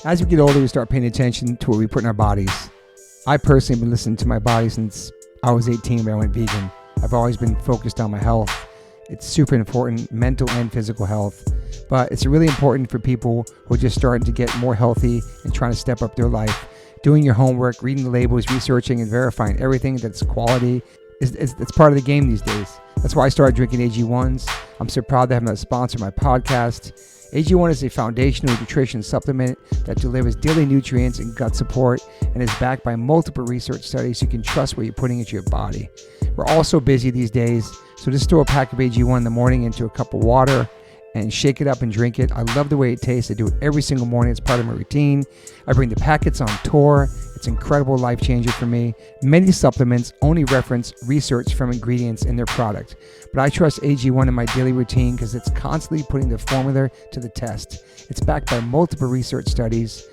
As we get older, we start paying attention to what we put in our bodies. I personally have been listening to my body since I was 18 when I went vegan. I've always been focused on my health. It's super important, mental and physical health. But it's really important for people who are just starting to get more healthy and trying to step up their life. Doing your homework, reading the labels, researching and verifying everything that's quality. It's part of the game these days. That's why I started drinking AG1s. I'm so proud to have them sponsor my podcast. AG1 is a foundational nutrition supplement that delivers daily nutrients and gut support and is backed by multiple research studies so you can trust what you're putting into your body. We're all so busy these days, so just throw a pack of AG1 in the morning into a cup of water and shake it up and drink it. I love the way it tastes. I do it every single morning. It's part of my routine. I bring the packets on tour. It's an incredible life changer for me. Many supplements only reference research from ingredients in their product, but I trust AG1 in my daily routine because it's constantly putting the formula to the test. It's backed by multiple research studies,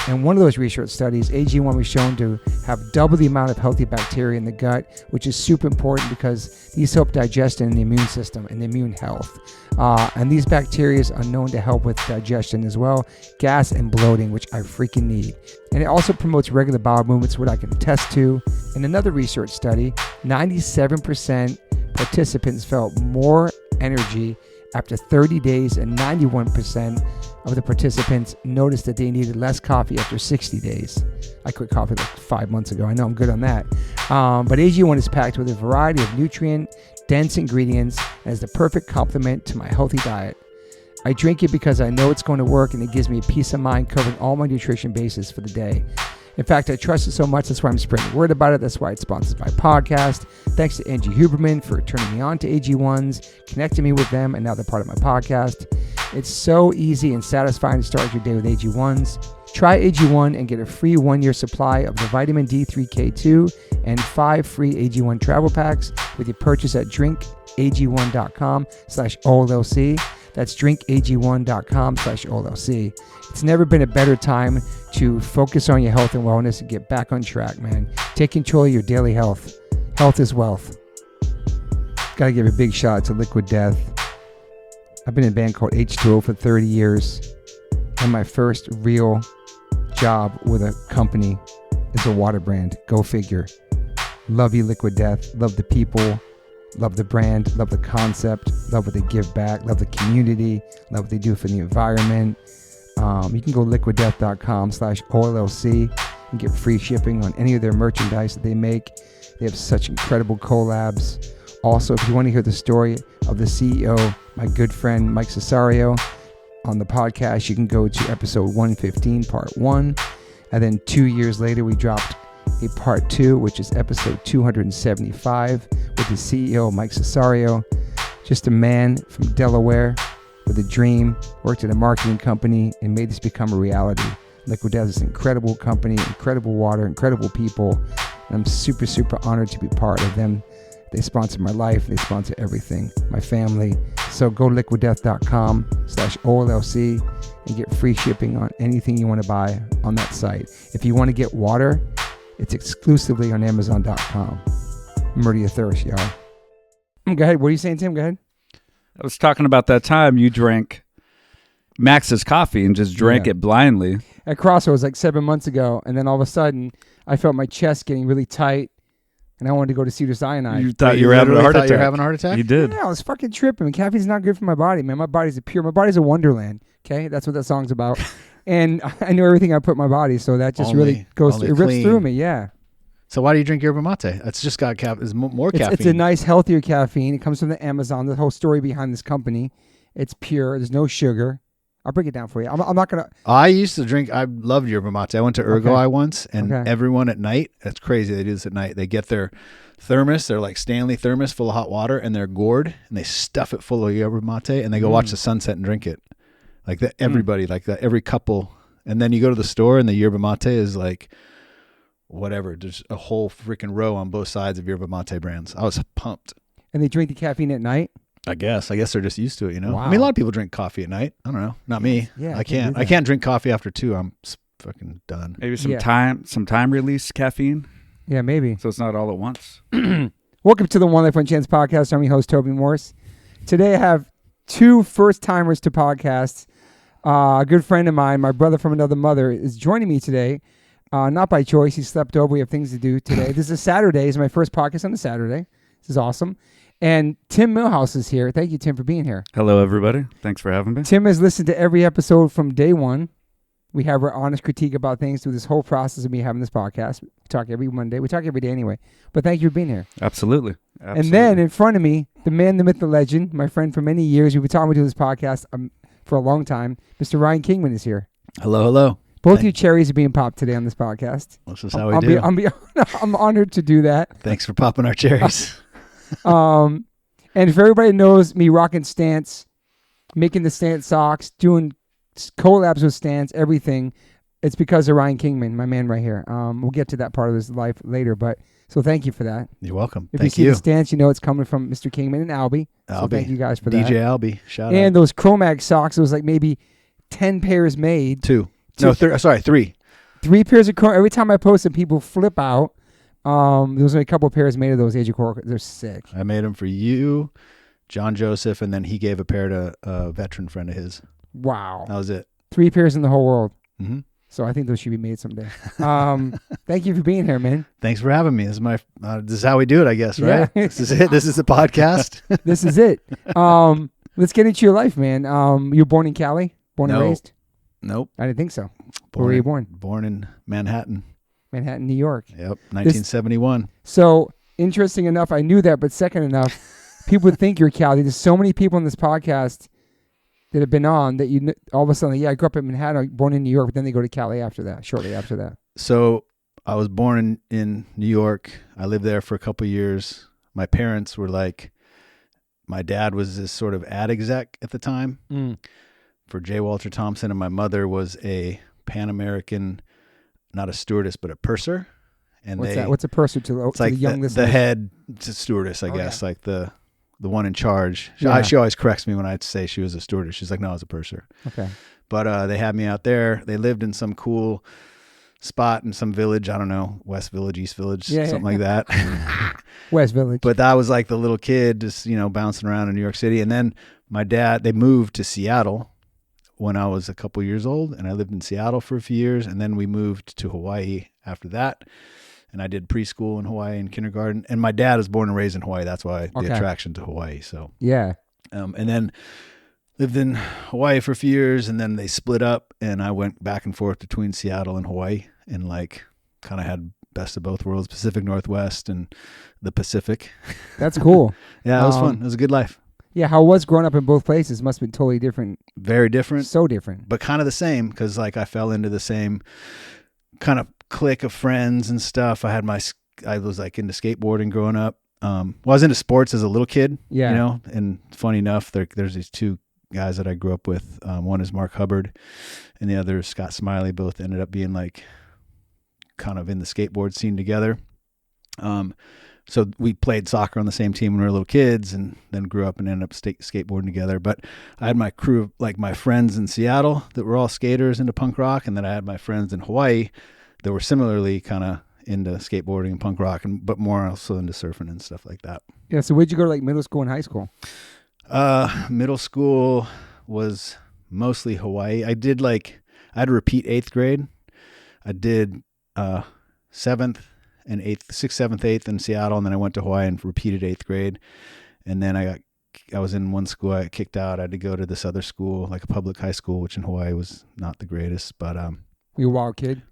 and one of those research studies, AG1 was shown to have double the amount of healthy bacteria in the gut, which is super important because these help digestion in the immune system and the immune health. And these bacteria are known to help with digestion as well, gas and bloating, which I freaking need. And it also promotes regular bowel movements, what I can attest to. In another research study, 97% participants felt more energy after 30 days, and 91% of the participants noticed that they needed less coffee after 60 days. I quit coffee like 5 months ago. I know I'm good on that. But AG1 is packed with a variety of nutrient-dense ingredients and is the perfect complement to my healthy diet. I drink it because I know it's going to work, and it gives me a peace of mind covering all my nutrition bases for the day. In fact, I trust it so much, that's why I'm spreading the word about it. That's why it sponsors my podcast. Thanks to Angie Huberman for turning me on to AG1s, connecting me with them, and now they're part of my podcast. It's so easy and satisfying to start your day with AG1s. Try AG1 and get a free 1-year supply of the vitamin D3K2 and 5 free AG1 travel packs with your purchase at drinkag1.com/OLLC. That's drinkag1.com/OLLC. It's never been a better time to focus on your health and wellness and get back on track, man. Take control of your daily health. Health is wealth. Got to give a big shout out to Liquid Death. I've been in a band called H2O for 30 years, and my first real job with a company is a water brand. Go figure. Love you, Liquid Death. Love the people. Love the brand. Love the concept. Love what they give back. Love the community. Love what they do for the environment. You can go liquiddeath.com/OLLC and get free shipping on any of their merchandise that they make. They have such incredible collabs. Also, if you want to hear the story of the CEO, my good friend Mike Cesario, on the podcast, you can go to episode 115, part 1. And then 2 years later, we dropped a part 2, which is episode 275 with the CEO, Mike Cesario. Just a man from Delaware with a dream, worked at a marketing company, and made this become a reality. Liquid Death is an incredible company, incredible water, incredible people. And I'm super, super honored to be part of them. They sponsor my life. They sponsor everything, my family. So go liquiddeath.com/OLLC and get free shipping on anything you want to buy on that site. If you want to get water, it's exclusively on Amazon.com. Murder your thirst, y'all. Go ahead. What are you saying, Tim? Go ahead. I was talking about that time you drank Max's coffee and just drank it blindly. At Crossroads like 7 months ago, and then all of a sudden, I felt my chest getting really tight, and I wanted to go to Cedars-Sinai. You thought you were having a heart attack. You were having a heart attack? You did. Yeah, I was fucking tripping. And caffeine's not good for my body, man. My body's a wonderland. Okay, that's what that song's about. And I knew everything I put in my body, so that just really goes. It rips through me. Yeah. So why do you drink yerba mate? It's just got it's more caffeine. It's a nice, healthier caffeine. It comes from the Amazon. The whole story behind this company. It's pure. There's no sugar. I'll break it down for you. I'm not going to... I used to drink... I loved yerba mate. I went to Uruguay once, and everyone at night... It's crazy they do this at night. They get their thermos, they're like Stanley thermos full of hot water, and they're gourd, and they stuff it full of yerba mate, and they go watch the sunset and drink it. Like that, everybody, like that, every couple. And then you go to the store, and the yerba mate is like... whatever. There's a whole freaking row on both sides of yerba mate brands. I was pumped. And they drink the caffeine at night? I guess they're just used to it, you know? Wow. I mean, a lot of people drink coffee at night. I don't know. Not me. Yeah, I can't drink coffee after 2. I'm fucking done. Maybe some time release caffeine. Yeah, maybe. So it's not all at once. Welcome to the One Life One Chance podcast. I'm your host, Toby Morse. Today I have 2 first-timers to podcasts. A good friend of mine, my brother from another mother, is joining me today. Not by choice. He slept over. We have things to do today. This is Saturday. It's my first podcast on a Saturday. This is awesome. And Tim Millhouse is here. Thank you, Tim, for being here. Hello, everybody. Thanks for having me. Tim has listened to every episode from day one. We have our honest critique about things through this whole process of me having this podcast. We talk every Monday. We talk every day anyway. But thank you for being here. Absolutely. And then in front of me, the man, the myth, the legend, my friend for many years. We've been talking to this podcast for a long time. Mr. Ryan Kingman is here. Hello. Both your cherries are being popped today on this podcast. This is how we do. I'm honored to do that. Thanks for popping our cherries. And if everybody knows me rocking Stance, making the Stance socks, doing collabs with Stance, everything, it's because of Ryan Kingman, my man right here. We'll get to that part of his life later, but so thank you for that. You're welcome. If you see the Stance, you know it's coming from Mr. Kingman and Albie. So thank you guys for that. DJ Albie, shout out. And those Chromag socks, it was like maybe 10 pairs made. 2. No, 3. 3 pairs of Chromag. Every time I post them, people flip out. There was only a couple of pairs made of those Age of Core. They're sick. I made them for you, John Joseph, and then he gave a pair to a veteran friend of his. Wow. That was it. 3 pairs in the whole world. Mm-hmm. So I think those should be made someday. Thank you for being here, man. Thanks for having me. This is this is how we do it, I guess, right? Yeah. This is it. This is the podcast. This is it. Let's get into your life, man. You were born in Cali? Born and raised? Nope. I didn't think so. Where were you born? Born in Manhattan. Manhattan, New York. Yep, 1971. So, interesting enough, I knew that, but second enough, people would think you're Cali. There's so many people on this podcast that have been on that you all of a sudden, I grew up in Manhattan, born in New York, but then they go to Cali shortly after that. So, I was born in New York. I lived there for a couple of years. My parents were like, my dad was this sort of ad exec at the time for J. Walter Thompson, and my mother was a Pan American, not a stewardess, but a purser. And what's that? What's a purser to the young listeners? The head stewardess, I guess, like the one in charge. She always corrects me when I say she was a stewardess. She's like, no, I was a purser. Okay. But they had me out there. They lived in some cool spot in some village. I don't know, West Village, East Village, something like that. West Village. But that was like the little kid just, bouncing around in New York City. And then my dad, they moved to Seattle when I was a couple years old, and I lived in Seattle for a few years, and then we moved to Hawaii after that, and I did preschool in Hawaii and kindergarten, and my dad was born and raised in Hawaii. That's why the attraction to Hawaii. So yeah. And then lived in Hawaii for a few years, and then they split up, and I went back and forth between Seattle and Hawaii, and like kind of had best of both worlds, Pacific Northwest and the Pacific. That's cool. Yeah, it was fun. It was a good life. Yeah, how was growing up in both places? Must have been totally different. Very different. So different. But kind of the same, because like I fell into the same kind of clique of friends and stuff. I was like into skateboarding growing up. I was into sports as a little kid, and funny enough, there's these 2 guys that I grew up with. One is Mark Hubbard and the other is Scott Smiley. Both ended up being like kind of in the skateboard scene together. So we played soccer on the same team when we were little kids, and then grew up and ended up skateboarding together. But I had my crew, like my friends in Seattle that were all skaters into punk rock. And then I had my friends in Hawaii that were similarly kind of into skateboarding and punk rock, but more also into surfing and stuff like that. Yeah. So where'd you go to like middle school and high school? Middle school was mostly Hawaii. I had to repeat 8th grade. I did 7th and 8th, 6th, 7th, 8th in Seattle, and then I went to Hawaii and repeated 8th grade. And then I was in one school, I got kicked out. I had to go to this other school, like a public high school, which in Hawaii was not the greatest. But were you a wild kid?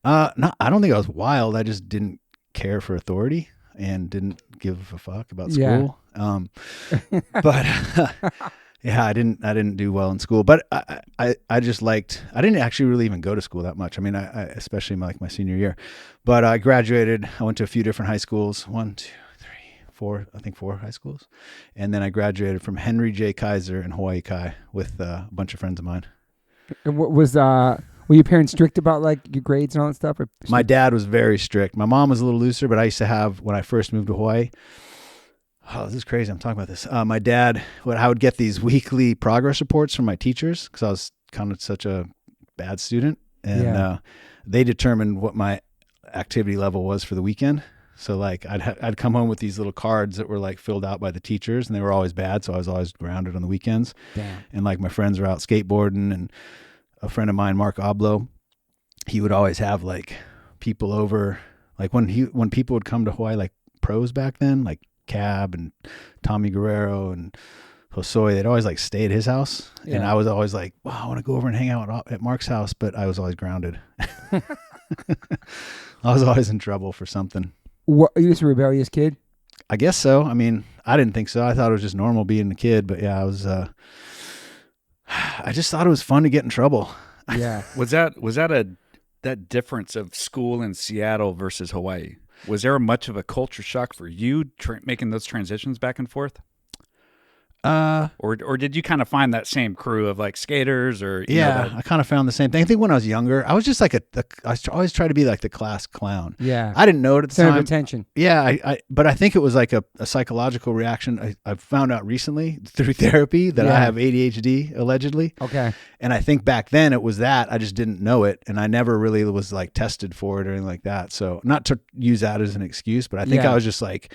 No, I don't think I was wild. I just didn't care for authority and didn't give a fuck about school. But yeah, I didn't do well in school, but I just liked, I didn't actually really even go to school that much. I mean, I especially my senior year, but I graduated. I went to a few different high schools, 1, 2, 3, 4, I think 4 high schools. And then I graduated from Henry J. Kaiser in Hawaii Kai with a bunch of friends of mine. And what was, were your parents strict about like your grades and all that stuff? My dad was very strict. My mom was a little looser, but I used to have, when I first moved to Hawaii, oh, this is crazy. I'm talking about this. My dad, I would get these weekly progress reports from my teachers because I was kind of such a bad student. And they determined what my activity level was for the weekend. So like I'd come home with these little cards that were like filled out by the teachers, and they were always bad. So I was always grounded on the weekends. Damn. And like my friends were out skateboarding, and a friend of mine, Mark Oblo, he would always have like people over, like when people would come to Hawaii, like pros back then, like Cab and Tommy Guerrero and Hosoi, they'd always like stay at his house. Yeah. And I was always like, wow, I want to go over and hang out at Mark's house, but I was always grounded. I was always in trouble for something. What, are you just a rebellious kid? I guess so. I mean, I didn't think so. I thought it was just normal being a kid, but yeah, I was, I just thought it was fun to get in trouble. Yeah. Was that difference of school in Seattle versus Hawaii? Was there much of a culture shock for you making those transitions back and forth? Or did you kind of find that same crew of like skaters or? I kind of found the same thing. I think when I was younger, I was just like I always tried to be like the class clown. Yeah. I didn't know it at the Center time. of attention. Yeah. But I think it was like a psychological reaction. I found out recently through therapy that I have ADHD allegedly. Okay. And I think back then it was that I just didn't know it. And I never really was like tested for it or anything like that. So not to use that as an excuse, but I think I was just like,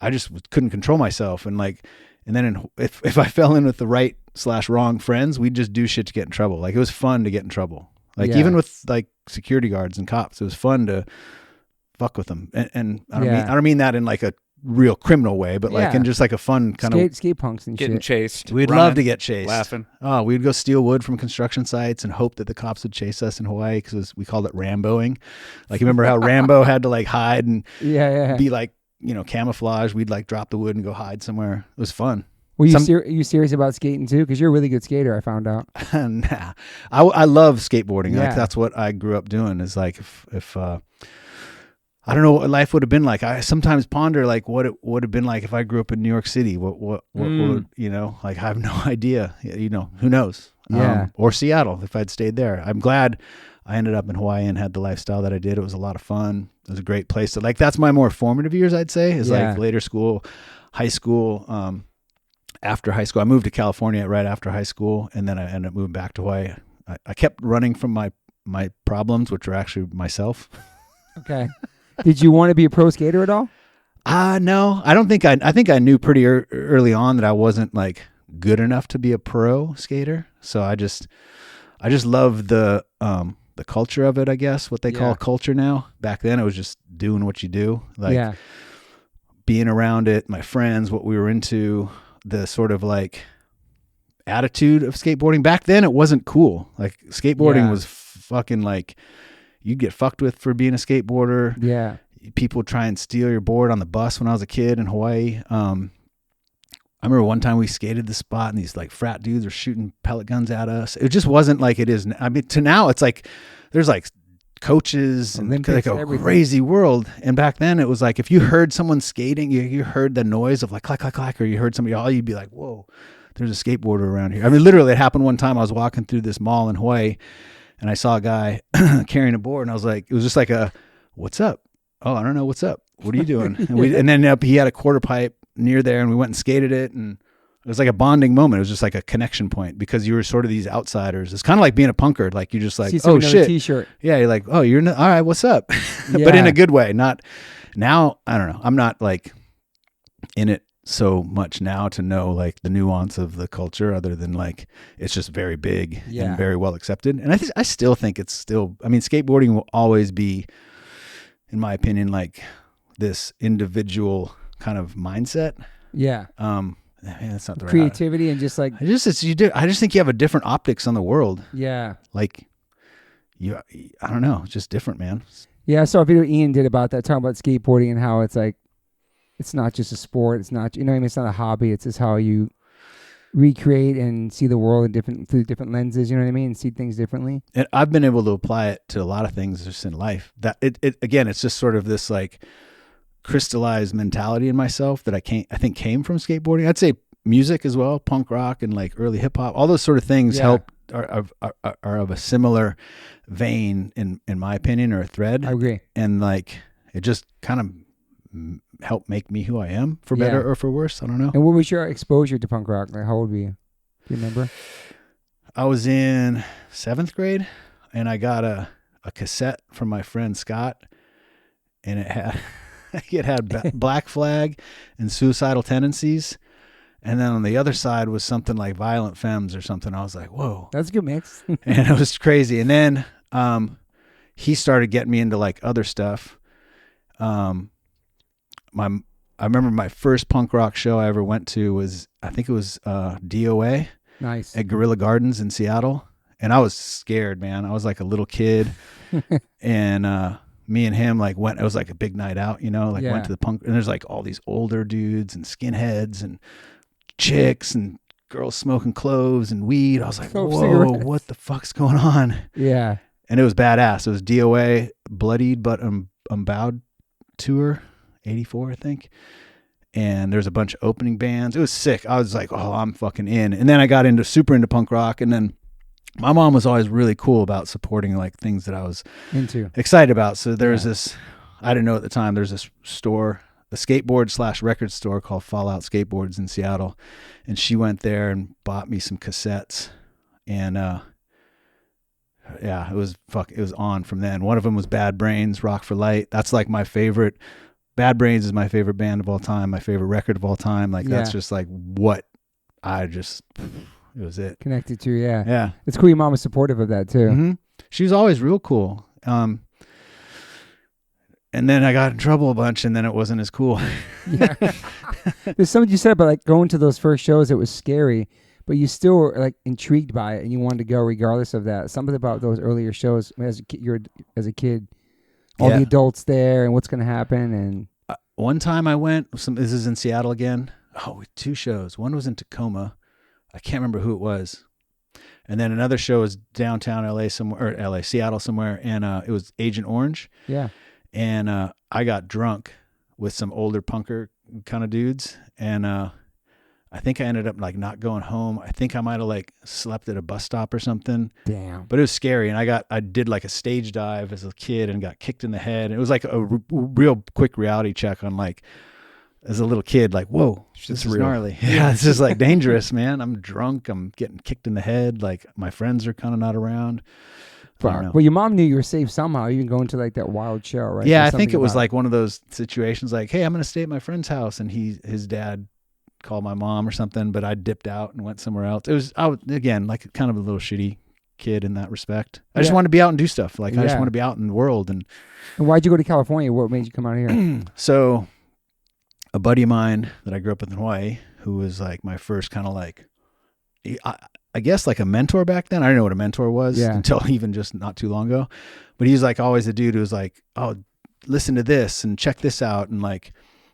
I just couldn't control myself. And like, and then if I fell in with the right/wrong friends, we'd just do shit to get in trouble. Like it was fun to get in trouble. Like even with like security guards and cops, it was fun to fuck with them. And I don't mean that in like a real criminal way, but like in just like a fun kind of skate punks and getting shit. chased. We'd running, love to get chased. Laughing. Oh, we'd go steal wood from construction sites and hope that the cops would chase us in Hawaii because we called it Ramboing. Like you remember how Rambo had to like hide and be like, camouflage. We'd like drop the wood and go hide somewhere. It was fun. Were you serious about skating too? Because you're a really good skater, I found out. Nah, I love skateboarding. Yeah. Like that's what I grew up doing. Is like if I don't know what life would have been like. I sometimes ponder like what it would have been like if I grew up in New York City. What would like I have no idea. Who knows? Yeah. Or Seattle if I'd stayed there. I'm glad I ended up in Hawaii and had the lifestyle that I did. It was a lot of fun. It was a great place to like. That's my more formative years, I'd say. Is like later school, high school. After high school, I moved to California right after high school, and then I ended up moving back to Hawaii. I kept running from my problems, which were actually myself. Okay. Did you want to be a pro skater at all? No, I don't think I think I knew pretty early on that I wasn't like good enough to be a pro skater. So I just love the culture of it, I guess, what they call culture now. Back then it was just doing what you do, like being around it, my friends, what we were into, the sort of like attitude of skateboarding. Back then it wasn't cool. Like skateboarding was fucking like you'd get fucked with for being a skateboarder. Yeah. People would try and steal your board on the bus when I was a kid in Hawaii. I remember one time we skated the spot and these like frat dudes were shooting pellet guns at us. It just wasn't like it is. I mean, to now it's like, there's like coaches and like a crazy world. And back then it was like, if you heard someone skating, you heard the noise of like clack, clack, clack, or you heard somebody, you'd be like, whoa, there's a skateboarder around here. I mean, literally it happened one time. I was walking through this mall in Hawaii and I saw a guy carrying a board and I was like, it was just like what's up? Oh, I don't know. What's up? What are you doing? And then he had a quarter pipe near there and we went and skated it, and it was like a bonding moment. It was just like a connection point because you were sort of these outsiders. It's kind of like being a punker. Like you're just like, oh shit. T-shirt. Yeah. You're like, oh, all right. What's up? But in a good way. Not now. I don't know. I'm not like in it so much now to know like the nuance of the culture other than like, it's just very big and very well accepted. And I still think it's still, I mean, skateboarding will always be, in my opinion, like this individual kind of mindset. Yeah. That's not the creativity and just like I just think you have a different optics on the world. Yeah. Like I don't know, it's just different, man. Yeah, I saw a video Ian did about that, talking about skateboarding and how it's like it's not just a sport, it's not, it's not a hobby, it's just how you recreate and see the world through different lenses, you know what I mean? See things differently. And I've been able to apply it to a lot of things just in life. That it again, it's just sort of this like crystallized mentality in myself that I think came from skateboarding. I'd say music as well, punk rock and like early hip hop, all those sort of things are of a similar vein in my opinion, or a thread. I agree. And like it just kind of helped make me who I am, for better or for worse. I don't know. And what was your exposure to punk rock? Like how old were you? Do you remember? I was in 7th grade and I got a cassette from my friend Scott, and it had it had Black Flag and Suicidal Tendencies. And then on the other side was something like Violent Femmes or something. I was like, whoa. That's a good mix. And it was crazy. And then he started getting me into like other stuff. I remember my first punk rock show I ever went to was, I think it was DOA. Nice. At Guerrilla Gardens in Seattle. And I was scared, man. I was like a little kid. And me and him like went, it was like a big night out, you know, like went to the punk, and there's like all these older dudes and skinheads and chicks and girls smoking cloves and weed. I was like, whoa, cigarettes. What the fuck's going on? Yeah. And it was badass. It was DOA, Bloodied But Unbowed tour, 84, I think. And there's a bunch of opening bands. It was sick. I was like, oh, I'm fucking in. And then I got super into punk rock. And then my mom was always really cool about supporting like things that I was excited about. So there's this, I didn't know at the time, there's this store, a skateboard / record store called Fallout Skateboards in Seattle. And she went there and bought me some cassettes. And it was on from then. One of them was Bad Brains, Rock for Light. That's like my favorite. Bad Brains is my favorite band of all time, my favorite record of all time. Like that's just like what it was it. Connected to, yeah. Yeah. It's cool your mom was supportive of that too. Mm-hmm. She was always real cool. And then I got in trouble a bunch and then it wasn't as cool. Yeah. There's something you said about like going to those first shows, it was scary, but you still were like intrigued by it and you wanted to go regardless of that. Something about those earlier shows as a kid. All the adults there and what's going to happen. And one time I went, this is in Seattle again. Oh, 2 shows. One was in Tacoma. I can't remember who it was. And then another show was downtown Seattle somewhere. And it was Agent Orange. Yeah. And I got drunk with some older punker kind of dudes. And I think I ended up like not going home. I think I might have like slept at a bus stop or something. Damn. But it was scary. And I did like a stage dive as a kid and got kicked in the head. It was like a real quick reality check on like, as a little kid, like, whoa, this is gnarly. Yeah, this is like dangerous, man. I'm drunk. I'm getting kicked in the head. Like my friends are kind of not around. Well, your mom knew you were safe somehow, even going to like that wild show, right? Yeah, I think it was like one of those situations like, hey, I'm going to stay at my friend's house. And his dad called my mom or something, but I dipped out and went somewhere else. It was, again, like kind of a little shitty kid in that respect. I just wanted to be out and do stuff. Like I just want to be out in the world. And why'd you go to California? What made you come out here? So a buddy of mine that I grew up with in Hawaii, who was like my first kind of like, I guess like a mentor back then. I didn't know what a mentor was until even just not too long ago. But he's like always the dude who was like, oh, listen to this and check this out. And like,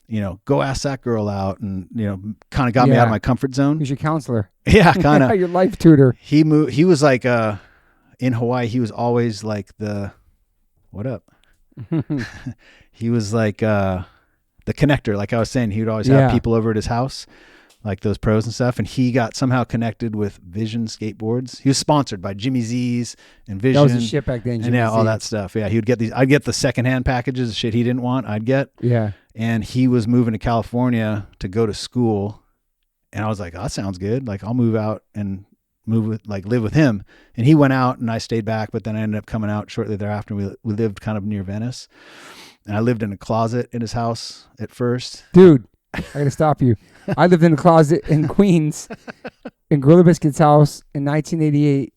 you know, go ask that girl out, and, you know, kind of got me out of my comfort zone. He's your counselor. Yeah, kind of. Your life tutor. He was like, in Hawaii, he was always like what up? He was like, the connector. Like I was saying, he would always have people over at his house, like those pros and stuff. And he got somehow connected with Vision skateboards. He was sponsored by Jimmy Z's and Vision. That was the shit back then. And all that stuff. Yeah. He would get these, I'd get the secondhand packages of shit he didn't want. I'd get. Yeah. And he was moving to California to go to school. And I was like, oh, that sounds good. Like I'll move out and live with him. And he went out and I stayed back, but then I ended up coming out shortly thereafter. We lived kind of near Venice. And I lived in a closet in his house at first. Dude, I got to stop you. I lived in a closet in Queens, in Gorilla Biscuit's house in 1988.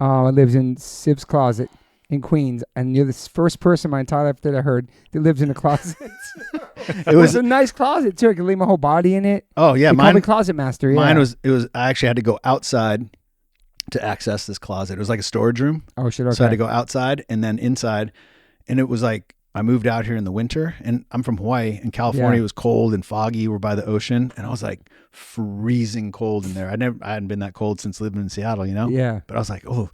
I lived in Sib's closet in Queens. And you're the first person in my entire life that I heard that lived in a closet. It was a nice closet, too. I could leave my whole body in it. Oh, yeah. They called me Closet Master. Yeah. Mine was, I actually had to go outside to access this closet. It was like a storage room. Oh, shit. Okay. So I had to go outside and then inside. And it was like, I moved out here in the winter, and I'm from Hawaii. In California, it was cold and foggy. We're by the ocean, and I was like freezing cold in there. I hadn't been that cold since living in Seattle, you know? Yeah. But I was like, oh,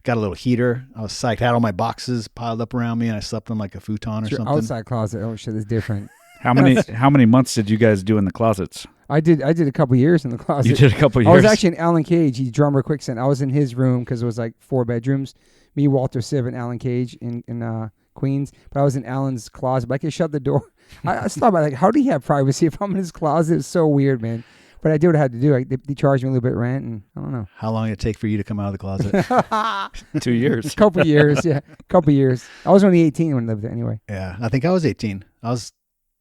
got a little heater. I was psyched. I had all my boxes piled up around me, and I slept on like a futon or something. Outside closet. Oh shit, it's different. How many months did you guys do in the closets? I did a couple years in the closet. You did a couple years. I was actually in Alan Cage, he's drummer Quicksand. I was in his room because it was like 4 bedrooms. Me, Walter Siv, and Alan Cage in Queens, but I was in Alan's closet, but I could shut the door. I thought about like, how do you have privacy if I'm in his closet? It's so weird, man. But I did what I had to do. They charged me a little bit rent, and I don't know. How long did it take for you to come out of the closet? 2 years. Couple years, yeah. Couple years. I was only 18 when I lived there anyway. Yeah, I think I was 18. I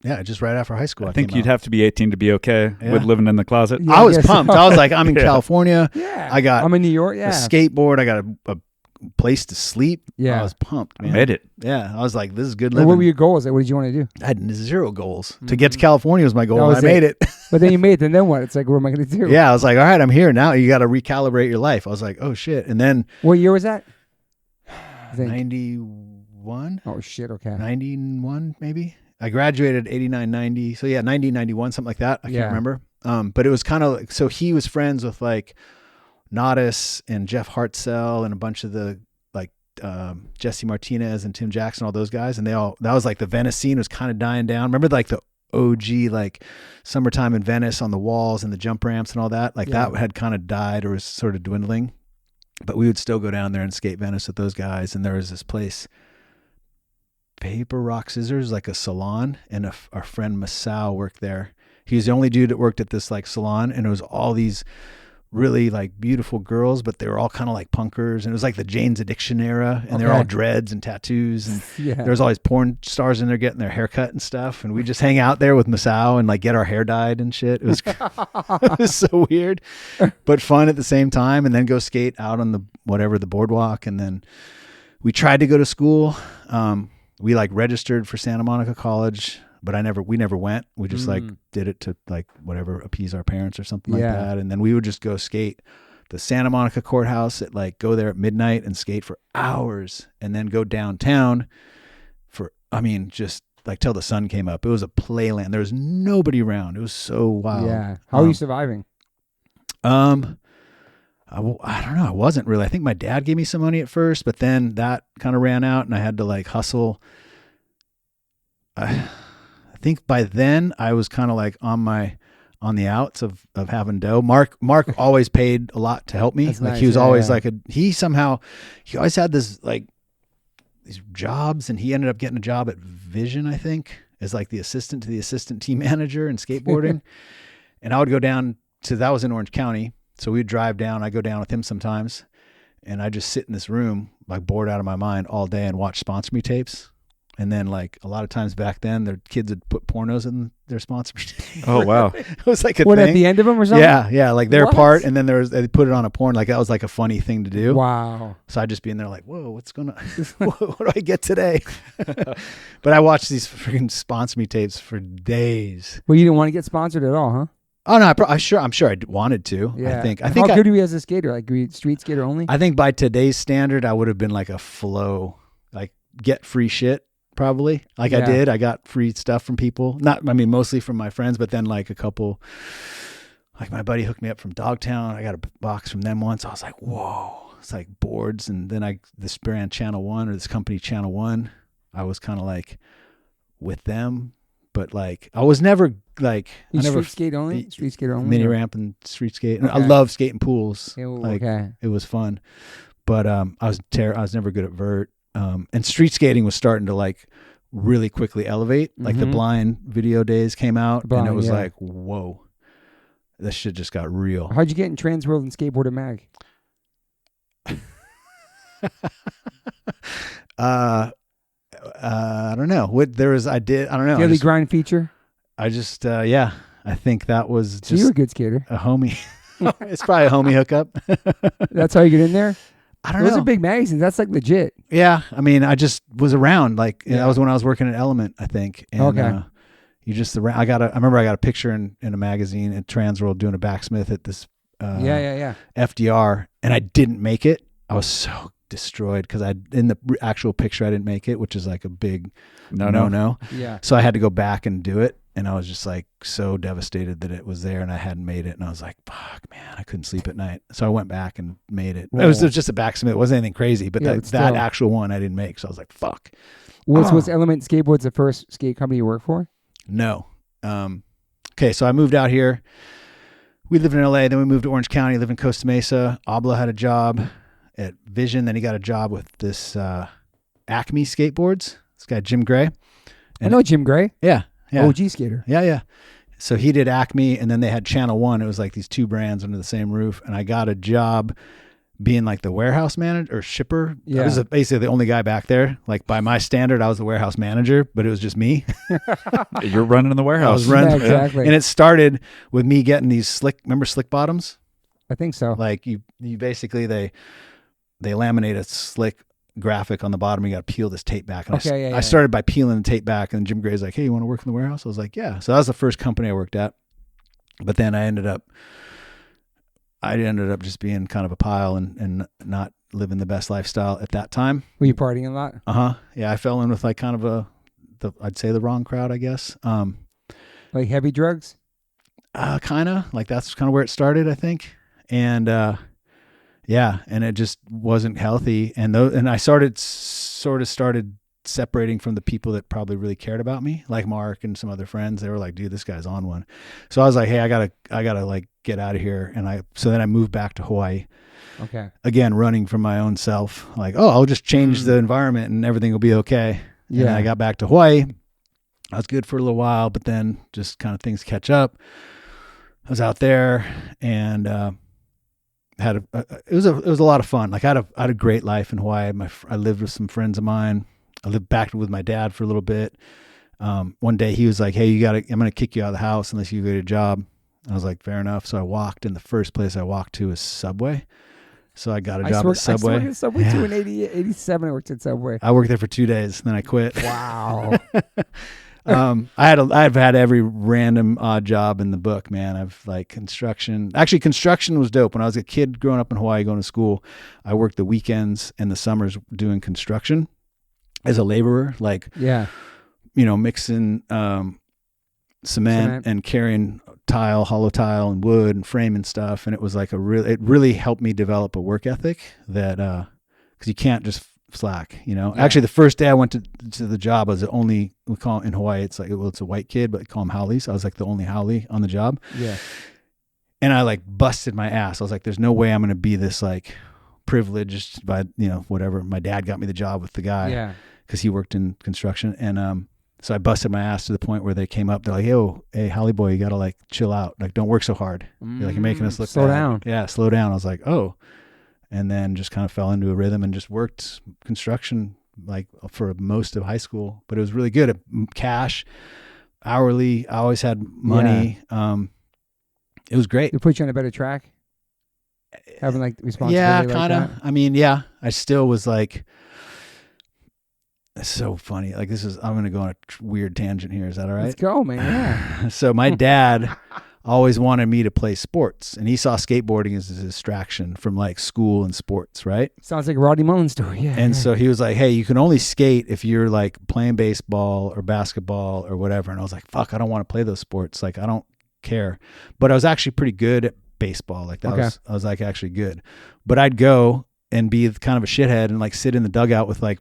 Yeah, just right after high school. I think you'd have to be 18 to be okay with living in the closet. Yeah, I was pumped. I was like, I'm in California. Yeah. I'm in New York. Yeah. A skateboard. I got a place to sleep. Yeah. I was pumped, man. I made it. Yeah. I was like, this is good living. What were your goals? Like, what did you want to do? I had 0 goals. To get to California was my goal. And I made it. But then you made it. And then what? It's like, what am I going to do? Yeah. I was like, all right, I'm here now. You got to recalibrate your life. I was like, oh shit. And then. What year was that? 91. Oh shit. Okay. 91 maybe. I graduated 89, 90. So yeah, 90, 91, something like that. I can't remember. But it was kind of like, so he was friends with like Nodis and Jeff Hartzell and a bunch of the like Jesse Martinez and Tim Jackson, all those guys. And that was like the Venice scene was kind of dying down. Remember like the OG, like summertime in Venice on the walls and the jump ramps and all that. Like that had kind of died or was sort of dwindling. But we would still go down there and skate Venice with those guys. And there was this place, Paper, Rock, Scissors, like a salon. And our friend Masao worked there. He was the only dude that worked at this like salon. And it was all these really like beautiful girls, but they were all kind of like punkers. And it was like the Jane's Addiction era. And they were all dreads and tattoos. And there was all these porn stars in there getting their hair cut and stuff. And we just hang out there with Masao and like get our hair dyed and shit. It was, it was so weird, but fun at the same time. And then go skate out on the boardwalk. And then we tried to go to school. We like registered for Santa Monica College, but we never went. We just like did it to like whatever, appease our parents or something like that. And then we would just go skate the Santa Monica courthouse go there at midnight and skate for hours and then go downtown just like till the sun came up. It was a playland. There was nobody around. It was so wild. Yeah. How are you surviving? I don't know. I wasn't really. I think my dad gave me some money at first, but then that kind of ran out and I had to like hustle. I think by then I was kind of like on the outs of having dough. Mark always paid a lot to help me. That's like nice. He was always like he always had this like these jobs, and he ended up getting a job at Vision, I think, as like the assistant to the assistant team manager in skateboarding. And I would go down that was in Orange County. So we'd drive down. I go down with him sometimes, and I just sit in this room, like bored out of my mind all day and watch Sponsor Me tapes. And then like a lot of times back then, their kids would put pornos in their Sponsor Me tapes. Oh, wow. It was like a What, thing. at the end of them or something? Yeah. Like their part. And then they put it on a porn. Like that was like a funny thing to do. Wow. So I'd just be in there like, whoa, what's going on? What do I get today? But I watched these freaking Sponsor Me tapes for days. Well, you didn't want to get sponsored at all, huh? Oh no, I'm sure I wanted to. Yeah. I think. How good were you as a skater? Like were you street skater only? I think by today's standard, I would have been like a flow, like get free shit probably. Like I did. I got free stuff from people. Mostly from my friends, but then like a couple. Like my buddy hooked me up from Dogtown. I got a box from them once. I was like, whoa, it's like boards. And then this brand Channel One, or this company Channel One, I was kind of like with them. But like, I was never like, Street skater only. Mini ramp and street skate. Okay. I love skating pools. It was fun, but I was never good at vert. And street skating was starting to like really quickly elevate. Like the blind video days came out, and it was like, whoa, this shit just got real. How'd you get in Trans World and Skateboarder Mag? I don't know what there was. I don't know. Daily Grind feature. I just, I think that was just. So you're a good skater. A homie. It's probably a homie hookup. That's how you get in there? I don't know. Those are big magazines. That's like legit. Yeah. I mean, I just was around. Like, that was when I was working at Element, I think. And, okay. I remember I got a picture in a magazine at Transworld doing a backsmith at this FDR, and I didn't make it. I was so destroyed because in the actual picture I didn't make it, which is like a big no. Yeah. So I had to go back and do it, and I was just like so devastated that it was there and I hadn't made it, and I was like, fuck, man, I couldn't sleep at night. So I went back and made it. It was just a backsmith. It wasn't anything crazy, but that actual one I didn't make. So I was like, fuck. Was Element Skateboards the first skate company you worked for? No. Okay, so I moved out here. We lived in LA, then we moved to Orange County, lived in Costa Mesa. Abla had a job at Vision, then he got a job with this Acme skateboards. This guy Jim Gray. I know Jim Gray. Yeah. OG skater. Yeah. So he did Acme, and then they had Channel One. It was like these two brands under the same roof. And I got a job being like the warehouse manager or shipper. Yeah. I was basically the only guy back there. Like by my standard, I was the warehouse manager, but it was just me. You're running in the warehouse. I was running. Yeah, exactly. And it started with me getting these remember slick bottoms? I think so. Like you basically, they laminate a slick graphic on the bottom. You got to peel this tape back. And I started by peeling the tape back, and Jim Gray's like, hey, you want to work in the warehouse? I was like, yeah. So that was the first company I worked at. But then I ended up just being kind of a pile and not living the best lifestyle at that time. Were you partying a lot? Yeah, I fell in with like kind of I'd say the wrong crowd, I guess. Like heavy drugs? Kind of. Like that's kind of where it started, I think. And yeah, and it just wasn't healthy. And I started separating from the people that probably really cared about me, like Mark and some other friends. They were like, dude, this guy's on one. So I was like, hey, I gotta like get out of here. And so then I moved back to Hawaii. Okay. Again, running from my own self, like, oh, I'll just change the environment and everything will be okay. Yeah. And I got back to Hawaii. I was good for a little while, but then just kind of things catch up. I was out there and, it was a lot of fun. Like I had a great life in Hawaii. I lived with some friends of mine. I lived back with my dad for a little bit. One day he was like, hey, I'm going to kick you out of the house unless you get a job. I was like, fair enough. So I walked, and the first place I walked to was Subway. So I got a job at Subway. I worked at Subway too in 87. I worked at Subway. I worked there for 2 days, and then I quit. Wow. I've had every random odd job in the book, man. I've like construction. Actually, construction was dope. When I was a kid growing up in Hawaii, going to school, I worked the weekends and the summers doing construction as a laborer, like, mixing cement and carrying hollow tile and wood and framing stuff. And it was like it really helped me develop a work ethic that, cause you can't just slack, Actually, the first day I went to the job, I was the only, we call it in Hawaii, it's like, it's a white kid, but they call him haole. So I was like the only haole on the job. Yeah. And I like busted my ass. I was like, there's no way I'm going to be this like privileged by, whatever. My dad got me the job with the guy. Yeah. Cause he worked in construction. And, so I busted my ass to the point where they came up. They're like, yo, hey, haole boy, you got to like chill out. Like, don't work so hard. You're like, you're making us look slow bad. down. Yeah. Slow down. I was like, oh. And then just kind of fell into a rhythm and just worked construction like for most of high school, but it was really good at cash, hourly. I always had money. Yeah. It was great. It put you on a better track? Having like responsibility. Yeah, kind of. Like I mean, yeah, I still was like, it's so funny. Like I'm going to go on a weird tangent here. Is that all right? Let's go, man. Yeah. So my dad always wanted me to play sports, and he saw skateboarding as a distraction from like school and sports, right? Sounds like a Rodney Mullen story. Yeah. And so he was like, hey, you can only skate if you're like playing baseball or basketball or whatever. And I was like, fuck, I don't want to play those sports. Like, I don't care. But I was actually pretty good at baseball. Like I was like actually good. But I'd go and be kind of a shithead and like sit in the dugout with like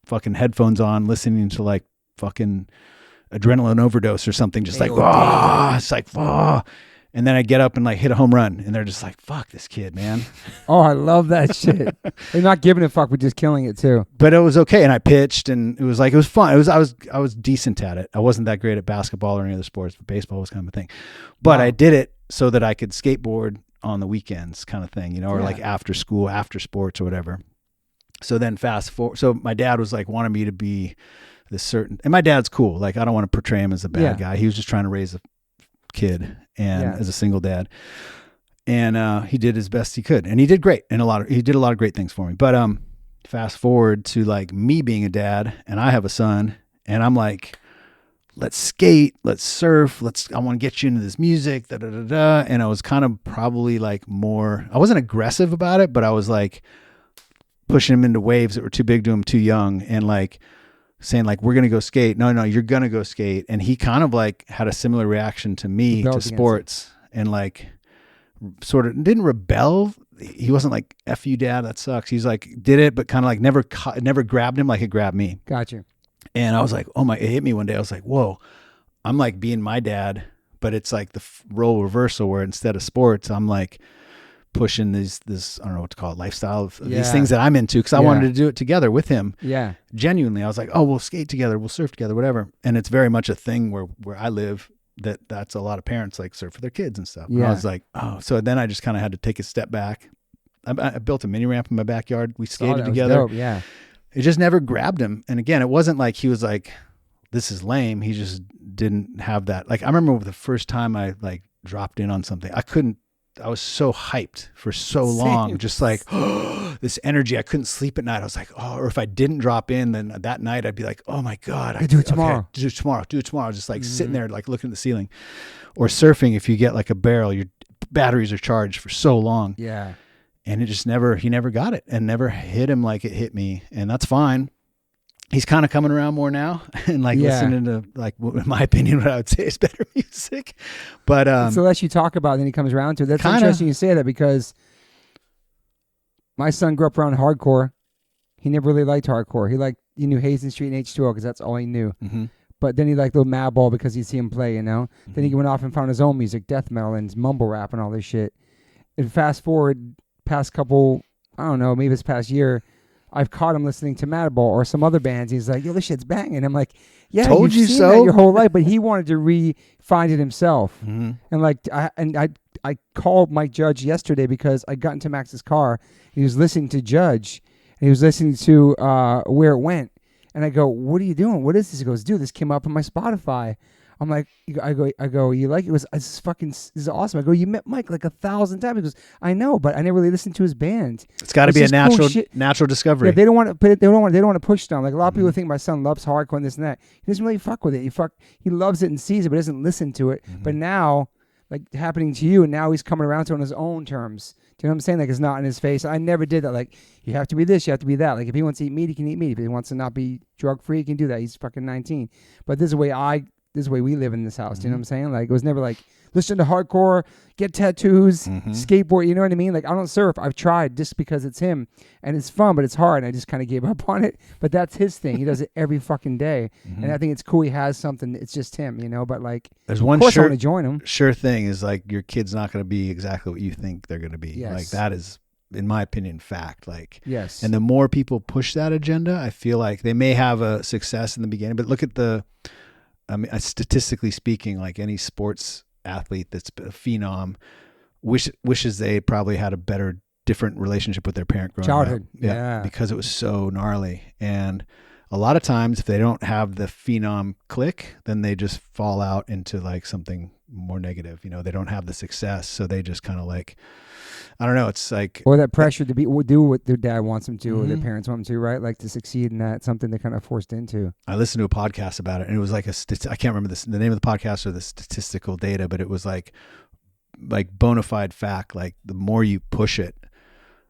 fucking headphones on, listening to like fucking adrenaline overdose or something, just like, oh, it's like, oh. And then I get up and like hit a home run, and they're just like, fuck this kid, man. Oh, I love that shit. They're not giving a fuck, we're just killing it too. But it was okay. And I pitched, and it was fun. I was decent at it. I wasn't that great at basketball or any other sports, but baseball was kind of a thing. But I did it so that I could skateboard on the weekends kind of thing, or like after school, after sports or whatever. So then fast forward. So my dad was like, wanted me to be this certain, and my dad's cool. Like, I don't want to portray him as a bad guy. He was just trying to raise a kid and as a single dad. And he did his best he could. And he did great. And he did a lot of great things for me. But fast forward to like me being a dad, and I have a son, and I'm like, let's skate, let's surf, I want to get you into this music, da da da da. And I was kind of probably like I wasn't aggressive about it, but I was like pushing him into waves that were too big to him too young, and like saying like, we're going to go skate. No, you're going to go skate. And he kind of like had a similar reaction to me to sports, and like sort of didn't rebel. He wasn't like, F you, dad, that sucks. He's like, did it, but kind of like never grabbed him like it grabbed me. Gotcha. And I was like, oh my, it hit me one day. I was like, whoa, I'm like being my dad, but it's like the role reversal where instead of sports, I'm like pushing this, I don't know what to call it, lifestyle of these things that I'm into, because I wanted to do it together with him. Yeah. Genuinely. I was like, oh, we'll skate together, we'll surf together, whatever. And it's very much a thing where I live, that's a lot of parents like surf for their kids and stuff. Yeah. And I was like, oh, so then I just kind of had to take a step back I built a mini ramp in my backyard. We skated that was together. dope, yeah. It just never grabbed him. And again, it wasn't like he was like, this is lame. He just didn't have that. Like, I remember the first time I like dropped in on something, I was so hyped for so long, just like, oh, this energy. I couldn't sleep at night. I was like, oh, or if I didn't drop in, then that night I'd be like, oh my God, I do it tomorrow. Okay, do it tomorrow. Just like sitting there, like looking at the ceiling. Or surfing, if you get like a barrel, your batteries are charged for so long. Yeah. And he never got it and never hit him like it hit me. And that's fine. He's kind of coming around more now and like listening to, like, in my opinion, what I would say is better music. But it's the less you talk about, then he comes around to it. That's interesting you say that, because my son grew up around hardcore. He never really liked hardcore. He knew Hazen Street and H2O because that's all he knew. Mm-hmm. But then he liked little Madball because he'd see him play, you know? Mm-hmm. Then he went off and found his own music, death metal and mumble rap and all this shit. And fast forward past couple, I don't know, maybe this past year, I've caught him listening to Madball or some other bands. He's like, yo, this shit's banging. I'm like, yeah, told you seen so that your whole life, but he wanted to find it himself. Mm-hmm. And like, I called Mike Judge yesterday because I got into Max's car. He was listening to Judge, and he was listening to Where It Went. And I go, what are you doing? What is this? He goes, dude, this came up on my Spotify. I'm like, I go, you like it? It was, this is awesome. I go, you met Mike like 1,000 times. He goes, I know, but I never really listened to his band. It's got to be a natural discovery. Yeah, they don't want to put it. They don't want to push down. Like a lot of people think my son loves hardcore and this and that. He doesn't really fuck with it. He loves it and sees it, but doesn't listen to it. Mm-hmm. But now, like happening to you, and now he's coming around to it on his own terms. Do you know what I'm saying? Like, it's not in his face. I never did that. Like, you have to be this, you have to be that. Like, if he wants to eat meat, he can eat meat. If he wants to not be drug free, he can do that. He's fucking 19. But this is the way we live in this house. Mm-hmm. Do you know what I'm saying? Like, it was never like, listen to hardcore, get tattoos, skateboard. You know what I mean? Like, I don't surf. I've tried just because it's him, and it's fun, but it's hard. And I just kind of gave up on it. But that's his thing. He does it every fucking day, and I think it's cool. He has something. It's just him, you know. But like, there's one of course I want to join him. Sure thing is like your kid's not going to be exactly what you think they're going to be. Yes. Like that is, in my opinion, fact. Like, yes. And the more people push that agenda, I feel like they may have a success in the beginning, but look at statistically speaking, like any sports athlete that's a phenom wishes they probably had a different relationship with their parent growing childhood. up. Yeah, because it was so gnarly. And a lot of times if they don't have the phenom click, then they just fall out into like something more negative. You know, they don't have the success. So they just kind of like, I don't know. It's like, or that pressure to do what their dad wants them to, or their parents want them to, right? Like to succeed in that, something they're kind of forced into. I listened to a podcast about it, and it was like I can't remember the name of the podcast or the statistical data, but it was like bona fide fact. Like the more you push it,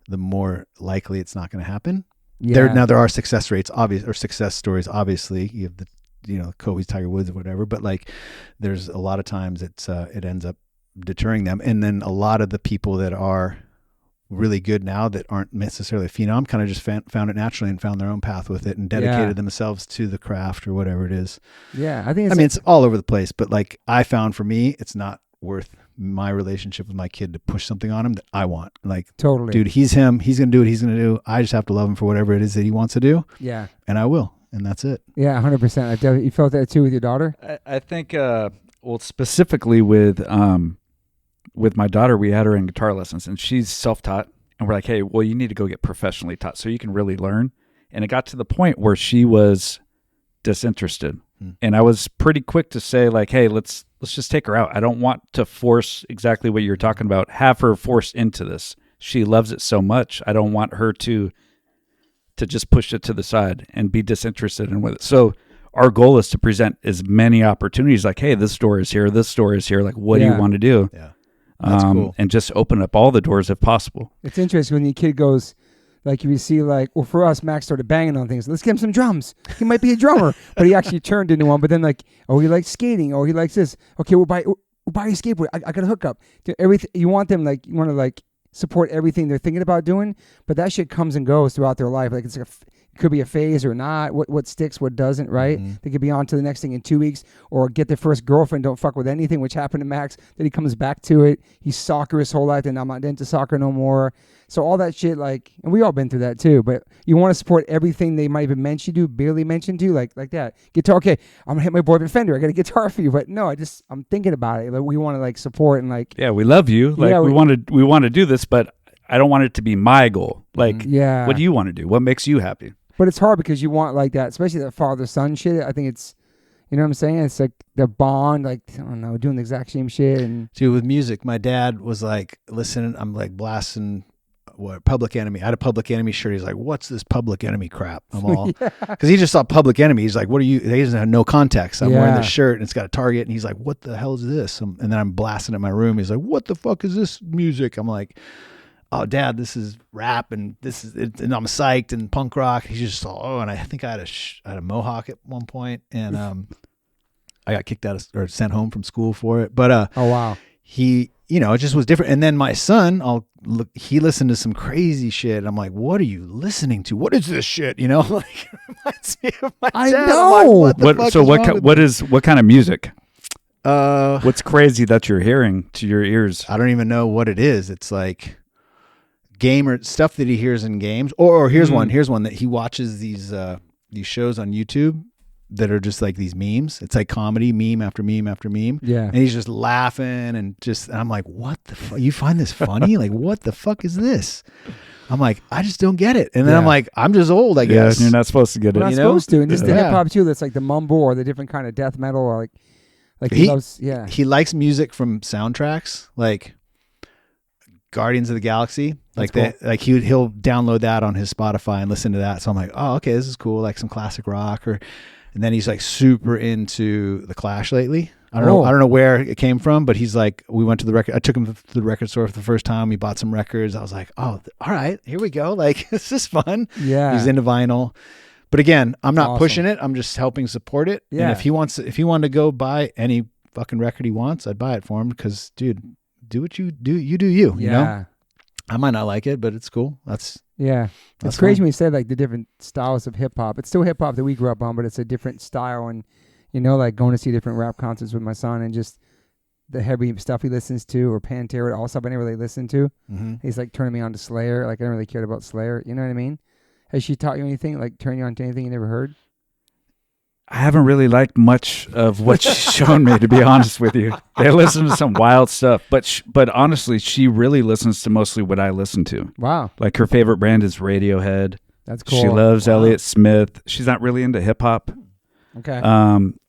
the more likely it's not going to happen. Yeah. There are success rates, or success stories. Obviously, you have Kobe's, Tiger Woods, or whatever. But like, there's a lot of times it ends up deterring them. And then a lot of the people that are really good now that aren't necessarily a phenom kind of just found it naturally and found their own path with it and dedicated themselves to the craft or whatever it is. Yeah. I think it's all over the place, but like I found for me, it's not worth my relationship with my kid to push something on him that I want. Like, totally, dude, he's him. He's going to do what he's going to do. I just have to love him for whatever it is that he wants to do. Yeah. And I will. And that's it. Yeah. 100%. You felt that too with your daughter? I think, specifically with my daughter, we had her in guitar lessons, and she's self-taught, and we're like, hey, well, you need to go get professionally taught so you can really learn. And it got to the point where she was disinterested. And I was pretty quick to say, like, hey, let's just take her out. I don't want to force exactly what you're talking about, have her forced into this. She loves it so much. I don't want her to just push it to the side and be disinterested in with it. So our goal is to present as many opportunities, like, hey, this door is here, this door is here. Like, what do you want to do? Yeah. That's cool. And just open up all the doors if possible. It's interesting when your kid goes, like, if you see, like, well, for us, Max started banging on things. Let's get him some drums. He might be a drummer, but he actually turned into one. But then, like, oh, he likes skating, or he likes this. Okay, we'll buy a skateboard. I got a hookup. Everything you want them, like, you want to like support everything they're thinking about doing, but that shit comes and goes throughout their life. Like, it's like it could be a phase or not. What sticks, what doesn't, right? Mm-hmm. They could be on to the next thing in 2 weeks, or get their first girlfriend, don't fuck with anything, which happened to Max. Then he comes back to it. He's soccer his whole life, and I'm not into soccer no more. So all that shit, like, and we all been through that too, but you want to support everything they might even mention you, barely mentioned you, like that. Guitar, okay, I'm gonna hit my boy with Fender. I got a guitar for you, but no, I'm thinking about it. Like, we want to like support and like. Yeah, we love you. Like, we want to do this, but I don't want it to be my goal. Like, Yeah. what do you want to do? What makes you happy? But it's hard because you want like that, especially that father-son shit. I think it's, you know what I'm saying? It's like the bond, like, I don't know, doing the exact same shit. And Dude, with music, my dad was like, listening, I'm like blasting Public Enemy. I had a Public Enemy shirt. He's like, what's this Public Enemy crap? I'm all, because he just saw Public Enemy. He's like, what are you, he doesn't have no context. I'm wearing this shirt and it's got a target. And he's like, what the hell is this? And then I'm blasting in my room. He's like, what the fuck is this music? I'm like, oh, Dad, this is rap and this is, and I'm psyched and punk rock. He's just all, and I think I had a mohawk at one point, and I got kicked out or sent home from school for it. But oh wow, he, it just was different. And then my son, he listened to some crazy shit. I'm like, what are you listening to? What is this shit? Like, it reminds me of my I dad. know. I'm like, what kind of music? What's crazy that you're hearing to your ears? I don't even know what it is. It's like gamer stuff that he hears in games, or here's one that he watches these shows on YouTube that are just like these memes. It's like comedy, meme after meme after meme. Yeah. And he's just laughing and I'm like, what the fuck? You find this funny? Like, what the fuck is this? I'm like, I just don't get it. And then I'm like, I'm just old, I guess. You're not supposed to get it. We're not supposed to. And this is the hip hop too. That's like the mumble or the different kind of death metal, or like he loves, he likes music from soundtracks, like Guardians of the Galaxy. Like cool. He'll download that on his Spotify and listen to that. So I'm like, oh, okay, this is cool. Like some classic rock, and then he's like super into the Clash lately. I don't know where it came from, but he's like, I took him to the record store for the first time. He bought some records. I was like, oh, all right, here we go. Like, this is fun. Yeah. He's into vinyl. But again, I'm not pushing it. I'm just helping support it. Yeah. And if he wanted to go buy any fucking record he wants, I'd buy it for him, because dude, do what you do. You do you, you know? I might not like it, but it's cool. That's it's crazy when you say like the different styles of hip hop. It's still hip hop that we grew up on, but it's a different style. And like going to see different rap concerts with my son and just the heavy stuff he listens to, or Pantera, all stuff I never really listened to. Mm-hmm. He's like turning me on to Slayer. Like I don't really cared about Slayer. You know what I mean? Has she taught you anything? Like turn you on to anything you never heard? I haven't really liked much of what she's shown me, to be honest with you. They listen to some wild stuff, but honestly, she really listens to mostly what I listen to. Wow. Like her favorite brand is Radiohead. That's cool. She loves Elliott Smith. She's not really into hip hop. Okay.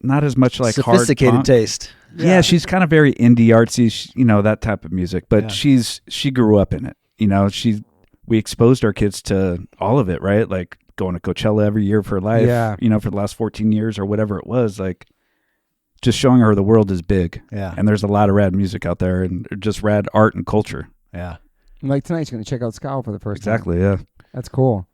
Not as much like sophisticated hard punk. taste. Yeah, she's kind of very indie artsy, that type of music. But she grew up in it. We exposed our kids to all of it, right? Like going to Coachella every year for life, for the last 14 years or whatever it was, like just showing her the world is big. Yeah. And there's a lot of rad music out there and just rad art and culture. Yeah. Like tonight, you're going to check out Scowl for the first time. Exactly, yeah. That's cool.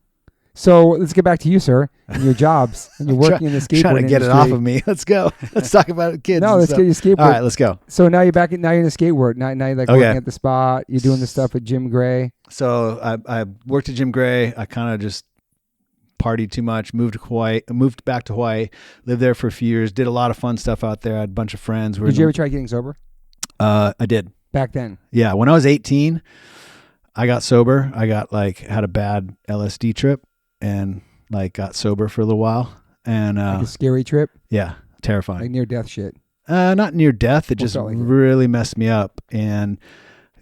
So let's get back to you, sir, and your jobs. And you're working in the skateboard trying to get industry. it off of me. Let's go. Let's talk about it, kids. No, let's get your skateboard. All right, let's go. So now you're back. Now you're in the skateboard. Now you're like working at the spot. You're doing the stuff with Jim Gray. So I worked at Jim Gray. I kind of just partied too much. Moved back to Hawaii. Lived there for a few years. Did a lot of fun stuff out there. I had a bunch of friends. Did you ever try getting sober? I did. Back then. Yeah, when I was 18, I got sober. I got had a bad LSD trip and got sober for a little while. And like a scary trip. Yeah, terrifying. Like near death shit. Not near death. It just really messed me up and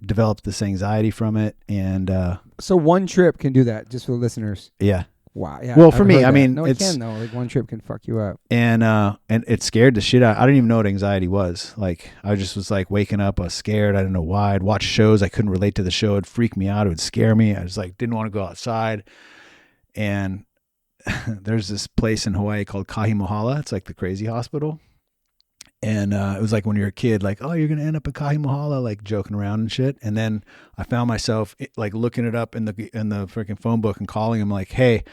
developed this anxiety from it. And so one trip can do that, just for the listeners. Yeah. Wow. Yeah. Well, for me, I mean, it can though. Like one trip can fuck you up. And it scared the shit out. I didn't even know what anxiety was. Like I just was waking up. I was scared. I didn't know why. I'd watch shows. I couldn't relate to the show. It'd freak me out. It would scare me. I just didn't want to go outside. And there's this place in Hawaii called Kahimohala. It's like the crazy hospital. And it was like when you're a kid, oh, you're going to end up in Kahimohala, joking around and shit. And then I found myself looking it up in the freaking phone book and calling him hey,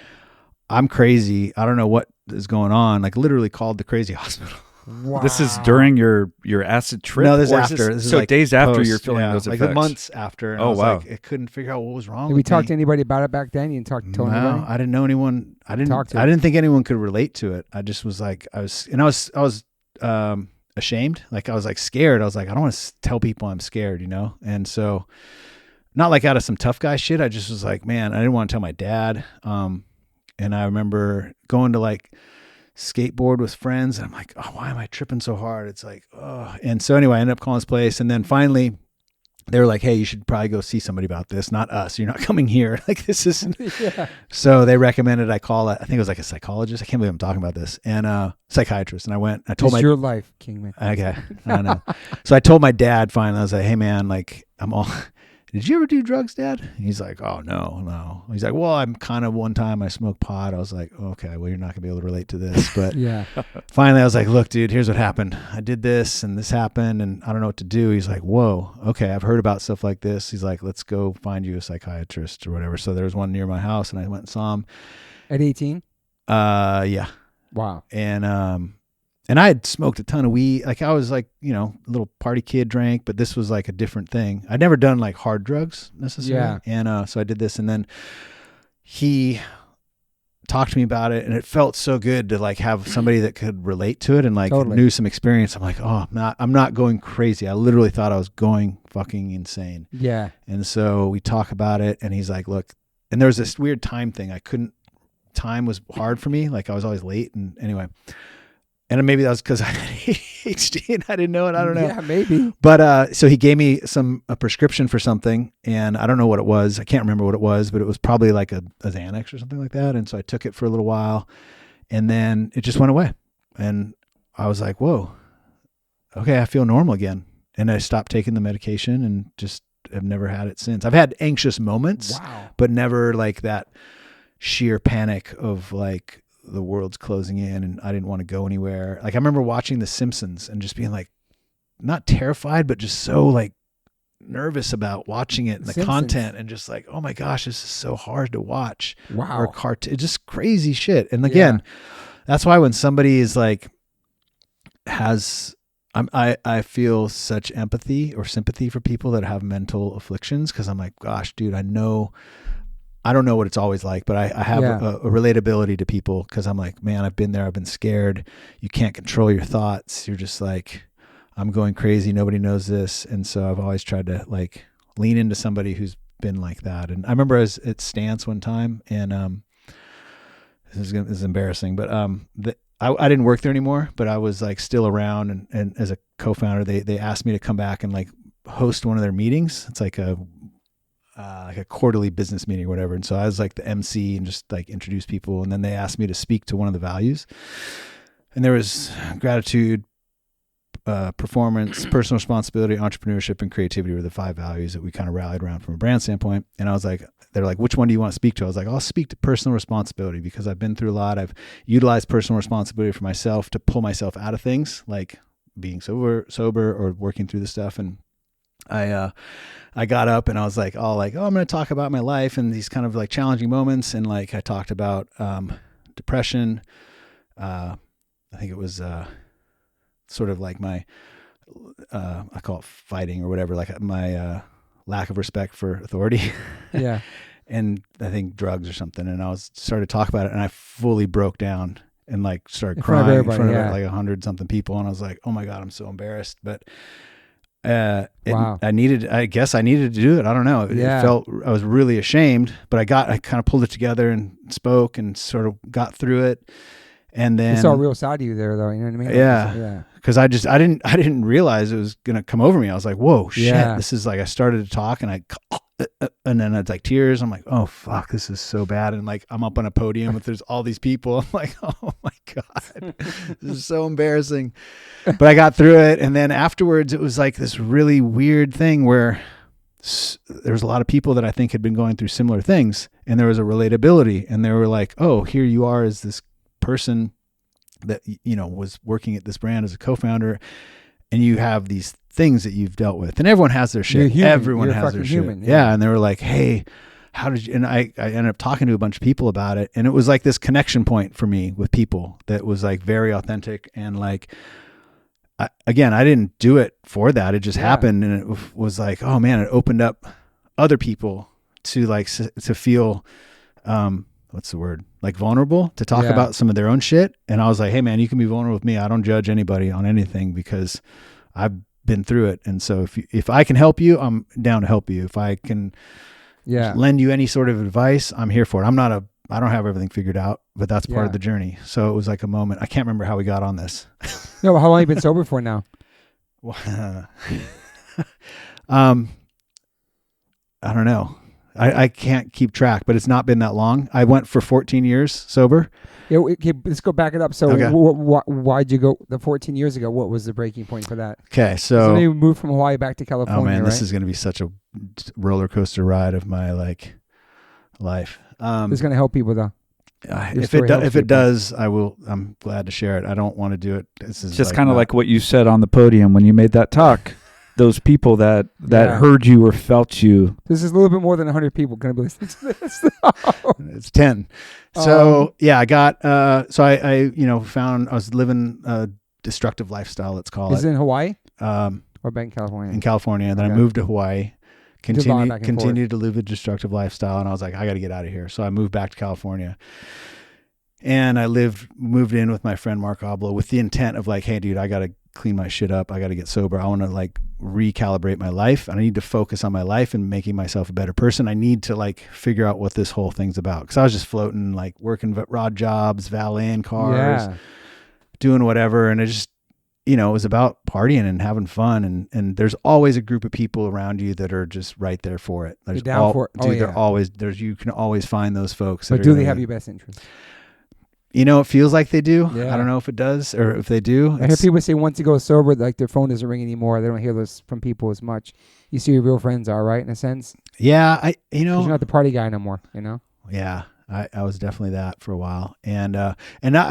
I'm crazy. I don't know what is going on. Literally called the crazy hospital. Wow. This is during your acid trip? No, this is after. This is days after post, you're feeling those effects. Months after. And oh, wow. I couldn't figure out what was wrong Did with we talk me. to anybody about it back then? You didn't talk to anybody? No, I didn't know anyone. I didn't think anyone could relate to it. I just was I was ashamed. I was scared. I was I don't want to tell people I'm scared, And so not out of some tough guy shit. I just was man, I didn't want to tell my dad. And I remember going to skateboard with friends. And I'm oh, why am I tripping so hard? It's oh. And so anyway, I ended up calling this place. And then finally they were like, hey, you should probably go see somebody about this, not us. You're not coming here. Like this isn't. Yeah. So they recommended I call it, I think it was like a psychologist. I can't believe I'm talking about this. And psychiatrist. And I went, I told It's your life, Kingman. okay, I don't know. So I told my dad finally, I was like, hey man, like did you ever do drugs, Dad? He's like, oh, no. He's like, well, I'm kind of one time I smoked pot. I was like, okay, well, you're not going to be able to relate to this. But yeah. Finally, I was like, look, dude, here's what happened. I did this and this happened and I don't know what to do. He's like, whoa, okay, I've heard about stuff like this. He's like, let's go find you a psychiatrist or whatever. So there was one near my house and I went and saw him. At 18? Yeah. Wow. And I had smoked a ton of weed. Like I was like, a little party kid, drank, but this was like a different thing. I'd never done like hard drugs necessarily. Yeah. And so I did this and then he talked to me about it and it felt so good to like have somebody that could relate to it and like knew some experience. I'm like, oh, I'm not going crazy. I literally thought I was going fucking insane. Yeah. And so we talk about it and he's like, look, and there was this weird time thing. Time was hard for me. Like I was always late and anyway. And maybe that was because I had ADHD and I didn't know it. I don't know. Yeah, maybe. But so he gave me a prescription for something, and I don't know what it was. I can't remember what it was, but it was probably like a Xanax or something like that. And so I took it for a little while, and then it just went away. And I was like, whoa, okay, I feel normal again. And I stopped taking the medication and just have never had it since. I've had anxious moments, but never like that sheer panic of like, the world's closing in and I didn't want to go anywhere. Like I remember watching The Simpsons and just being like, not terrified, but just so like nervous about watching it and the content and just like, oh my gosh, this is so hard to watch. Wow. Or cartoon, just crazy shit. And again, that's why when somebody is like, I feel such empathy or sympathy for people that have mental afflictions. Cause I'm like, gosh, dude, I don't know what it's always like, but I have a relatability to people because I'm like, man, I've been there. I've been scared. You can't control your thoughts. You're just like, I'm going crazy. Nobody knows this. And so I've always tried to like lean into somebody who's been like that. And I remember I was at Stance one time and this is embarrassing, but I didn't work there anymore, but I was like still around. And as a co-founder, they asked me to come back and like host one of their meetings. It's like a quarterly business meeting or whatever. And so I was like the MC and just like introduce people. And then they asked me to speak to one of the values. And there was gratitude, performance, personal responsibility, entrepreneurship, and creativity were the 5 values that we kind of rallied around from a brand standpoint. And I was like, they're like, which one do you want to speak to? I was like, I'll speak to personal responsibility because I've been through a lot. I've utilized personal responsibility for myself to pull myself out of things like being sober or working through the stuff. And I got up and I was like, I'm going to talk about my life and these kind of like challenging moments. And like, I talked about, depression. I think it was, sort of like my, I call it fighting or whatever, like my, lack of respect for authority. Yeah. And I think drugs or something. And I started to talk about it and I fully broke down and like started crying in front of like 100 something people. And I was like, oh my God, I'm so embarrassed. But wow. I guess I needed to do it. I don't know. It felt, I was really ashamed, but I kind of pulled it together and spoke and sort of got through it. And then it's all real side of you there though. You know what I mean? Yeah. Cause I didn't realize it was going to come over me. I was like, whoa, shit. This is like, I started to talk and and then it's like tears. I'm like, oh fuck, this is so bad. And like, I'm up on a podium with there's all these people. I'm like, oh my God, this is so embarrassing. But I got through it. And then afterwards it was like this really weird thing where there was a lot of people that I think had been going through similar things and there was a relatability and they were like, oh, here you are as this person that, was working at this brand as a co-founder and you have these things that you've dealt with and everyone has their shit. Everyone has their shit. Yeah. And they were like, hey, how did you, and I ended up talking to a bunch of people about it. And it was like this connection point for me with people that was like very authentic. And like, I didn't do it for that. It just happened. And it was like, oh man, it opened up other people to like, to feel, what's the word? Like vulnerable to talk about some of their own shit. And I was like, hey man, you can be vulnerable with me. I don't judge anybody on anything because I've been through it. And so if I can help you, I'm down to help you. If I can lend you any sort of advice, I'm here for it. I don't have everything figured out, but that's part of the journey. So it was like a moment. I can't remember how we got on this. No, how long have you been sober for now? I don't know. I can't keep track, but it's not been that long. I went for 14 years sober. Yeah, okay, let's go back it up. So Okay. Why'd you go the 14 years ago? What was the breaking point for that? Okay, so you moved from Hawaii back to California, oh man, right? this is going to be such a roller coaster ride of my life. It's going to help people though. If it does, I will. I'm glad to share it. I don't want to do it. This is just kind of like what you said on the podium when you made that talk. Those people that heard you or felt you. This is a little bit more than 100 people going to be listening to this. It's 10. So yeah, I got. So I found I was living a destructive lifestyle. Let's call it. Is it in Hawaii? Or back in California? In California. And then I moved to Hawaii. Continued to live a destructive lifestyle, and I was like, I got to get out of here. So I moved back to California, and I moved in with my friend Mark Oblo with the intent of like, hey, dude, I got to clean my shit up. I got to get sober. I want to like recalibrate my life. I need to focus on my life and making myself a better person. I need to like figure out what this whole thing's about, because I was just floating, like working rod jobs, valeting cars, doing whatever, and it just, it was about partying and having fun, and there's always a group of people around you that are just right there for it. There's down for it. Dude, they're always you can always find those folks. But do they have your best interest? It feels like they do. Yeah. I don't know if it does or if they do. I hear people say once you go sober, like their phone doesn't ring anymore. They don't hear this from people as much. You see who your real friends are, right? In a sense. Yeah, you're not the party guy no more. Yeah, I was definitely that for a while, and I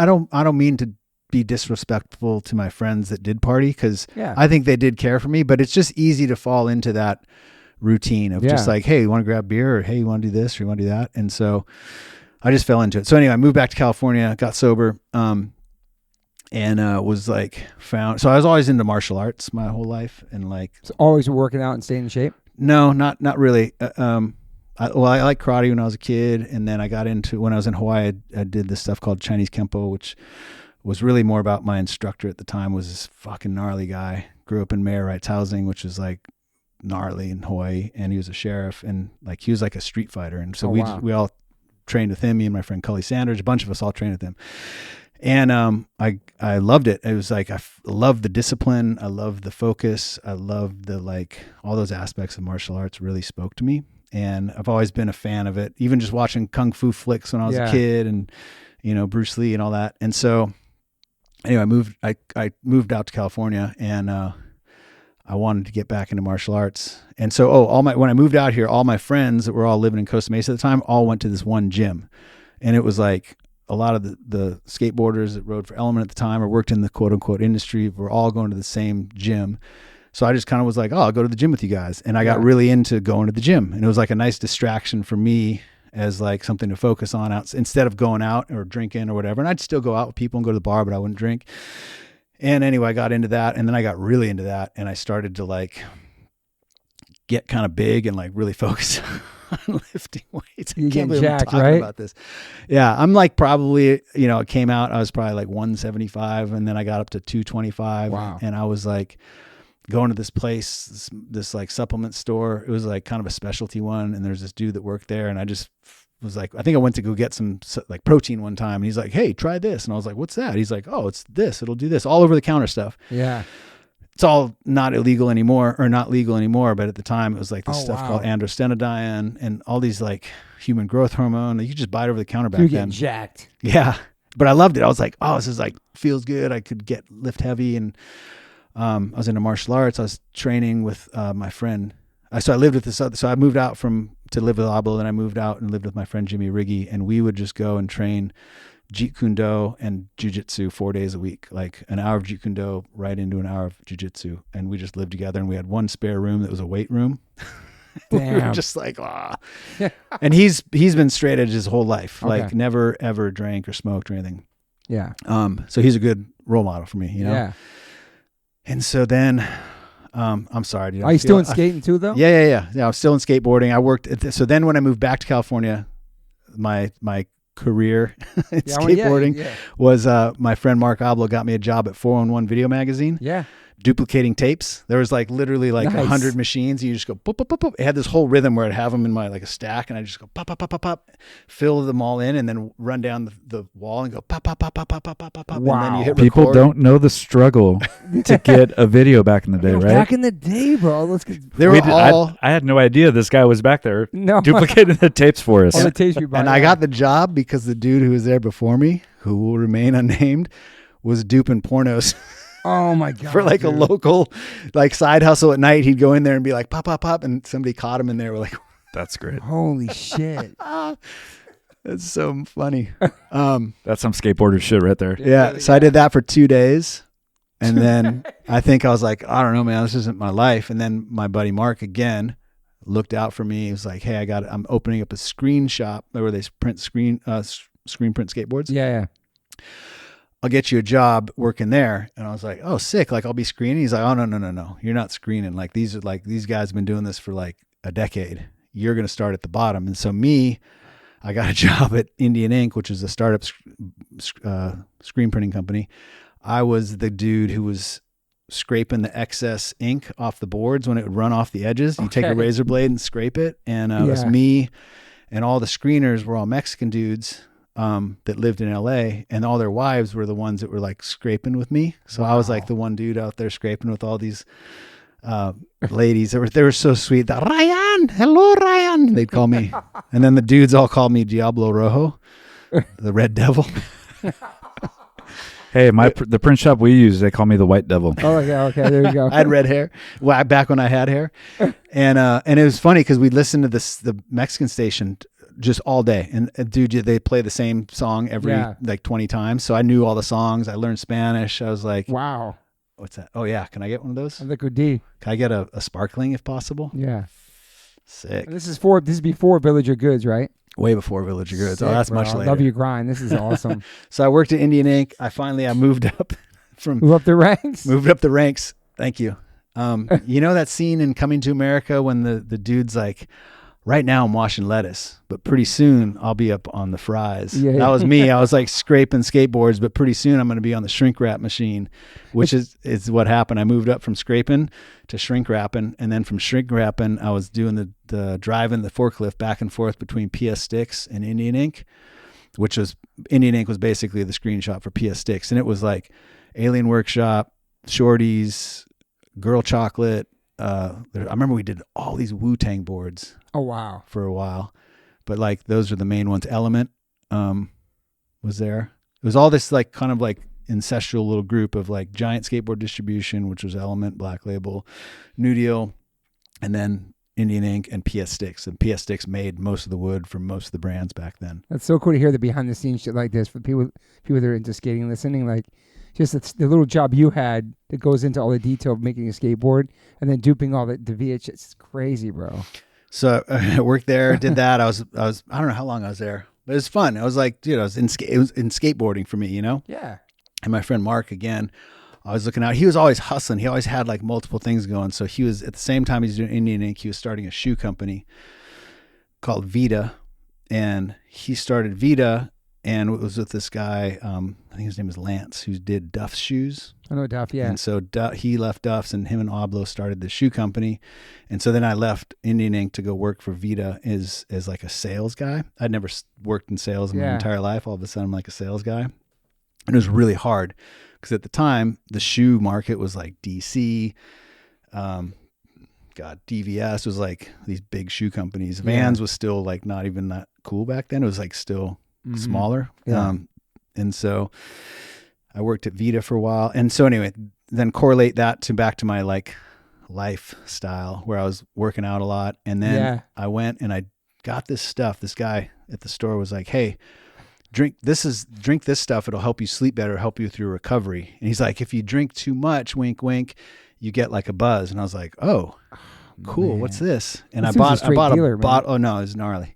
don't mean to be disrespectful to my friends that did party, because I think they did care for me, but it's just easy to fall into that routine of just like, hey, you want to grab beer, or hey, you want to do this, or you want to do that, and so I just fell into it. So anyway, I moved back to California, got sober, and was like so I was always into martial arts my whole life, and like always working out and staying in shape. No, not really. I liked karate when I was a kid, and then I got into, when I was in Hawaii, I did this stuff called Chinese Kempo, which was really more about my instructor at the time was this fucking gnarly guy. Grew up in Mayor Rights Housing, which is like gnarly in Hawaii, and he was a sheriff, and like he was like a street fighter, and so we all trained with him. Me and my friend Cully Sanders, a bunch of us all trained with him, and I loved it. It was like I loved the discipline, I loved the focus, I loved the like all those aspects of martial arts really spoke to me, and I've always been a fan of it. Even just watching kung fu flicks when I was a kid, and Bruce Lee and all that, and so. Anyway, I moved out to California, and I wanted to get back into martial arts. And so, when I moved out here, all my friends that were all living in Costa Mesa at the time all went to this one gym, and it was like a lot of the skateboarders that rode for Element at the time or worked in the quote unquote industry were all going to the same gym. So I just kind of was like, I'll go to the gym with you guys, and I got really into going to the gym, and it was like a nice distraction for me as like something to focus on out instead of going out or drinking or whatever. And I'd still go out with people and go to the bar, but I wouldn't drink. And anyway, I got into that, and then I got really into that, and I started to like get kind of big and like really focus on lifting weights. You can't get believe I'm jacked, talking right? about this. Yeah, I'm like probably, it came out, I was probably like 175, and then I got up to 225. Wow. And I was like going to this place, this like supplement store. It was like kind of a specialty one, and there's this dude that worked there, and I just was like, I think I went to go get some like protein one time, and he's like, hey, try this. And I was like, what's that? He's like, oh, it's this, it'll do this, all over the counter stuff. Yeah. It's all not illegal anymore, or not legal anymore. But at the time it was like this stuff called androstenedione and all these like human growth hormone that you could just buy it over the counter back then. You get jacked. Yeah. But I loved it. I was like, oh, this is like, feels good. I could lift heavy. And I was into martial arts. I was training with my friend. So I lived with this other, so I moved out to live with Abel, and I moved out and lived with my friend Jimmy Riggy, and we would just go and train Jeet Kune Do and Jiu-Jitsu 4 days a week, like an hour of Jeet Kune Do right into an hour of Jiu-Jitsu. And we just lived together, and we had one spare room that was a weight room. Damn. We were just like, and he's been straight edge his whole life, like never ever drank or smoked or anything. Yeah. So he's a good role model for me, Yeah. And so then, I'm sorry, dude. Are you still in skating too, though? Yeah. I was still in skateboarding. I worked so then when I moved back to California, my career in skateboarding was my friend Mark Oblo got me a job at 411 Video Magazine. Yeah. duplicating tapes. There was like literally like 100 machines. You just go pop, pop, pop, pop. It had this whole rhythm where I'd have them in my like a stack, and I just go pop, pop, pop, pop, pop, fill them all in, and then run down the wall and go pop, pop, pop, pop, pop, pop, pop, pop. Wow. And then you hit People record. don't know the struggle to get a video back in the day, right? Back in the day, bro. Let's get. They were all. I had no idea this guy was back there duplicating the tapes for us. All the tapes we bought. And I got the job because the dude who was there before me, who will remain unnamed, was duping pornos. Oh my God. For like a local like side hustle at night. He'd go in there and be like, pop, pop, pop. And somebody caught him in there. We're like, that's great. Holy shit. That's so funny. That's some skateboarder shit right there. Yeah. So I did that for 2 days. And then I think I was like, I don't know, man, this isn't my life. And then my buddy Mark again looked out for me. He was like, hey, I'm opening up a screen shop where they print screen print skateboards. Yeah. I'll get you a job working there. And I was like, oh, sick. Like, I'll be screening. He's like, oh, no. You're not screening. Like, these guys have been doing this for like a decade. You're going to start at the bottom. And so I got a job at Indian Ink, which is a startup screen printing company. I was the dude who was scraping the excess ink off the boards when it would run off the edges. You take a razor blade and scrape it. And it was me, and all the screeners were all Mexican dudes that lived in LA, and all their wives were the ones that were like scraping with me. So I was like the one dude out there scraping with all these ladies. They were so sweet. Ryan, hello Ryan, they'd call me. And then the dudes all called me Diablo Rojo, the Red Devil. Hey, the print shop we use, they call me the White Devil. Oh, okay, there you go. I had red hair back when I had hair. And it was funny because we'd listen to the Mexican station just all day, and dude, they play the same song every like 20 times. So I knew all the songs. I learned Spanish. I was like, wow, what's that? Oh yeah, can I get one of those? A liquid D. Can I get a sparkling if possible? Yeah, sick. And this is before Villager Goods, right? Way before Villager Goods. Sick, oh, that's bro. much later. Love your grind. This is awesome. So I worked at Indian Ink. I moved up Move up the ranks. Moved up the ranks. Thank you. You know that scene in Coming to America when the dude's like, right now I'm washing lettuce, but pretty soon I'll be up on the fries. Yeah, that was me. I was like scraping skateboards, but pretty soon I'm going to be on the shrink wrap machine, which is what happened. I moved up from scraping to shrink wrapping, and then from shrink wrapping, I was doing the driving the forklift back and forth between PS Sticks and Indian Ink, which was Indian Ink was basically the screenshot for PS Sticks, and it was like Alien Workshop, Shorties, Girl Chocolate. I remember we did all these Wu-Tang boards. Oh wow! For a while, but like those are the main ones. Element was there. It was all this like kind of like ancestral little group of like Giant Skateboard Distribution, which was Element, Black Label, New Deal, and then Indian Ink and PS Sticks. And PS Sticks made most of the wood for most of the brands back then. That's so cool to hear the behind the scenes shit like this for people that are into skating, listening. Like just the little job you had that goes into all the detail of making a skateboard and then duping all the VH. It's crazy, bro. So I worked there, did that. I was I don't know how long I was there, but it was fun. I was like, dude, it was in skateboarding for me, you know? Yeah. And my friend Mark, again, I was looking out. He was always hustling. He always had like multiple things going. So he was, at the same time he's doing Indian Ink, he was starting a shoe company called Vita. And he started Vita, and it was with this guy, I think his name is Lance, who did Duff's shoes. I know Duff, yeah. And so he left Duff's, and him and Oblo started the shoe company. And so then I left Indian Ink to go work for Vita as like a sales guy. I'd never worked in sales in my entire life. All of a sudden I'm like a sales guy. And it was really hard because at the time the shoe market was like DC, DVS was like these big shoe companies. Vans was still like not even that cool back then. It was like still smaller. Yeah. And so I worked at Vita for a while. And so anyway, then correlate that back to my like lifestyle where I was working out a lot. And then I went and I got this stuff. This guy at the store was like, hey, drink this stuff. It'll help you sleep better, help you through recovery. And he's like, if you drink too much, wink, wink, you get like a buzz. And I was like, oh, cool. Man. What's this? And I bought a bottle. Oh no, it was gnarly.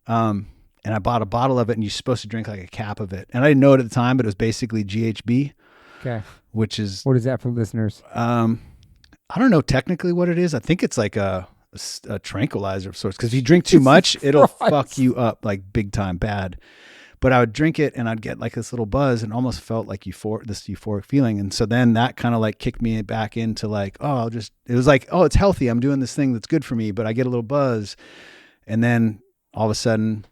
And I bought a bottle of it, and you're supposed to drink like a cap of it. And I didn't know it at the time, but it was basically GHB. Okay. Which is... What is that for listeners? I don't know technically what it is. I think it's like a tranquilizer of sorts. Because if you drink too much, it'll fuck you up like big time bad. but I would drink it and I'd get like this little buzz and almost felt like this euphoric feeling. And so then that kind of like kicked me back into like, it was like, oh, it's healthy. I'm doing this thing that's good for me, but I get a little buzz. And then all of a sudden,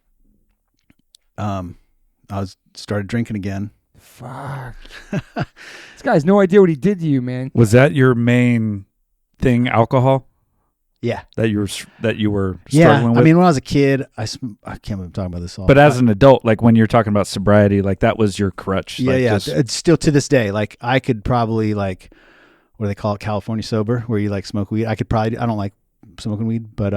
started drinking again. Fuck. This guy has no idea what he did to you, man. Was that your main thing, alcohol? Yeah. That you were struggling with? I mean, when I was a kid, I can't believe I'm talking about this all. But as an adult, like when you're talking about sobriety, like that was your crutch. Yeah, like yeah. It's still to this day. Like I could probably like, what do they call it? California sober, where you like smoke weed. I don't like smoking weed, but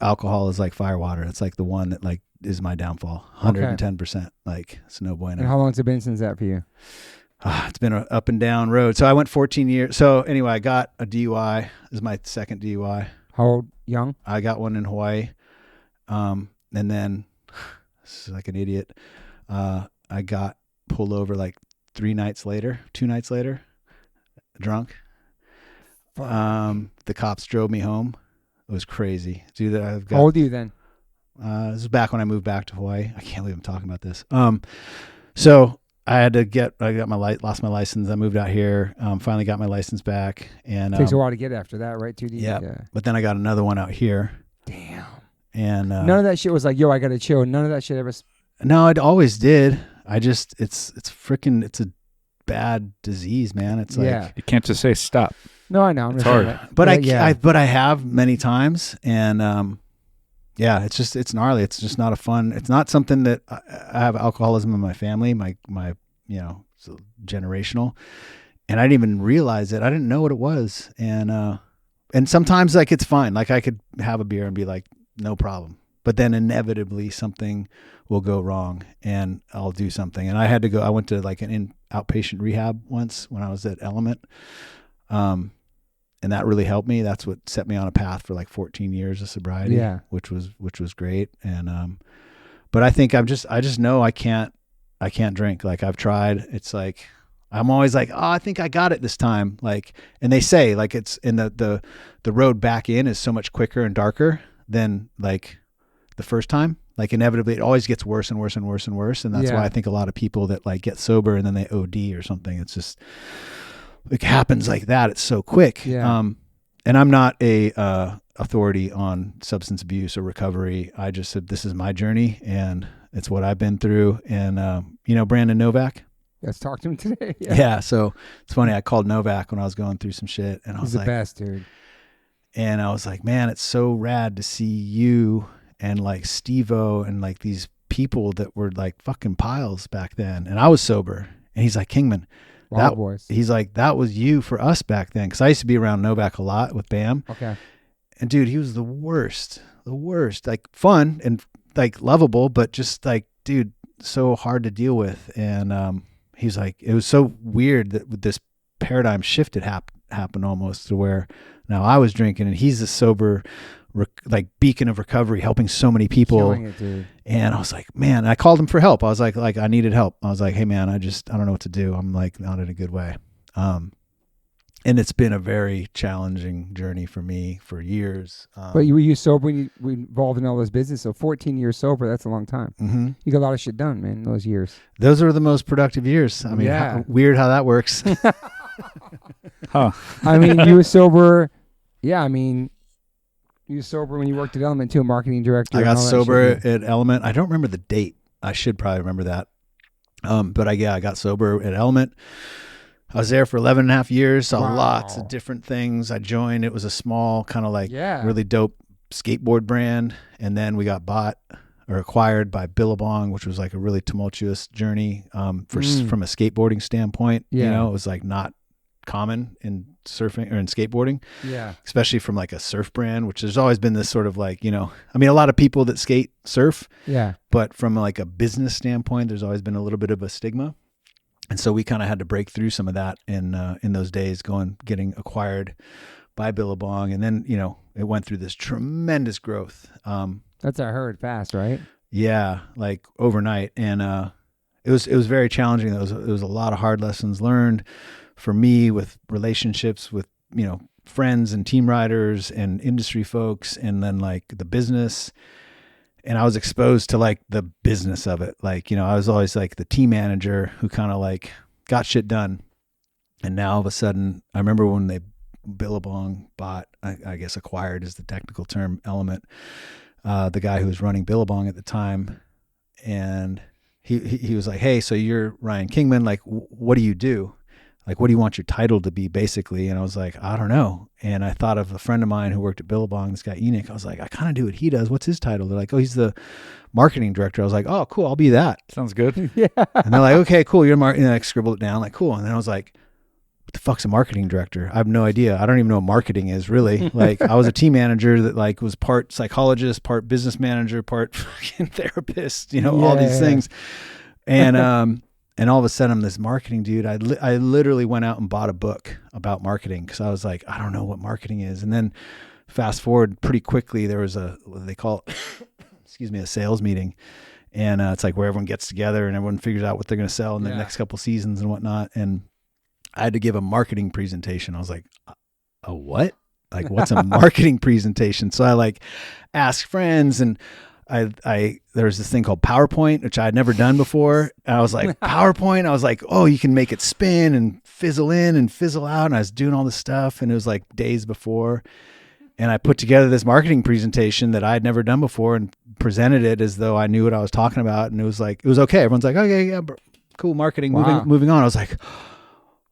alcohol is like fire water. It's like the one that like is my downfall. 110%. Like it's no bueno. And how long has it been since that for you? It's been an up and down road. So I went 14 years. So anyway, I got a DUI. This is my second DUI. How old? Young? I got one in Hawaii. And then, this is like an idiot. I got pulled over like 2 nights later, drunk. The cops drove me home. It was crazy. Dude, how old are you then? This is back when I moved back to Hawaii. I can't believe I'm talking about this. So I lost my license. I moved out here. Finally got my license back. And takes a while to get after that, right? Yeah. But then I got another one out here. Damn. And none of that shit was like, yo, I gotta chill. None of that shit ever. No, it always did. It's a bad disease, man. It's like you can't just say stop. No, I know. It's hard. But I have many times, and it's gnarly. It's just not it's not something that I have alcoholism in my family. My it's generational, and I didn't even realize it. I didn't know what it was, and sometimes like it's fine. Like I could have a beer and be like, no problem. But then inevitably something will go wrong and I'll do something. And I went to like an outpatient rehab once when I was at Element. And that really helped me. That's what set me on a path for like 14 years of sobriety, which was great. And, but I think I just know I can't drink. Like I've tried. It's like, I'm always like, oh, I think I got it this time. Like, and they say like it's in the road back in is so much quicker and darker than like the first time. Like inevitably it always gets worse and worse and worse and worse. And that's why I think a lot of people that like get sober and then they OD or something, it's just, it happens like that. It's so quick. Yeah. And I'm not a authority on substance abuse or recovery. I just said, this is my journey and it's what I've been through. And, Brandon Novak. Let's talk to him today. Yeah. So it's funny. I called Novak when I was going through some shit and I was like, he's the best, dude. And I was like, man, it's so rad to see you and like Steve-O and like these people that were like fucking piles back then. And I was sober. And he's like, Kingman, he's like, that was you for us back then. Cause I used to be around Novak a lot with Bam. Okay. And dude, he was the worst, like fun and like lovable, but just like, dude, so hard to deal with. And, he's like, it was so weird that this paradigm shift had happened almost to where now I was drinking and he's a sober, like beacon of recovery, helping so many people. Killing it, dude. And I was like, man, I called him for help. I was like I needed help. I was like, hey man, I don't know what to do. I'm like not in a good way. And it's been a very challenging journey for me for years. But were you sober when you were involved in all this business? So 14 years sober, that's a long time. Mm-hmm. You got a lot of shit done, man, in those years. Those are the most productive years. I mean, weird how that works. Huh. I mean, you were sober. Yeah, I mean, you were sober when you worked at Element too, marketing director. I got sober at Element. I don't remember the date. I should probably remember that. But I got sober at Element. I was there for 11 and a half years, saw lots of different things. I joined. It was a small kind of like really dope skateboard brand. And then we got bought or acquired by Billabong, which was like a really tumultuous journey from a skateboarding standpoint. Yeah. You know, it was like not common in surfing or in skateboarding. Yeah. Especially from like a surf brand, which there's always been this sort of like, a lot of people that skate surf. Yeah. But from like a business standpoint, there's always been a little bit of a stigma. And so we kind of had to break through some of that in those days, getting acquired by Billabong. And then, it went through this tremendous growth. That's I heard fast, right? Yeah, like overnight. And it was very challenging. It was a lot of hard lessons learned for me with relationships with, friends and team riders and industry folks, and then like the business. And I was exposed to like the business of it. Like, I was always like the team manager who kind of like got shit done. And now all of a sudden, I remember when they Billabong bought, I guess acquired is the technical term, Element, the guy who was running Billabong at the time. And he was like, hey, so you're Ryan Kingman. Like, what do you do? Like, what do you want your title to be, basically? And I was like, I don't know. And I thought of a friend of mine who worked at Billabong, this guy Enoch. I was like, I kind of do what he does. What's his title? They're like, oh, he's the marketing director. I was like, oh, cool, I'll be that. Sounds good. Yeah. And they're like, okay, cool, you're marketing. And I scribbled it down, like, cool. And then I was like, what the fuck's a marketing director? I have no idea. I don't even know what marketing is, really. Like, I was a team manager that like was part psychologist, part business manager, part fucking therapist, all these things. And all of a sudden I'm this marketing dude. I literally went out and bought a book about marketing because I was like, I don't know what marketing is. And then fast forward pretty quickly, there was what they call a sales meeting. And it's like where everyone gets together and everyone figures out what they're going to sell in the next couple seasons and whatnot. And I had to give a marketing presentation. I was like, a what? Like, what's a marketing presentation? So I like asked friends, and I there was this thing called PowerPoint, which I had never done before. And I was like, PowerPoint? I was like, oh, you can make it spin and fizzle in and fizzle out. And I was doing all this stuff, and it was like days before. And I put together this marketing presentation that I had never done before and presented it as though I knew what I was talking about. And it was okay. Everyone's like, okay, yeah, cool, marketing, moving on. I was like,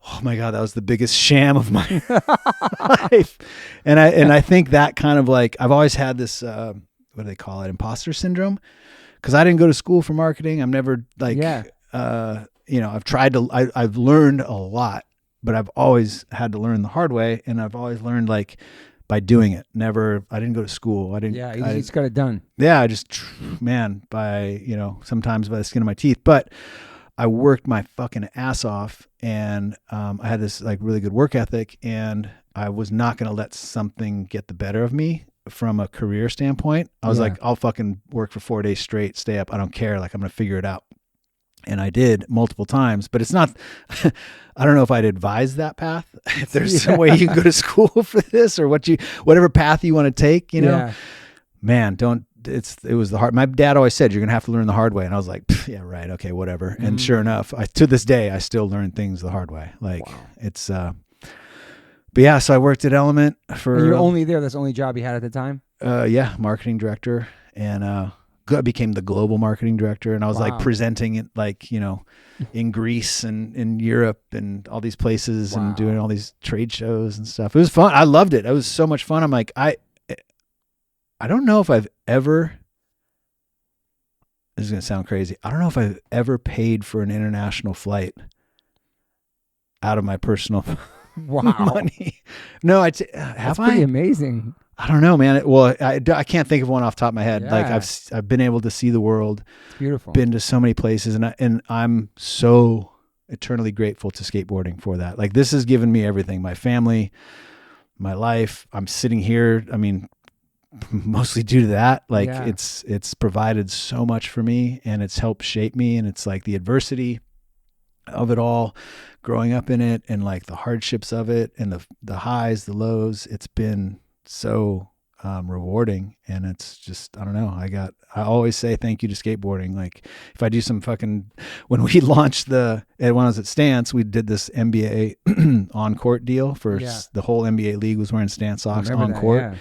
oh my God, that was the biggest sham of my life. And I think that kind of like, I've always had this, what do they call it? Imposter syndrome. Cause I didn't go to school for marketing. I'm never like, I've learned a lot, but I've always had to learn the hard way. And I've always learned like by doing it. I didn't go to school. I just got it done. Yeah. I just, by, sometimes by the skin of my teeth, but I worked my fucking ass off, and I had this like really good work ethic, and I was not going to let something get the better of me from a career standpoint. I was like, I'll fucking work for 4 days straight, stay up. I don't care. Like, I'm going to figure it out. And I did multiple times, but it's not, I don't know if I'd advise that path. If there's some way you can go to school for this or whatever path you want to take, man, it was the hard. My dad always said, you're going to have to learn the hard way. And I was like, yeah, right. Okay, whatever. Mm-hmm. And sure enough, to this day, I still learn things the hard way. Like it's, but yeah, so I worked at Element for. And you're only there. That's the only job you had at the time? Marketing director. And, I became the global marketing director, and I was like presenting it like, in Greece and in Europe and all these places and doing all these trade shows and stuff. It was fun. I loved it. It was so much fun. I'm like, I don't know if I've ever, this is going to sound crazy. I don't know if I've ever paid for an international flight out of my personal money. No, That's pretty amazing. I don't know, man. I can't think of one off the top of my head. Yeah. Like I've been able to see the world. It's beautiful. Been to so many places, and I'm so eternally grateful to skateboarding for that. Like, this has given me everything: my family, my life. I'm sitting here. I mean, mostly due to that. Like, it's provided so much for me, and it's helped shape me. And it's like the adversity of it all, growing up in it, and like the hardships of it, and the highs, the lows. It's been so rewarding, and it's just, I don't know, I always say thank you to skateboarding. Like, if I do some when we launched when I was at Stance, we did this NBA on court deal for the whole NBA league was wearing Stance socks on court.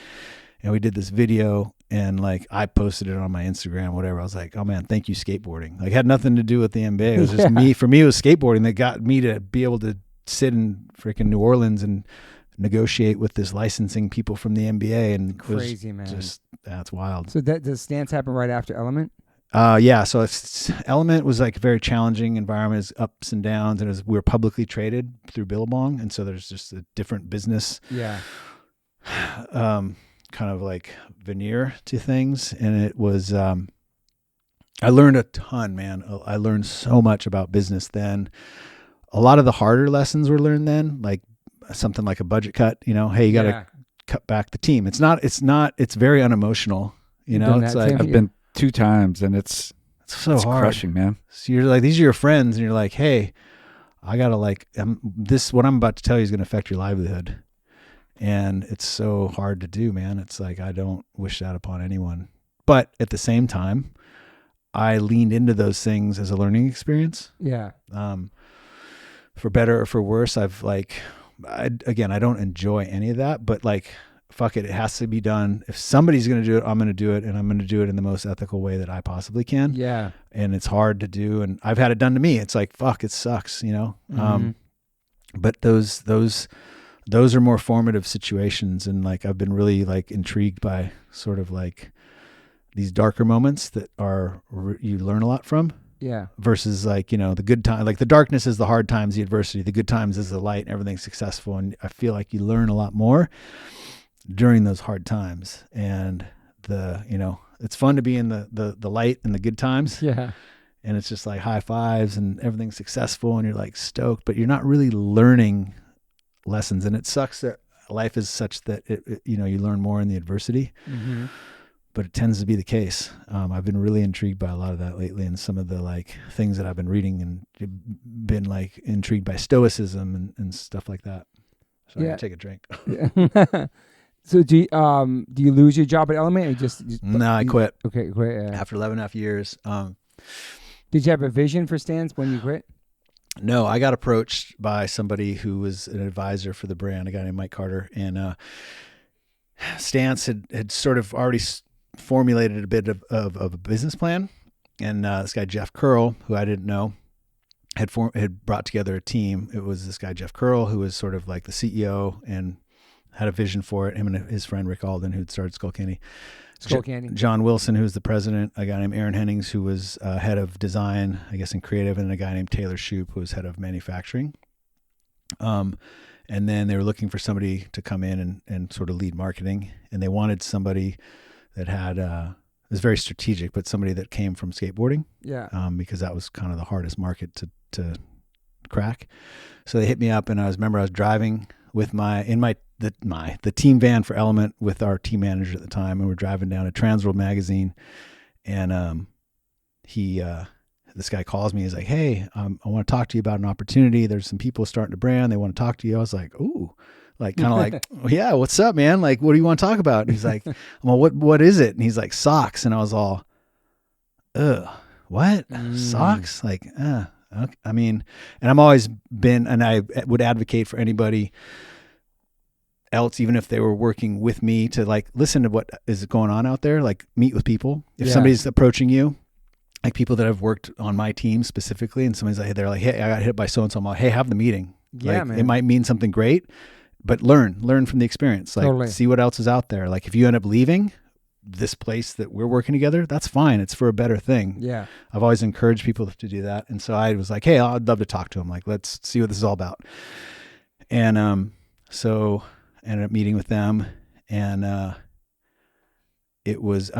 And we did this video, and like I posted it on my Instagram, whatever. I was like, oh man, thank you, skateboarding. Like, it had nothing to do with the NBA. It was just me. For me, it was skateboarding that got me to be able to sit in freaking New Orleans and negotiate with this licensing people from the NBA. And crazy, man. Just, that's wild. So does Stance happen right after Element? So Element was like a very challenging environment. It's ups and downs, and we were publicly traded through Billabong. And so there's just a different business. Yeah. Kind of like veneer to things. And it was, I learned a ton, man. I learned so much about business then. A lot of the harder lessons were learned then, like something like a budget cut, hey, you got to cut back the team. It's very unemotional, it's like, I've been 2 times, and it's so hard. Crushing, man. So you're like, these are your friends, and you're like, hey, I got to what I'm about to tell you is going to affect your livelihood. And it's so hard to do, man. It's like, I don't wish that upon anyone, But at the same time, I leaned into those things as a learning experience. Yeah. For better or for worse, I don't enjoy any of that, but like, fuck it. It has to be done. If somebody's going to do it, I'm going to do it, and I'm going to do it in the most ethical way that I possibly can. Yeah. And it's hard to do. And I've had it done to me. It's like, fuck, it sucks, you know? Mm-hmm. But those are more formative situations. And like, I've been really like intrigued by sort of like these darker moments that you learn a lot from. Yeah. Versus like, you know, the good time, like the darkness is the hard times, the adversity, the good times is the light, and everything's successful. And I feel like you learn a lot more during those hard times. And it's fun to be in the light and the good times. Yeah. And it's just like high fives and everything's successful and you're like stoked, but you're not really learning lessons. And it sucks that life is such that you learn more in the adversity. Mm-hmm. But it tends to be the case. I've been really intrigued by a lot of that lately, and some of the like things that I've been reading, and been like intrigued by stoicism and stuff like that. So yeah. I gotta take a drink. Yeah. So do you lose your job at Element, or just no? I quit. Okay, quit. Yeah. After 11.5 years. Did you have a vision for Stance when you quit? No, I got approached by somebody who was an advisor for the brand, a guy named Mike Carter, and Stance had sort of already formulated a bit of a business plan, and this guy Jeff Curl, who I didn't know, had brought together a team. It was this guy Jeff Curl, who was sort of like the CEO and had a vision for it. Him and his friend Rick Alden, who'd started Skull Candy. John Wilson, who's the president, a guy named Aaron Hennings, who was head of design, I guess, and creative, and a guy named Taylor Shoup, who was head of manufacturing. And then they were looking for somebody to come in and sort of lead marketing, and they wanted somebody that had it was very strategic, but somebody that came from skateboarding. Yeah. Because that was kind of the hardest market to crack. So they hit me up, and I was driving with the team van for Element with our team manager at the time, and we're driving down to Transworld Magazine, and this guy calls me. He's like, "Hey, I want to talk to you about an opportunity. There's some people starting a brand. They want to talk to you." I was like, "Ooh." Like, kind of like, "Yeah, what's up, man? Like, what do you want to talk about?" And he's like, "Well, what is it?" And he's like, "Socks." And I was all, what? Socks? Like, okay. I mean, and I'm always been, and I would advocate for anybody else, even if they were working with me, to like listen to what is going on out there, like meet with people. If somebody's approaching you, like people that have worked on my team specifically, and somebody's like, they're like, "Hey, I got hit by so-and-so." I'm like, "Hey, have the meeting." Yeah, like, man. It might mean something great, but learn from the experience. Like, totally. See what else is out there. Like, if you end up leaving this place that we're working together, that's fine. It's for a better thing. Yeah. I've always encouraged people to do that. And so I was like, "Hey, I'd love to talk to him. Like, let's see what this is all about." And so I ended up meeting with them, and it was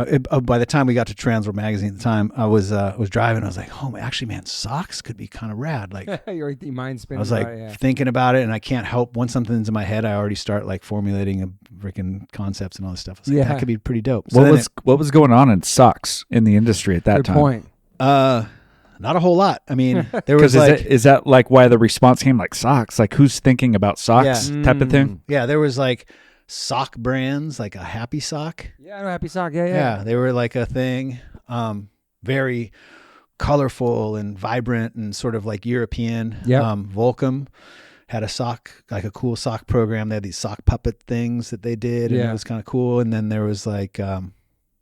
by the time we got to Transworld Magazine at the time, I was driving. I was like, "Oh, actually, man, socks could be kind of rad." Like, your mind spinning. I was like thinking about it, and I can't help, once something's in my head, I already start like formulating a freaking concepts and all this stuff. I was like, that could be pretty dope. So what was going on in socks in the industry at that time? Good point. Not a whole lot. I mean, there was is that like why the response came, like socks? Like, who's thinking about socks type of thing? Yeah, there was like sock brands, like a Happy Sock. Yeah, I know Happy Sock. Yeah. They were like a thing, very colorful and vibrant and sort of like European. Yeah. Volcom had a sock, like a cool sock program. They had these sock puppet things that they did, and it was kind of cool. And then there was like,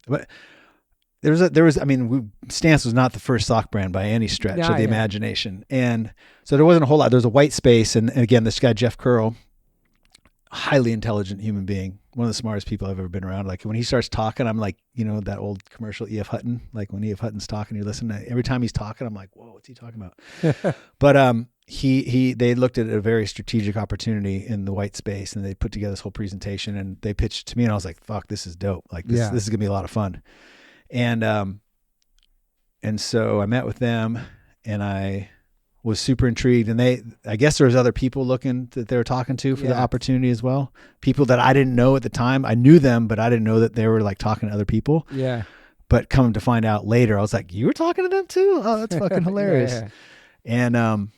but there was, I mean, Stance was not the first sock brand by any stretch of the imagination. And so there wasn't a whole lot. There was a white space. And again, this guy, Jeff Curl, highly intelligent human being, one of the smartest people I've ever been around. Like, when he starts talking, I'm like, that old commercial E.F. Hutton, like when E.F. Hutton's talking, you listen to, every time he's talking, I'm like, whoa, what's he talking about? But they looked at a very strategic opportunity in the white space, and they put together this whole presentation, and they pitched to me, and I was like, fuck, this is dope. Like, this is gonna be a lot of fun. And so I met with them, and I was super intrigued, and I guess there was other people looking that they were talking to for the opportunity as well. People that I didn't know at the time. I knew them, but I didn't know that they were like talking to other people. Yeah. But coming to find out later, I was like, "You were talking to them too? Oh, that's fucking hilarious." Yeah. And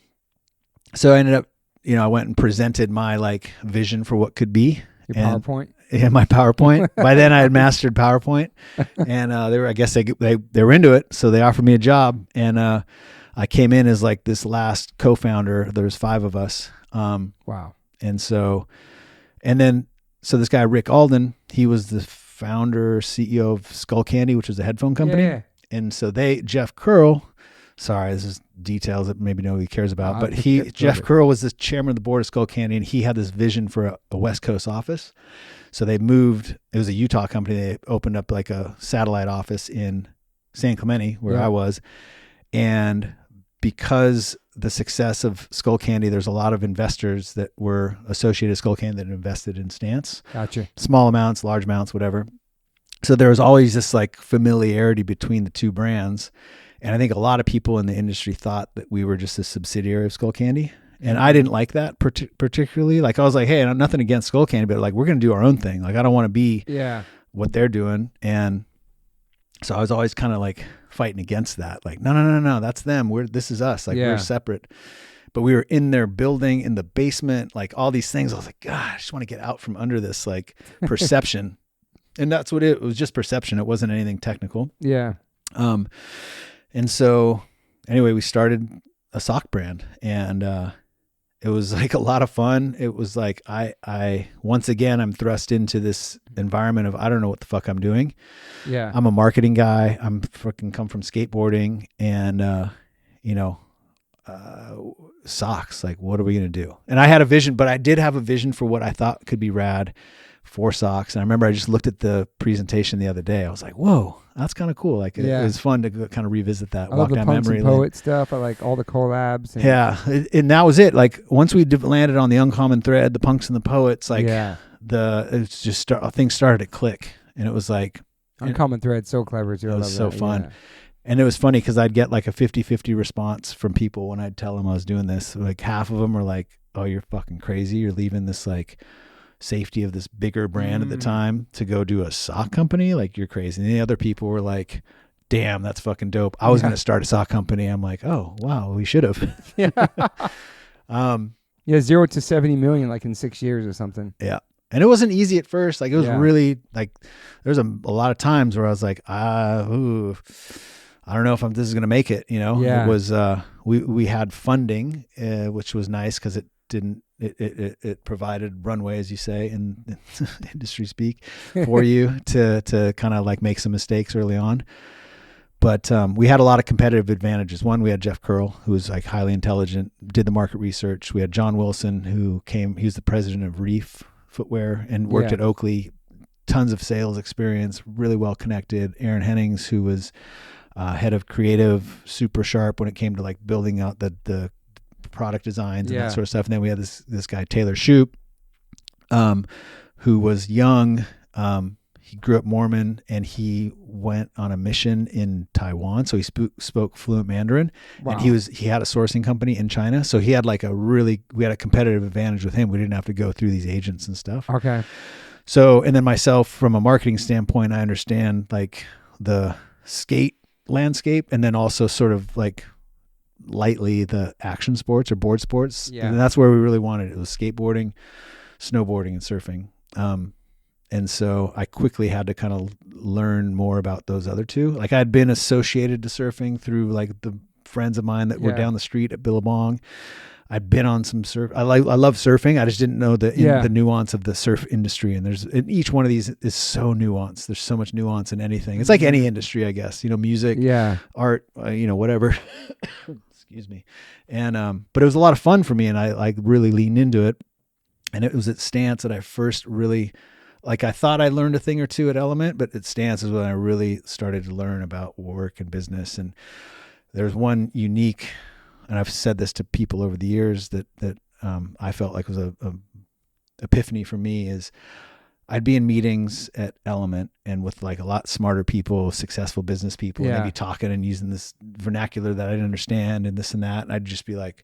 so I ended up, I went and presented my like vision for what could be. Your PowerPoint? in my PowerPoint. By then I had mastered PowerPoint, and I guess they were into it. So they offered me a job, and I came in as like this last co-founder. There's 5 of us. Wow. And so this guy, Rick Alden, he was the founder, CEO of Skull Candy, which was a headphone company. Yeah. And so Jeff Curl, sorry, this is details that maybe nobody cares about, but Jeff Curl was the chairman of the board of Skull Candy, and he had this vision for a West Coast office. So they moved, it was a Utah company. They opened up like a satellite office in San Clemente, where I was. And because the success of Skull Candy, there's a lot of investors that were associated with Skull Candy that invested in Stance. Gotcha. Small amounts, large amounts, whatever. So there was always this like familiarity between the 2 brands. And I think a lot of people in the industry thought that we were just a subsidiary of Skull Candy. And I didn't like that particularly. Like I was like, hey, I'm nothing against Skull Candy, but like we're going to do our own thing. Like I don't want to be what they're doing. And so I was always kind of like fighting against that. Like, no, that's them. This is us. Like we're separate. But we were in their building, in the basement, like all these things. I was like, God, I just want to get out from under this like perception. And that's what it was, just perception. It wasn't anything technical. Yeah. And so anyway, we started a sock brand, and it was like a lot of fun. It was like, I once again, I'm thrust into this environment of, I don't know what the fuck I'm doing. Yeah. I'm a marketing guy. I'm fucking come from skateboarding, and, socks. Like, what are we going to do? And I had a vision, but I did have a vision for what I thought could be rad for socks. And I remember I just looked at the presentation the other day. I was like, whoa, that's kind of cool. Like it was fun to kind of revisit that. I love the Punks and Poet stuff. I like all the collabs. And that was it. Like once we landed on the uncommon thread, the Punks and the Poets, like it's just things started to click, and it was like uncommon thread. So clever too. It was so fun. Yeah. And it was funny because I'd get like a 50-50 response from people when I'd tell them I was doing this. Like half of them were like, oh, you're fucking crazy. You're leaving this like safety of this bigger brand at the time to go do a sock company. Like you're crazy. And the other people were like, damn, that's fucking dope. I was going to start a sock company. I'm like, oh, wow, we should have. 0 to 70 million like in 6 years or something. Yeah. And it wasn't easy at first. Like it was really like, there's a lot of times where I was like, I don't know if this is going to make it, you know. It was we had funding, which was nice because it provided runway, as you say in industry speak, for you to kind of like make some mistakes early on. But we had a lot of competitive advantages. One, we had Jeff Curl, who was like highly intelligent, did the market research. We had John Wilson, he was the president of Reef Footwear and worked at Oakley, tons of sales experience, really well connected. Aaron Hennings, who was head of creative, super sharp when it came to like building out the product designs and that sort of stuff. And then we had this guy, Taylor Shoup, who was young. He grew up Mormon, and he went on a mission in Taiwan. So he spoke fluent Mandarin. Wow. And he had a sourcing company in China. So he had like we had a competitive advantage with him. We didn't have to go through these agents and stuff. Okay. So, and then myself, from a marketing standpoint, I understand like the skate landscape, and then also sort of like lightly the action sports or board sports. And that's where we really wanted it. It was skateboarding, snowboarding, and surfing. And so I quickly had to kind of learn more about those other two. Like I'd been associated to surfing through like the friends of mine that were down the street at Billabong. I'd been on some surf. I love surfing. I just didn't know the nuance of the surf industry. And each one of these is so nuanced. There's so much nuance in anything. It's like any industry, I guess, music, art, whatever. Excuse me. And, but it was a lot of fun for me, and I like really leaned into it. And it was at Stance that I first really, like, I thought I learned a thing or two at Element, but at Stance is when I really started to learn about work and business. And there's one unique, and I've said this to people over the years that I felt like was a epiphany for me, is I'd be in meetings at Element and with like a lot smarter people, successful business people, and they'd be talking and using this vernacular that I didn't understand and this and that. And I'd just be like,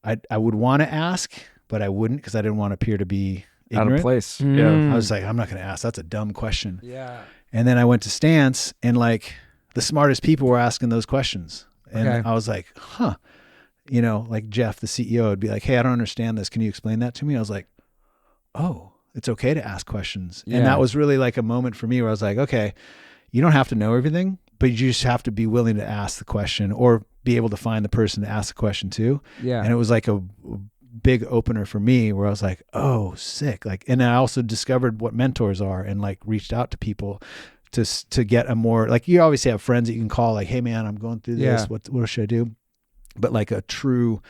I would want to ask, but I wouldn't, because I didn't want to appear to be ignorant. Out of place. Yeah. I was like, I'm not going to ask. That's a dumb question. Yeah. And then I went to Stance, and like the smartest people were asking those questions. And I was like, huh. Like Jeff, the CEO, would be like, hey, I don't understand this. Can you explain that to me? I was like, oh, It's okay to ask questions. Yeah. And that was really like a moment for me where I was like, okay, you don't have to know everything, but you just have to be willing to ask the question or be able to find the person to ask the question to. Yeah. And it was like a big opener for me where I was like, oh, sick. Like, and I also discovered what mentors are and like reached out to people to get a more, like, you obviously have friends that you can call like, hey man, I'm going through this. Yeah. What should I do? But like a true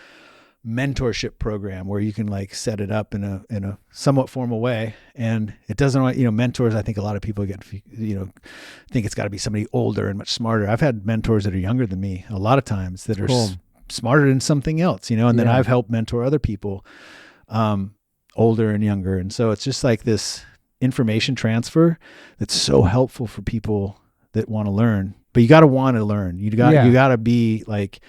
mentorship program where you can like set it up in a somewhat formal way. And it doesn't, mentors, I think a lot of people think it's got to be somebody older and much smarter. I've had mentors that are younger than me a lot of times that are smarter than something else, and then I've helped mentor other people, older and younger. And so it's just like this information transfer that's so helpful for people that want to learn, but you got to want to learn. You got to be like,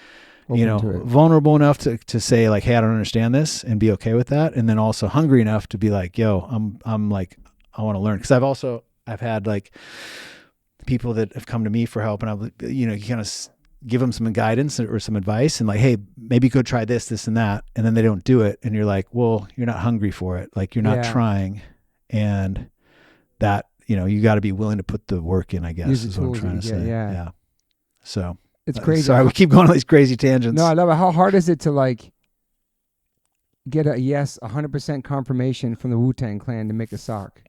vulnerable enough to say like, hey, I don't understand this, and be okay with that. And then also hungry enough to be like, yo, I'm like, I want to learn. Cause I've had like people that have come to me for help, and you kind of give them some guidance or some advice and like, hey, maybe go try this, and that. And then they don't do it. And you're like, well, you're not hungry for it. Like you're not trying. And that, you got to be willing to put the work in, I guess, is what I'm trying to say. Yeah. So it's crazy. Sorry, we keep going on these crazy tangents. No, I love it. How hard is it to like get a 100% confirmation from the Wu-Tang Clan to make a sock?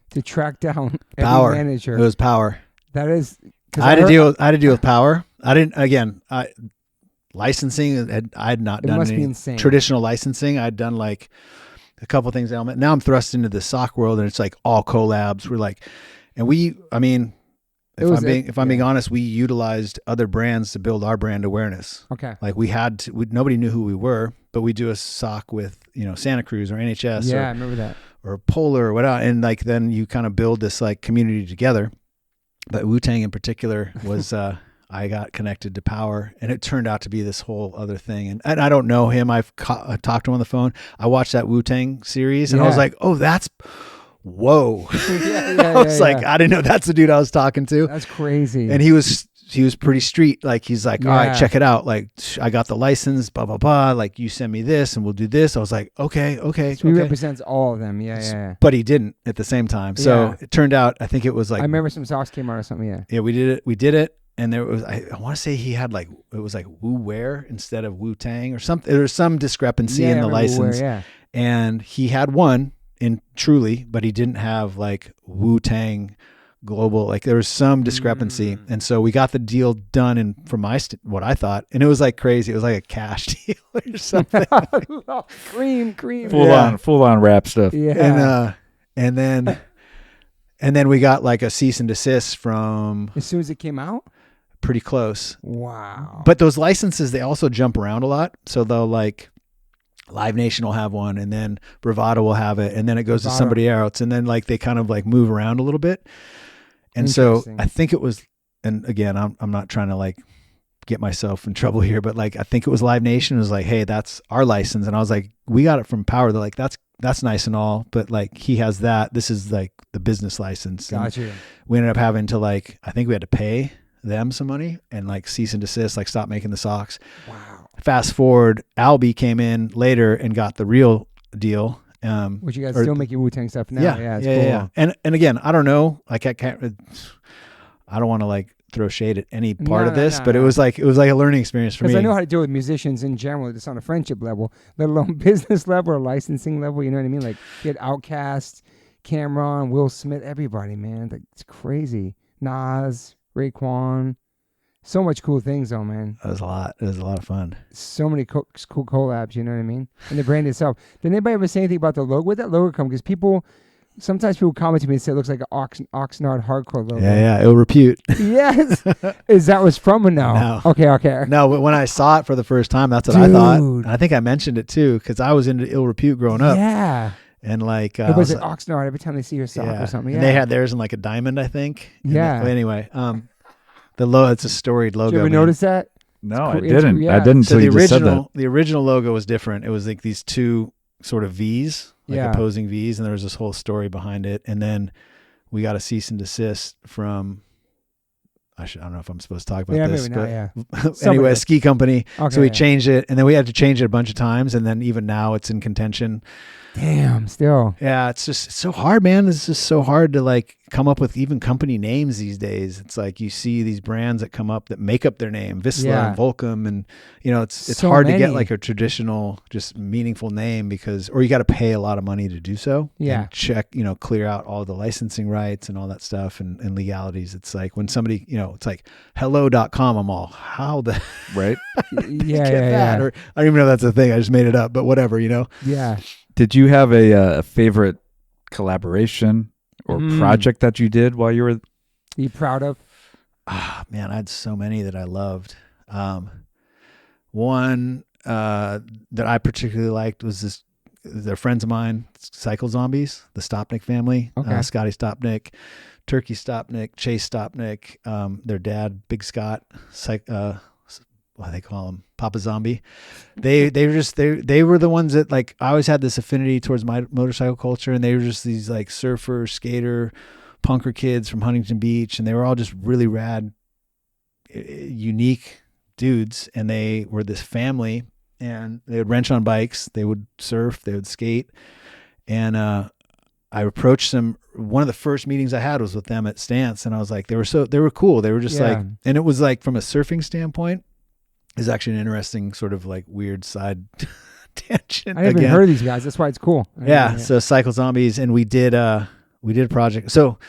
To track down every manager. It was power. That is. I had to deal with power. I didn't. Again, licensing. I had not done any traditional licensing. I'd done like a couple of things. Now I'm thrust into the sock world, and it's like all collabs. We're like, and we. I mean, if I'm being honest, we utilized other brands to build our brand awareness. Okay. Like nobody knew who we were, but we do a sock with Santa Cruz or NHS. Yeah, I remember that. Or Polar or whatever, and like then you kind of build this like community together. But Wu-Tang in particular was I got connected to power, and it turned out to be this whole other thing. And I don't know him. I've talked to him on the phone. I watched that Wu-Tang series, and I was like, oh, that's whoa. I was like, I didn't know that's the dude I was talking to. That's crazy. And he was pretty street. Like he's like, all right, check it out. Like I got the license, blah, blah, blah. Like you send me this and we'll do this. I was like, okay. So he represents all of them. Yeah. But he didn't at the same time. So it turned out, I think it was like, I remember some socks came out or something. Yeah. Yeah, we did it. And there was, I want to say he had like, it was like Wu Wear instead of Wu Tang or something. There was some discrepancy in the license. Wear, and he had one in Truly, but he didn't have like Wu Tang global, like there was some discrepancy. And so we got the deal done in from what I thought, and it was like crazy. It was like a cash deal or something. cream. Full on rap stuff. Yeah. And then we got like a cease and desist from as soon as it came out. Pretty close. Wow. But those licenses, they also jump around a lot. So they'll like Live Nation will have one, and then Bravado will have it, and then it goes to somebody else, and then like they kind of like move around a little bit. And so I think it was, and again, I'm not trying to like get myself in trouble here, but like I think it was Live Nation was like, hey, that's our license, and I was like, we got it from Power. They're like, that's nice and all, but like he has that. This is like the business license. Gotcha. We ended up having to like, I think we had to pay them some money and like cease and desist, like stop making the socks. Wow. Fast forward, Albie came in later and got the real deal. Which you guys still make your Wu-Tang stuff now. Yeah, it's cool. Yeah. And again, I don't know, like I don't want to like throw shade at any part of this, but it was like a learning experience for me. Because I know how to deal with musicians in general, just on a friendship level, let alone business level or licensing level. You know what I mean? Like you had Outkast, Cameron, Will Smith, everybody, man. Like, it's crazy. Nas, Raekwon. So much cool things, though, man. It was a lot. It was a lot of fun. So many cool collabs, you know what I mean? And the brand itself. Did anybody ever say anything about the logo? Where'd that logo come? Because sometimes people comment to me and say it looks like an Oxnard hardcore logo. Yeah, Ill Repute. Yes. Is that was from or no? No. Okay. No, but when I saw it for the first time, that's what I thought. I think I mentioned it too, because I was into Ill Repute growing up. Yeah. And like it was like Oxnard every time they see your sock or something. Yeah. And they had theirs in like a diamond, I think. Yeah. Anyway, the logo, it's a storied logo. Did you ever notice that? No, I didn't. I didn't. So the original logo was different. It was like these two sort of V's, like opposing V's, and there was this whole story behind it. And then we got a cease and desist from I don't know if I'm supposed to talk about this, maybe but not, anyway, a ski company. Okay, so we changed it, and then we had to change it a bunch of times, and then even now it's in contention. Damn, still. Yeah, it's so hard, man. It's just so hard to like come up with even company names these days. It's like you see these brands that come up that make up their name, Vissla and Volcom, and it's so hard to many. get like a traditional, just meaningful name or you got to pay a lot of money to do so. Yeah. And check, clear out all the licensing rights and all that stuff and legalities. It's like when somebody, it's like hello.com. I'm all, how the right? Yeah. Or I don't even know if that's a thing. I just made it up, but whatever, Yeah. Did you have a favorite collaboration or project that you did while you were? Are you proud of? Man, I had so many that I loved. One that I particularly liked was they're friends of mine, Cycle Zombies, the Stopnick family. Okay. Scotty Stopnick, Turkey Stopnick, Chase Stopnick, their dad, Big Scott, what do they call him? Papa Zombie. They were the ones that like, I always had this affinity towards my motorcycle culture, and they were just these like surfer, skater, punker kids from Huntington Beach, and they were all just really rad, unique dudes, and they were this family, and they would wrench on bikes, they would surf, they would skate, and I approached them. One of the first meetings I had was with them at Stance, and I was like, they were cool. They were just like, and it was like from a surfing standpoint, is actually an interesting sort of like weird side tangent. I haven't heard of these guys. That's why it's cool. Yeah. So Cycle Zombies, and we did a project. So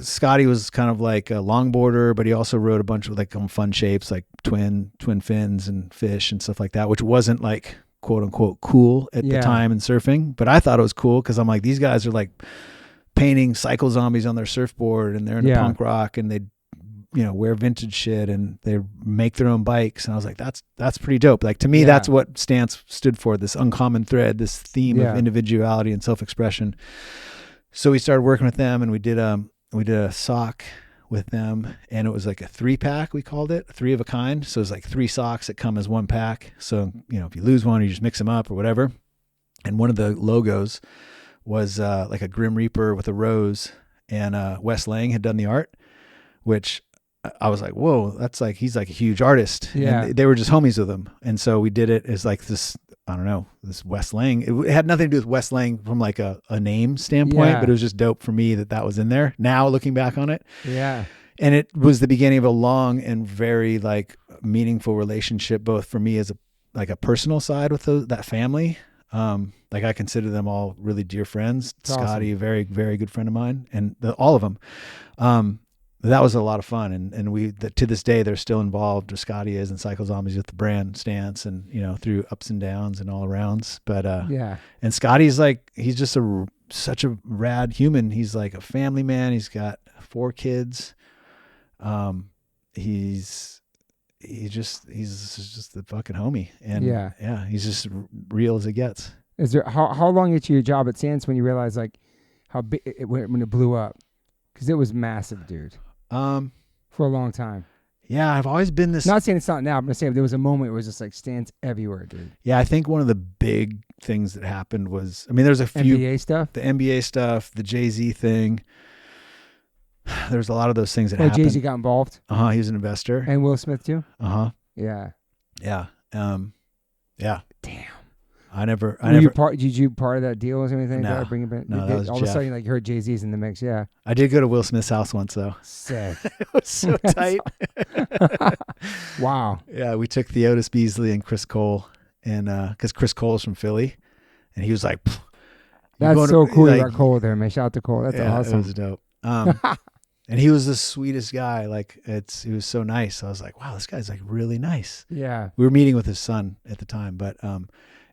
Scotty was kind of like a longboarder, but he also rode a bunch of like fun shapes, like twin fins and fish and stuff like that, which wasn't like quote unquote cool at the time in surfing. But I thought it was cool because I'm like, these guys are like painting Cycle Zombies on their surfboard, and they're into punk rock, and they wear vintage shit, and they make their own bikes. And I was like, that's pretty dope. Like to me, that's what Stance stood for, this uncommon thread, this theme of individuality and self-expression. So we started working with them, and we did a sock with them, and it was like a 3-pack, we called it, 3 of a kind. So it's like 3 socks that come as 1 pack. So, if you lose one, you just mix them up or whatever. And one of the logos was like a Grim Reaper with a rose, and Wes Lang had done the art, which I was like, whoa, that's like, he's like a huge artist. Yeah. And they were just homies with him. And so we did it as like this, I don't know, this Wes Lang. It had nothing to do with Wes Lang from like a name standpoint, but it was just dope for me that was in there now looking back on it. Yeah. And it was the beginning of a long and very like meaningful relationship, both for me as a personal side with that family. Like I consider them all really dear friends. That's Scotty, awesome. a very, very good friend of mine, and all of them. That was a lot of fun, and to this day they're still involved. Scotty is, and Cycle Zombies with the brand Stance, and through ups and downs and all arounds. But and Scotty's like, he's just such a rad human. He's like a family man. He's got 4 kids. He's just the fucking homie, and he's just real as it gets. Is there how long into your job at Stance when you realized like how big when it blew up? Because it was massive, dude. For a long time. Yeah, I've always been this. Not saying it's not now, but I'm saying there was a moment where it was just like Stance everywhere, dude. Yeah, I think one of the big things that happened was, there's a few NBA stuff, the NBA stuff, the Jay-Z thing. There's a lot of those things that happened. Jay-Z got involved. He was an investor, and Will Smith too. Yeah. Yeah. Yeah. Damn. Did you part of that deal or anything? No, Bring it back? No, that was all Jeff. of a sudden, like you heard Jay-Z's in the mix. Yeah, I did go to Will Smith's house once though. Sick. It was so tight. Wow. Yeah, we took Theodis Beasley and Chris Cole, and because Chris Cole is from Philly, and he was like, "That's so cool." You got Cole there, man. Shout out to Cole. That's awesome. It was dope. And he was the sweetest guy. Like he was so nice. I was like, wow, this guy's like really nice. Yeah. We were meeting with his son at the time, but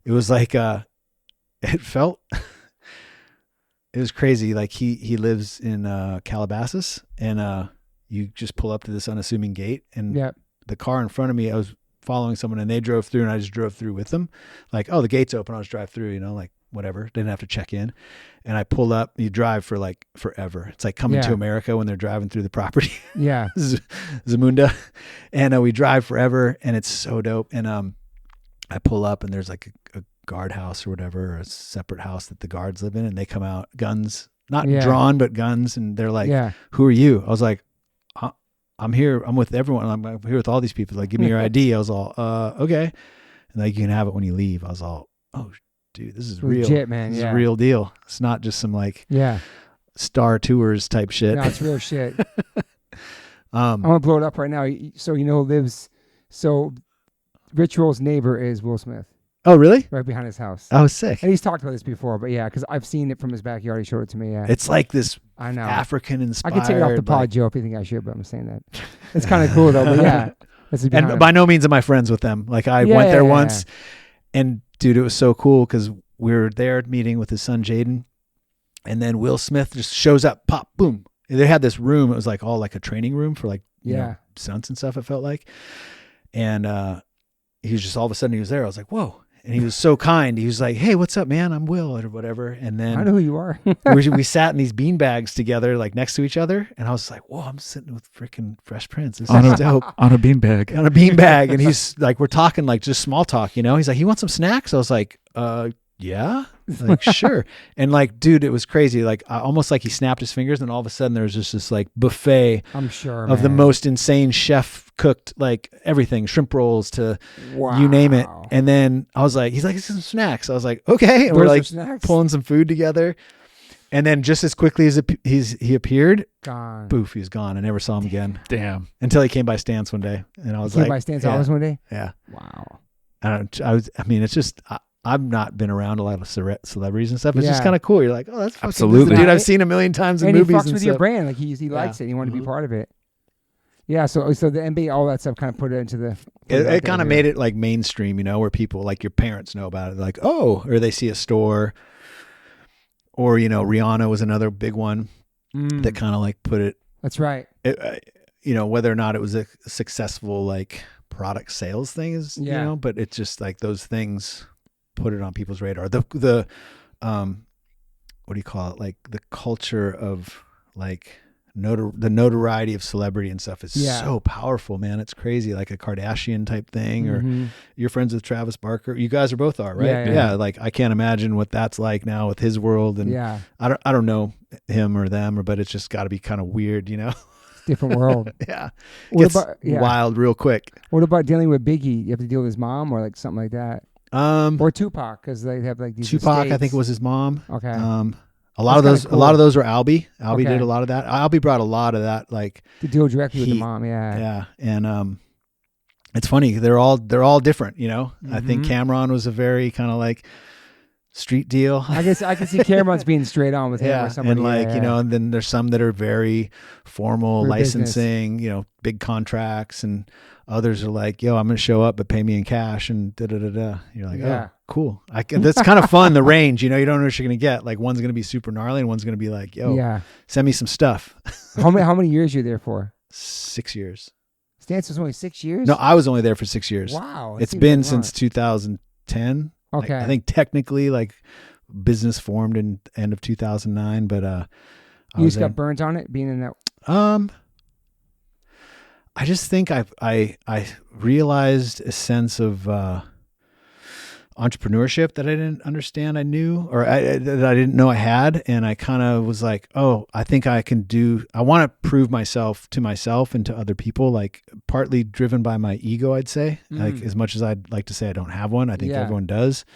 it was like it felt it was crazy. Like he lives in Calabasas, and you just pull up to this unassuming gate, and the car in front of me, I was following someone, and they drove through, and I just drove through with them. Like, oh, the gate's open, I'll just drive through, like whatever. Didn't have to check in. And I pulled up. You drive for like forever. It's like coming to America when they're driving through the property. Yeah. Zamunda. And we drive forever, and it's so dope. And I pull up, and there's like a guardhouse or whatever, or a separate house that the guards live in, and they come out, guns, not drawn, but guns. And they're like, who are you? I was like, I'm here. I'm with everyone. I'm here with all these people. Like, give me your ID. I was all, okay. And like, you can have it when you leave. I was all, oh, dude, this is real. Legit, man. This is a real deal. It's not just some like Star Tours type shit. No, it's real shit. I'm going to blow it up right now. So, so Rich Roll's neighbor is Will Smith. Oh, really? Right behind his house. Oh, sick. And he's talked about this before, but yeah, because I've seen it from his backyard. He showed it to me. Yeah. It's like this I know. African inspired. I could take it off the pod, Joe, if you think I should, but I'm saying that. It's kind of cool, though, but yeah. And by no means am I friends with them. Like, I went there once, and dude, it was so cool because we were there meeting with his son, Jaden, and then Will Smith just shows up, pop, boom. They had this room. It was like all like a training room for like, you know, stunts and stuff, it felt like. And he was just all of a sudden he was there. I was like, whoa. And he was so kind. He was like, hey, what's up, man? I'm Will or whatever. And then I know who you are. we sat in these bean bags together, like next to each other. And I was like, whoa, I'm sitting with freaking Fresh Prince. This is dope. On a bean bag. On a bean bag. And he's like, we're talking like just small talk, you know? He's like, you want some snacks? I was like, yeah, like, sure. And like, dude, it was crazy. Like, almost like he snapped his fingers and all of a sudden there was just this like buffet I'm sure, of the most insane chef cooked, like everything, shrimp rolls to you name it. And then I was like, he's like, it's some snacks. I was like, okay. And we're like pulling some food together. And then just as quickly as he appeared, gone. Poof, he was gone. I never saw him again. Damn. Until he came by Stance one day. And I was like, came by Stance Office one day? Yeah. Wow. I mean, it's just, I've not been around a lot of celebrities and stuff. It's just kind of cool. You're like, oh, that's fucking absolutely, dude. I've seen a million times in movies. And he fucks with stuff. your brand. Like he likes it. He wanted to be part of it. Yeah. So the NBA, all that stuff kind of put it into the. It kind of made it like mainstream, you know, where people like your parents know about it. They're like, oh, or they see a store. Or, you know, Rihanna was another big one that kind of like put it. That's right. You know, whether or not it was a successful like product sales thing is, you know, but it's just like those things put it on people's radar. The what do you call it? Like the culture of like the notoriety of celebrity and stuff is so powerful, man. It's crazy. Like a Kardashian type thing, or you're friends with Travis Barker. You guys are both are, right? Yeah. Like I can't imagine what that's like now with his world. And I don't know him or them, but it's just got to be kind of weird, you know? Different world. Gets wild real quick. What about dealing with Biggie? You have to deal with his mom or like something like that? Or Tupac, because they have like these Tupac, estates. I think it was his mom. Okay. A lot of those were Albie. Albie did a lot of that. Albie brought a lot of that, like to deal directly with the mom. Yeah. And it's funny. They're all different, you know. I think Cameron was a very kind of like street deal. I guess I can see Cameron's being straight on with him or somebody. And like you know, and then there's some that are very formal licensing, business. You know, big contracts, and others are like, yo, I'm going to show up, but pay me in cash and da-da-da-da. You're like, oh, cool. That's kind of fun, the range. You know, you don't know what you're going to get. Like, one's going to be super gnarly and one's going to be like, yo, send me some stuff. How many years you there for? 6 years. Stance was only 6 years? No, I was only there for 6 years. Wow. It's been since 2010. Okay. Like, I think technically, like, business formed in end of 2009, but you just got burnt on it, being in that? I just think I realized a sense of entrepreneurship that I didn't understand I knew, or that I didn't know I had. And I kind of was like, oh, I think I want to prove myself to myself and to other people, like partly driven by my ego, I'd say. Like as much as I'd like to say I don't have one, I think everyone does.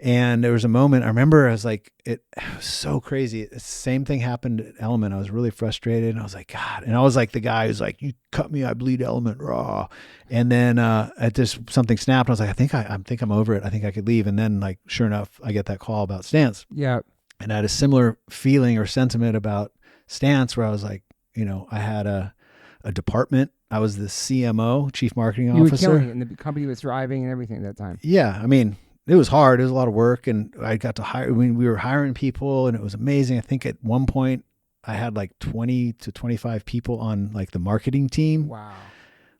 And there was a moment, I remember I was like, it was so crazy. The same thing happened at Element. I was really frustrated and I was like, God. And I was like the guy who's like, you cut me, I bleed Element raw. And then at this something snapped. I was like, I think I'm over it. I think I could leave. And then like, sure enough, I get that call about Stance. Yeah. And I had a similar feeling or sentiment about Stance where I was like, you know, I had a department. I was the CMO, Chief Marketing Officer. You were killing it and the company was thriving and everything at that time. Yeah. I mean, it was hard. It was a lot of work, and I got to hire. I mean, we were hiring people, and it was amazing. I think at one point I had like 20 to 25 people on like the marketing team. Wow.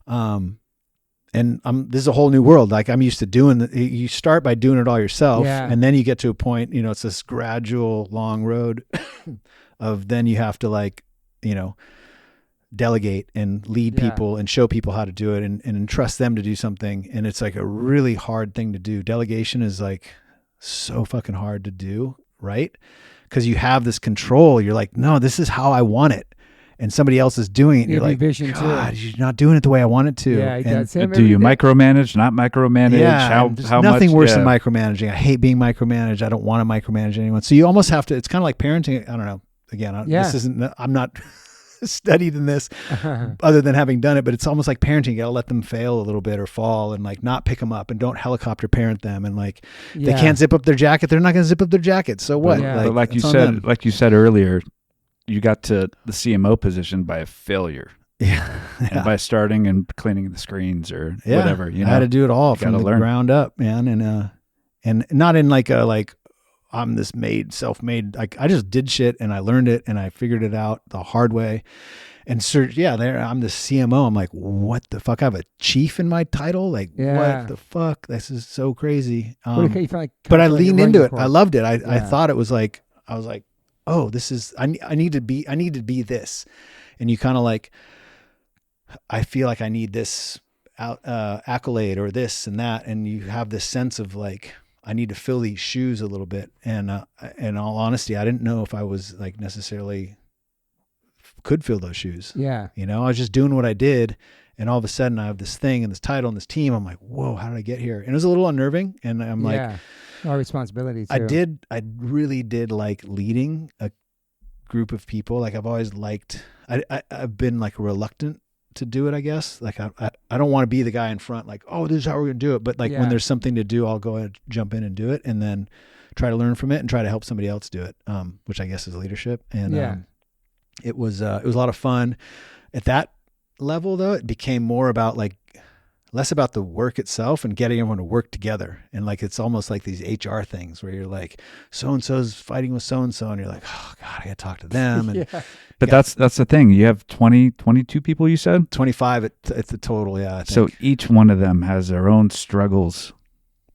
And this is a whole new world. Like I'm used to doing you start by doing it all yourself, and then you get to a point. You know, it's this gradual, long road of then you have to like, you know, delegate and lead people and show people how to do it and entrust them to do something. And it's like a really hard thing to do. Delegation is like so fucking hard to do, right? Because you have this control. You're like, no, this is how I want it. and somebody else is doing it. And you're like, vision God, too. you're not doing it the way I want it to. Yeah, he does. Do you micromanage, not micromanage? Yeah, how nothing much, worse than micromanaging. I hate being micromanaged. I don't want to micromanage anyone. So you almost have to, it's kind of like parenting. I don't know. Again, this isn't, I'm not studied in this other than having done it, but it's almost like parenting. You got to let them fail a little bit or fall and like not pick them up and don't helicopter parent them. And like, they can't zip up their jacket. They're not going to zip up their jacket. So what? But like you said earlier, you got to the CMO position by a failure. Yeah. And by starting and cleaning the screens or whatever, you know, I had to do it all from the ground up, man. And not in like I'm this self-made, like I just did shit and I learned it and I figured it out the hard way. And I'm the CMO. I'm like, what the fuck? I have a chief in my title. Like, what the fuck? This is so crazy. But I leaned into it. I loved it. I thought it was like, I was like, oh, this is, I need to be this. And you kind of like, I feel like I need this accolade or this and that. And you have this sense of like, I need to fill these shoes a little bit. And in all honesty, I didn't know if I was like necessarily could fill those shoes. Yeah. You know, I was just doing what I did. And all of a sudden I have this thing and this title and this team. I'm like, whoa, how did I get here? And it was a little unnerving. And I'm like, our responsibility too. I really did like leading a group of people. Like I've always liked, I've been like reluctant to do it, I guess. Like I don't want to be the guy in front, like, oh, this is how we're going to do it. But like when there's something to do, I'll go ahead, jump in and do it. And then try to learn from it and try to help somebody else do it. Which I guess is leadership. And it was a lot of fun. At that level though, it became more about like, less about the work itself and getting everyone to work together. And like, it's almost like these HR things where you're like, so-and-so's fighting with so-and-so. And you're like, oh God, I got to talk to them. And But that's the thing. You have 22 people, you said? 25 at the total. Yeah. I think. So each one of them has their own struggles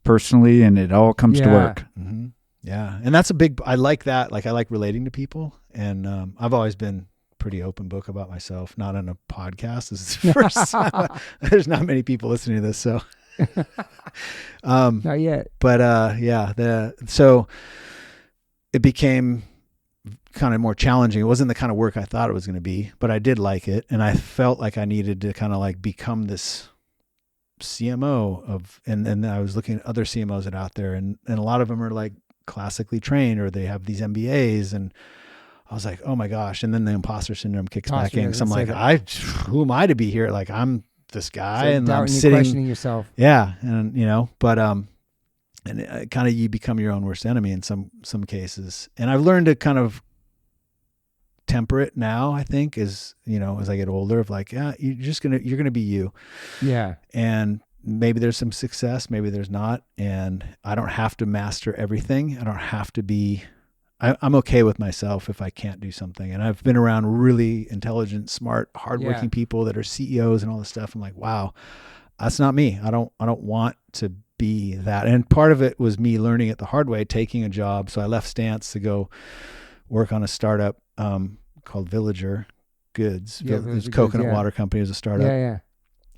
personally, and it all comes to work. Mm-hmm. Yeah. And that's I like that. Like I like relating to people. And I've always been pretty open book about myself, not on a podcast. This is the first time. There's not many people listening to this, so not yet. But so it became kind of more challenging. It wasn't the kind of work I thought it was going to be, but I did like it, and I felt like I needed to kind of like become this CMO of, and then I was looking at other CMOs that are out there, and a lot of them are like classically trained or they have these MBAs, and I was like, oh my gosh. And then the imposter syndrome kicks back in. So I'm like, who am I to be here? Like I'm this guy and I'm sitting questioning yourself. Yeah. And you know, but, and kind of, you become your own worst enemy in some cases. And I've learned to kind of temper it now, I think, as you know, as I get older, of like, you're going to be you. Yeah. And maybe there's some success, maybe there's not. And I don't have to master everything. I don't have to be, I'm okay with myself if I can't do something. And I've been around really intelligent, smart, hardworking people that are CEOs and all this stuff. I'm like, wow, that's not me. I don't want to be that. And part of it was me learning it the hard way, taking a job. So I left Stance to go work on a startup called Villager Goods. Yeah, it's a coconut water company. It was a startup. Yeah.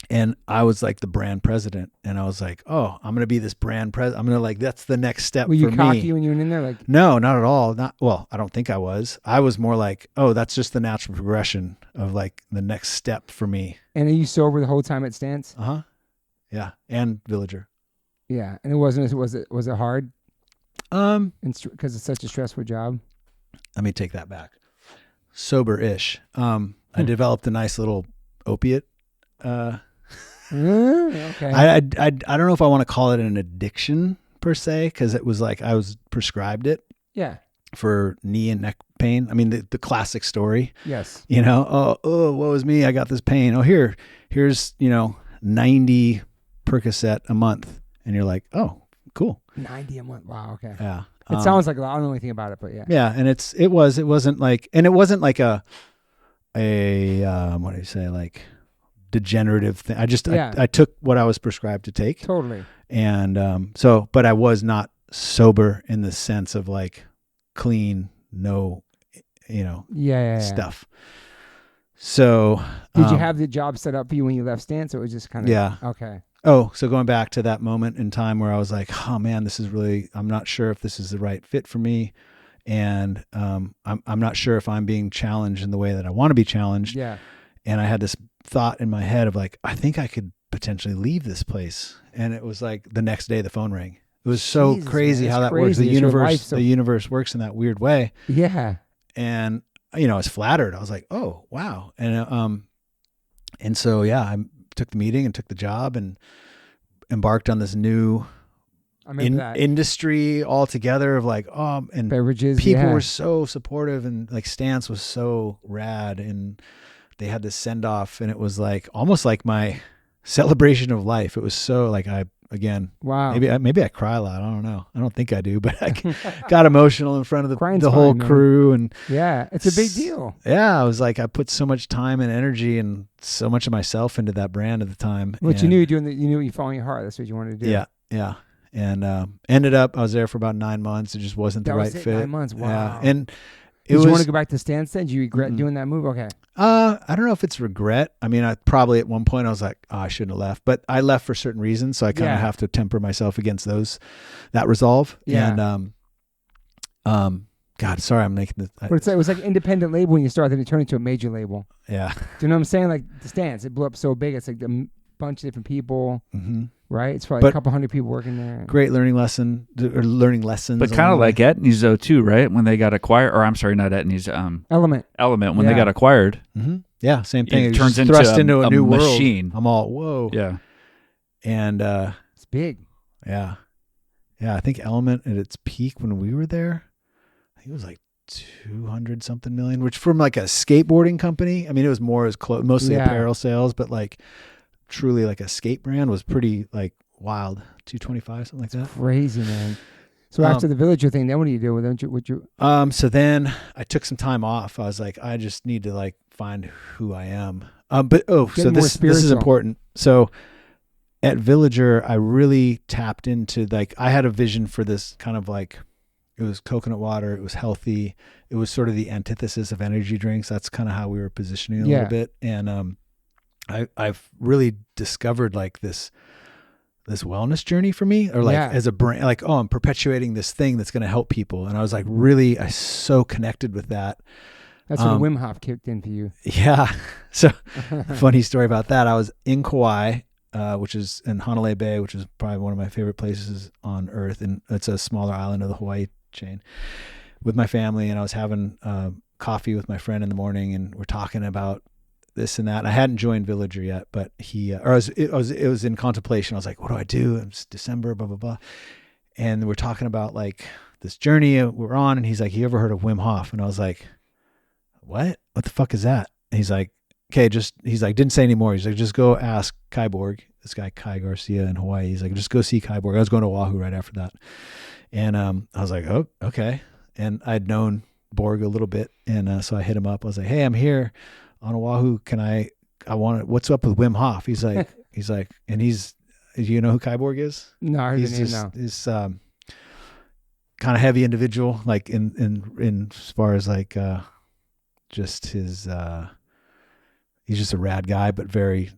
And I was like the brand president, and I was like, oh, I'm going to be this brand president. I'm going to like, that's the next step for me. Were you cocky when you went in there? Like, no, not at all. Well, I don't think I was. I was more like, oh, that's just the natural progression of like the next step for me. And are you sober the whole time at Stance? Uh-huh. Yeah. And Villager. Yeah. And was it hard? Because it's such a stressful job. Let me take that back. Sober-ish. I developed a nice little opiate, okay. I don't know if I want to call it an addiction per se, because it was like I was prescribed it. Yeah. For knee and neck pain. I mean, the classic story. Yes. You know, oh, woe is me. I got this pain. Oh, here's 90 Percocet a month, and you're like, oh, cool. 90 a month. Wow. Okay. Yeah. It sounds like a lot. I don't know anything about it, but yeah. Yeah, and it wasn't like a what do you say, like degenerative thing. I took what I was prescribed to take. Totally. And but I was not sober in the sense of like clean, no, stuff. So did you have the job set up for you when you left Stance, or it was just kind of okay? Oh, so going back to that moment in time where I was like, oh man, this is really, I'm not sure if this is the right fit for me. and I'm not sure if I'm being challenged in the way that I want to be challenged. Yeah. And I had this thought in my head of like, I think I could potentially leave this place. And it was like the next day the phone rang. It was so Jesus, crazy man, how that's that works. crazy. The universe works in that weird way. Yeah. And I was flattered. I was like, oh wow. And so yeah, I took the meeting and took the job and embarked on this new industry altogether of like, and beverages. People were so supportive, and like Stance was so rad, and they had this send off, and it was like almost like my celebration of life. It was so like wow. Maybe I cry a lot. I don't know. I don't think I do, but I got emotional in front of the whole crew, and yeah, it's a big deal. Yeah, I was like, I put so much time and energy and so much of myself into that brand at the time. What you knew you knew you following your heart. That's what you wanted to do. Yeah. And ended up, I was there for about 9 months. It just wasn't the right fit. 9 months. Wow. Yeah. And did you want to go back to Stance then? Did you regret doing that move? Okay. I don't know if it's regret. I mean, I probably at one point I was like, I shouldn't have left, but I left for certain reasons. So I kind of have to temper myself against that resolve. Yeah. And, God, sorry, I'm making this. But it was like an independent label when you started, then it turned into a major label. Yeah. Do you know what I'm saying? Like the Stance, it blew up so big. It's like a bunch of different people. Mm-hmm. Right? It's probably a couple hundred people working there. Great learning lessons. But kind of like Etnies though too, right? When they got acquired, or I'm sorry, not Etnies, Element. When they got acquired. Mm-hmm. Yeah, same thing. It turns into thrust into a new machine. World. I'm all, whoa. Yeah. And it's big. Yeah. Yeah, I think Element at its peak when we were there, I think it was like 200 something million, which from like a skateboarding company, I mean, it was mostly apparel sales, but like truly like a skate brand was pretty like wild. 225, something like that. Crazy, man. So after the Villager thing, then what do you do with them? So then I took some time off. I was like, I just need to like find who I am. So this is important. So at Villager, I really tapped into like, I had a vision for this kind of like, it was coconut water. It was healthy. It was sort of the antithesis of energy drinks. That's kind of how we were positioning a little bit. And, I've really discovered like this wellness journey for me, or like as a brand, like, I'm perpetuating this thing that's going to help people. And I was like, I so connected with that. That's when Wim Hof kicked in for you. Yeah. So funny story about that. I was in Kauai, which is in Honolulu Bay, which is probably one of my favorite places on earth. And it's a smaller island of the Hawaii chain, with my family. And I was having coffee with my friend in the morning, and we're talking about this and that. And I hadn't joined Villager yet, but it was in contemplation. I was like, what do I do? It's December, blah, blah, blah. And we're talking about like this journey we're on. And he's like, you ever heard of Wim Hof? And I was like, what the fuck is that? And he's like, okay, he's like, didn't say anymore. He's like, just go ask Kai Borg, this guy, Kai Garcia in Hawaii. He's like, just go see Kai Borg. I was going to Oahu right after that. And I was like, oh, okay. And I'd known Borg a little bit. And so I hit him up. I was like, hey, I'm here on Oahu. What's up with Wim Hof? He's like, and do you know who Kai Borg is? No, I heard he's the name just, now. He's kind of heavy individual, like in as far as like, just his, he's just a rad guy, but very,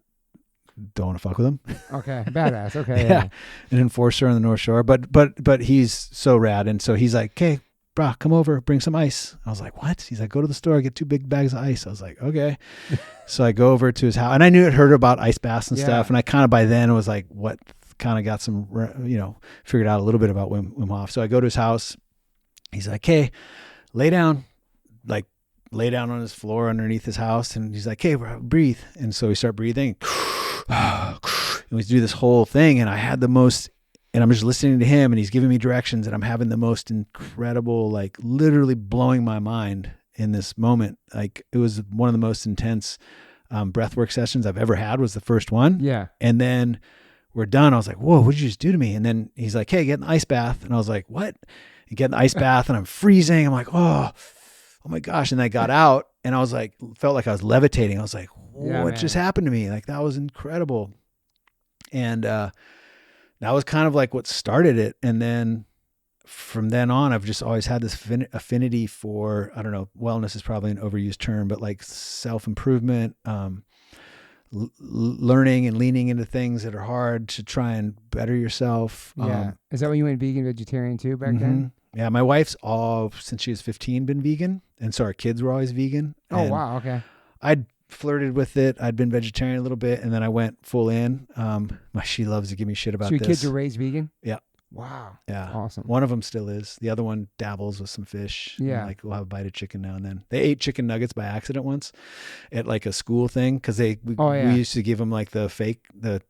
don't want to fuck with him. Okay. Badass. Okay. Yeah. An enforcer on the North Shore, but he's so rad. And so he's like, okay, bro, come over, bring some ice. I was like, what? He's like, go to the store, get 2 big bags of ice. I was like, okay. So I go over to his house, and I heard about ice baths and stuff. And I kind of by then was like, what, kind of got some, figured out a little bit about Wim Hof. So I go to his house. He's like, hey, lay down on his floor underneath his house. And he's like, hey, bro, breathe. And so we start breathing. And we do this whole thing. And I had the most, and I'm just listening to him, and he's giving me directions, and I'm having the most incredible, like literally blowing my mind in this moment. Like it was one of the most intense breathwork sessions I've ever had, was the first one. Yeah. And then we're done. I was like, whoa, what did you just do to me? And then he's like, hey, get an ice bath. And I was like, what? You get an ice bath, and I'm freezing. I'm like, oh my gosh. And I got out, and I was like, felt like I was levitating. I was like, what just happened to me? Like that was incredible. And that was kind of like what started it. And then from then on, I've just always had this affinity for, I don't know, wellness is probably an overused term, but like self-improvement, learning and leaning into things that are hard to try and better yourself. Yeah. Is that when you went vegan, vegetarian too back then? Yeah, my wife's all since she was 15 been vegan, and so our kids were always vegan. Oh wow, okay. I'd flirted with it. I'd been vegetarian a little bit, and then I went full in. She loves to give me shit about so your this. kids are raised vegan? Yeah. Wow. Yeah. Awesome. One of them still is. The other one dabbles with some fish. Yeah. Like we'll have a bite of chicken now and then. They ate chicken nuggets by accident once at like a school thing because we used to give them like the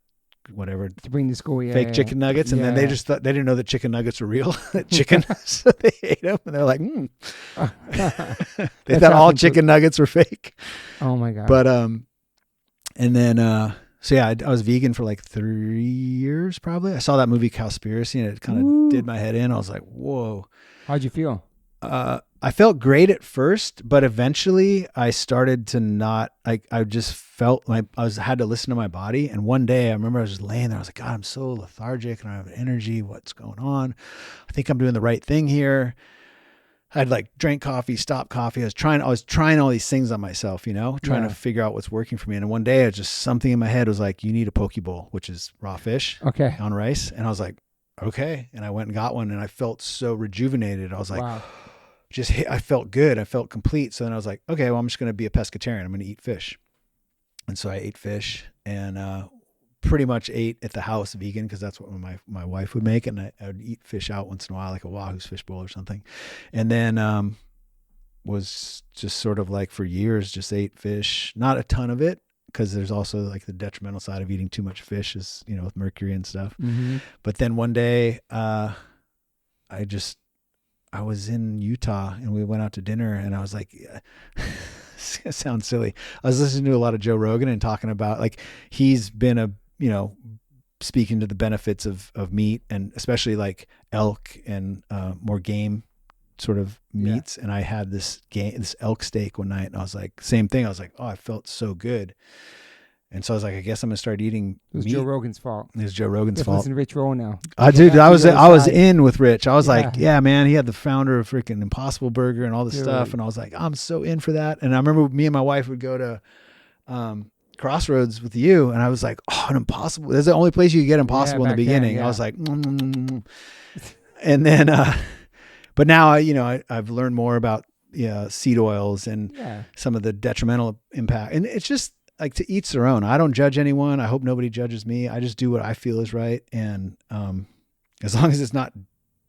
whatever to bring to school, fake chicken nuggets, and then they just thought they didn't know that chicken nuggets were real chicken, so they ate them, and they're like, they thought all chicken nuggets were fake. Oh my god! But and then so yeah, I was vegan for like 3 years probably. I saw that movie Cowspiracy, and it kind of did my head in. I was like, whoa. How'd you feel? I felt great at first, but eventually I started to not, I just felt like had to listen to my body. And one day I remember I was just laying there. I was like, God, I'm so lethargic and I don't have energy. What's going on? I think I'm doing the right thing here. I'd like drank coffee, stopped coffee. I was trying all these things on myself, trying to figure out what's working for me. And one day it just something in my head was like, you need a poke bowl, which is raw fish on rice. And I was like, okay. And I went and got one, and I felt so rejuvenated. I was like, wow. I felt good. I felt complete. So then I was like, okay, well, I'm just going to be a pescatarian. I'm going to eat fish. And so I ate fish and pretty much ate at the house vegan because that's what my wife would make. And I would eat fish out once in a while, like a Wahoo's fish bowl or something. And then was just sort of like for years, just ate fish, not a ton of it, because there's also like the detrimental side of eating too much fish is, with mercury and stuff. Mm-hmm. But then one day I was in Utah and we went out to dinner, and I was like, it sounds silly. I was listening to a lot of Joe Rogan and talking about like, he's been speaking to the benefits of meat, and especially like elk and more game sort of meats. Yeah. And I had this elk steak one night, and I was like, same thing. I was like, oh, I felt so good. And so I was like, I guess I'm gonna start eating meat. Joe Rogan's fault. It was Joe Rogan's fault. Listen to Rich Roll now. I was in with Rich. I was like, yeah, man, he had the founder of freaking Impossible Burger and all this stuff. And I was like, I'm so in for that. And I remember me and my wife would go to Crossroads with you, and I was like, oh, an Impossible. That's the only place you could get Impossible in the beginning. Then, I was like, and then, but now I've learned more about seed oils and some of the detrimental impact, and it's just like to each their own. I don't judge anyone. I hope nobody judges me. I just do what I feel is right. And as long as it's not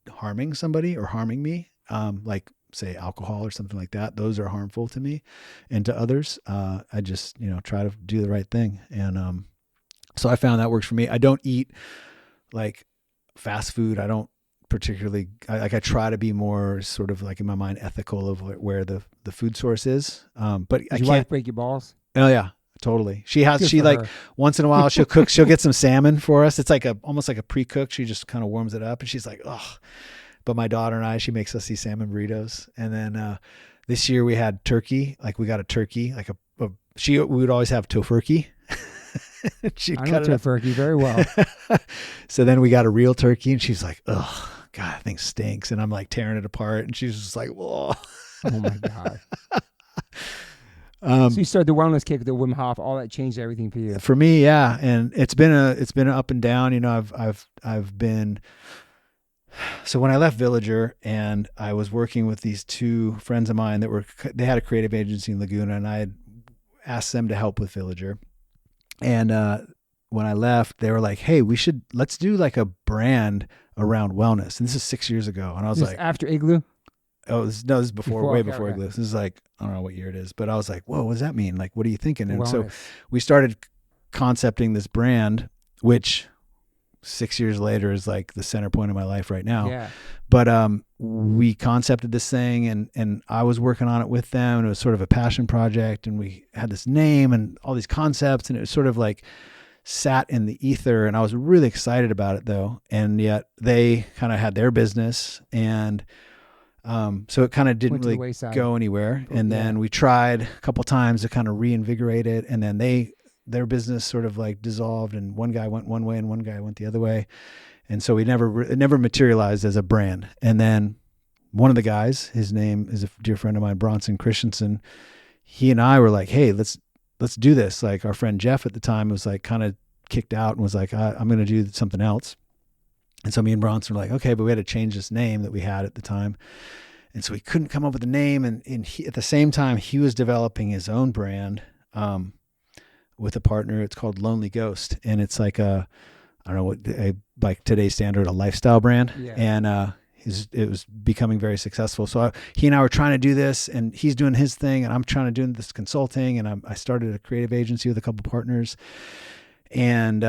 harming somebody or harming me, like say alcohol or something like that, those are harmful to me and to others. I just, try to do the right thing. And so I found that works for me. I don't eat like fast food. I don't particularly, I try to be more sort of like in my mind ethical of where the food source is. But I can't. Your wife break your balls? Oh yeah. Totally. She like her. Once in a while she'll cook, she'll get some salmon for us. It's like almost like a pre-cook. She just kind of warms it up, and she's like, oh, but my daughter and she makes us these salmon burritos. And then this year we had turkey. Like we got a turkey, like we would always have tofurkey. I know tofurkey very well. So then we got a real turkey, and she's like, oh God, that thing stinks. And I'm like tearing it apart, and she's just like, whoa. Oh my God. So you started the wellness kick with the Wim Hof, all that changed everything for you. For me, yeah, and it's been an up and down. I've been. So when I left Villager and I was working with these two friends of mine they had a creative agency in Laguna, and I had asked them to help with Villager. And when I left, they were like, "Hey, let's do like a brand around wellness." And this is 6 years ago, and I was like, after Igloo. Oh, this is way before Igloo. This is like, I don't know what year it is, but I was like, whoa, what does that mean? Like, what are you thinking? And so we started concepting this brand, which 6 years later is like the center point of my life right now. Yeah. But we concepted this thing, and I was working on it with them, and it was sort of a passion project, and we had this name and all these concepts, and it was sort of like sat in the ether, and I was really excited about it though. And yet they kind of had their business, and so it kind of didn't really go anywhere. And then we tried a couple times to kind of reinvigorate it. And then their business sort of like dissolved, and one guy went one way and one guy went the other way. And so it never materialized as a brand. And then one of the guys, his name is a dear friend of mine, Bronson Christensen. He and I were like, hey, let's do this. Like our friend Jeff at the time was like kind of kicked out and was like, I'm going to do something else. And so me and Bronson were like, okay, but we had to change this name that we had at the time. And so we couldn't come up with a name. And he, at the same time, he was developing his own brand with a partner. It's called Lonely Ghost. And it's like I don't know what, like today's standard, a lifestyle brand. Yeah. And it was becoming very successful. So he and I were trying to do this, and he's doing his thing, and I'm trying to do this consulting. And I started a creative agency with a couple partners. And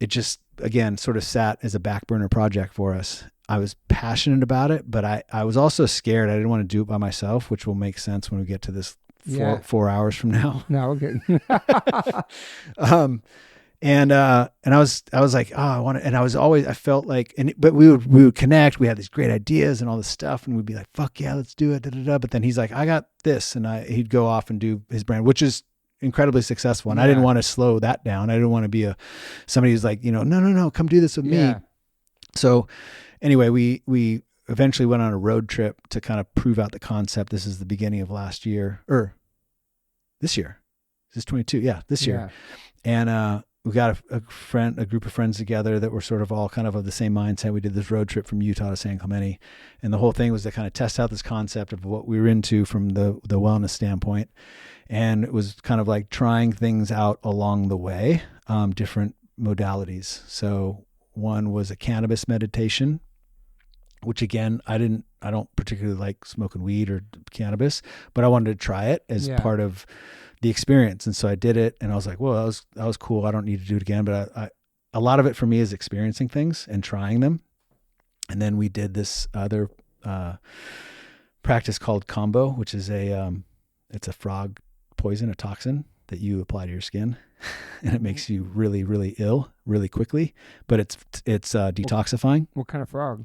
it just, again, sort of sat as a back burner project for us. I was passionate about it, but I was also scared. I didn't want to do it by myself, which will make sense when we get to this 4 hours from now. No, we're good. And I was like, oh, I want to, and I felt like, but we would connect. We had these great ideas and all this stuff, and we'd be like, fuck yeah, let's do it. Da, da, da. But then he's like, I got this. And he'd go off and do his brand, which is incredibly successful. And I didn't want to slow that down. I didn't want to be somebody who's like, no, come do this with me. So anyway, we eventually went on a road trip to kind of prove out the concept. This is the beginning of last year, or this year. Is this 22? Yeah, this year. And we got a group of friends together that were sort of all kind of the same mindset. We did this road trip from Utah to San Clemente. And the whole thing was to kind of test out this concept of what we were into from the wellness standpoint. And it was kind of like trying things out along the way, different modalities. So one was a cannabis meditation, which again, I don't particularly like smoking weed or cannabis, but I wanted to try it as part of the experience. And so I did it, and I was like, well, that was cool. I don't need to do it again. But a lot of it for me is experiencing things and trying them. And then we did this other practice called combo, which is it's a frog poison, a toxin that you apply to your skin, and it makes you really, really ill really quickly. But it's detoxifying. What kind of frog?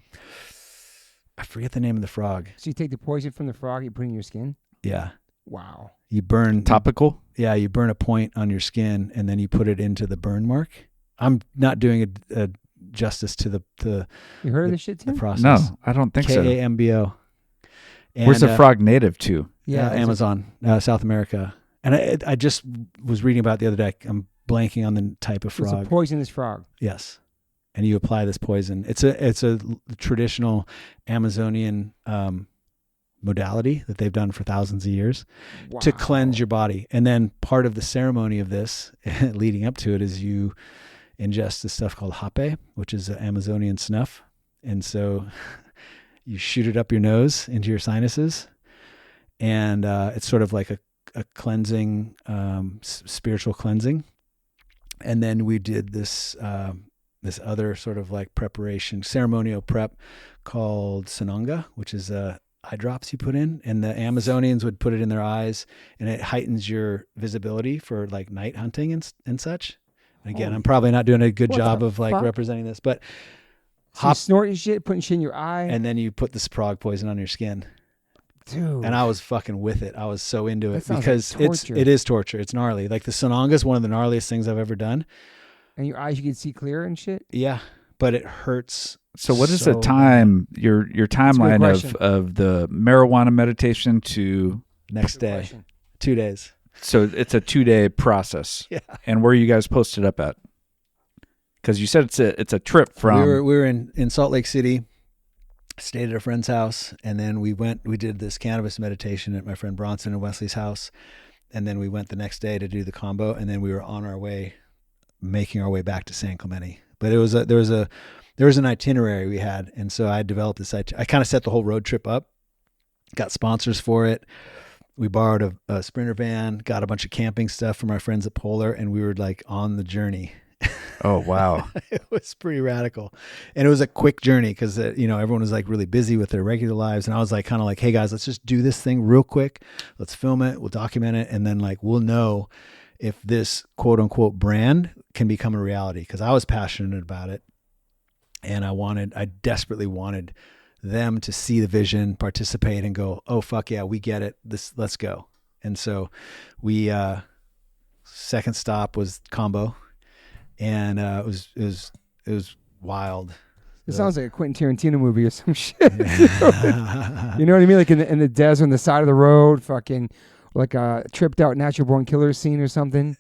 I forget the name of the frog. So you take the poison from the frog, you put it in your skin? Yeah. Wow. You burn topical. Yeah, you burn a point on your skin, and then you put it into the burn mark. I'm not doing a justice to the. You heard of this shit, Tim? The process. No, I don't think so. KAMBO. Where's the frog native to? Yeah, Amazon, South America. And I just was reading about it the other day. I'm blanking on the type of frog. It's a poisonous frog. Yes, and you apply this poison. It's a traditional Amazonian modality that they've done for thousands of years to cleanse your body. And then part of the ceremony of this leading up to it is you ingest this stuff called hape, which is Amazonian snuff. And so you shoot it up your nose into your sinuses, and it's sort of like a cleansing, spiritual cleansing. And then we did this other sort of like preparation, ceremonial prep called sananga, which is eye drops you put in, and the Amazonians would put it in their eyes, and it heightens your visibility for like night hunting and such. Again, I'm probably not doing a good job of like representing this, but so you snorting shit, putting shit in your eye, and then you put this frog poison on your skin. Dude. And I was fucking with it. I was so into it because like it is torture. It's gnarly. Like the sananga is one of the gnarliest things I've ever done. And your eyes, you can see clear and shit? Yeah, but it hurts. So what is the time, your timeline of the marijuana meditation to next day? 2 days. So it's a 2-day process. Yeah. And where are you guys posted up at? Because you said it's a trip from. We were in Salt Lake City, stayed at a friend's house, and then we did this cannabis meditation at my friend Bronson and Wesley's house, and then we went the next day to do the combo, and then we were on our way, making our way back to San Clemente. But there was an itinerary we had, and so I developed this. I kind of set the whole road trip up, got sponsors for it. We borrowed a Sprinter van, got a bunch of camping stuff from our friends at Polar, and we were like on the journey. Oh, wow. It was pretty radical. And it was a quick journey because, everyone was like really busy with their regular lives. And I was like, kind of like, hey guys, let's just do this thing real quick. Let's film it. We'll document it. And then like, we'll know if this quote unquote brand can become a reality. Cause I was passionate about it. And I desperately wanted them to see the vision, participate, and go, oh, fuck yeah, we get it. Let's go. And so we, second stop was combo. And it was wild. It sounds like a Quentin Tarantino movie or some shit. You know what I mean? Like in the desert, on the side of the road, fucking like a tripped out natural born killer scene or something.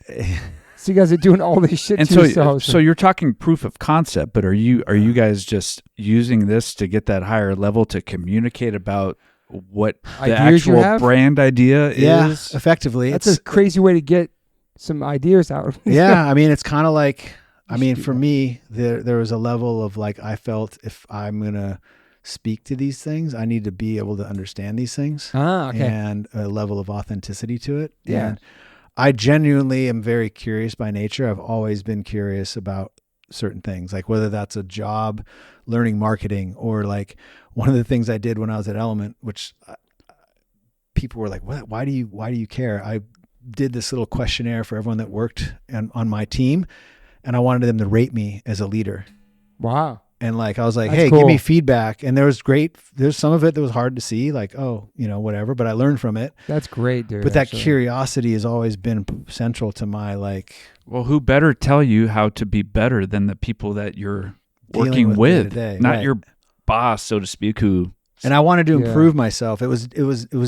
So you guys are doing all this shit And to so, yourselves. so you're talking proof of concept, but are you guys just using this to get that higher level to communicate about what the Ideas you actual have? brand idea is? Effectively. That's a crazy way to get some ideas out. Yeah, I mean, it's kind of like, I mean, for me, there was a level of like, I felt if I'm going to speak to these things, I need to be able to understand these things. Okay. And a level of authenticity to it. Yeah. And I genuinely am very curious by nature. I've always been curious about certain things, like whether that's a job, learning marketing, or like one of the things I did when I was at Element, which people were like, "What? Why do you care?" I did this little questionnaire for everyone that worked on my team, and I wanted them to rate me as a leader. Wow. And like, I was like, That's hey, cool. give me feedback. And there's some of it that was hard to see, like, oh, whatever, but I learned from it. That's great, dude. But that actually. curiosity has always been central to my like. Well, who better tell you how to be better than the people that you're Dealing working with with, day-to-day, not right. your boss, so to speak, who. And I wanted to Yeah. improve myself. It was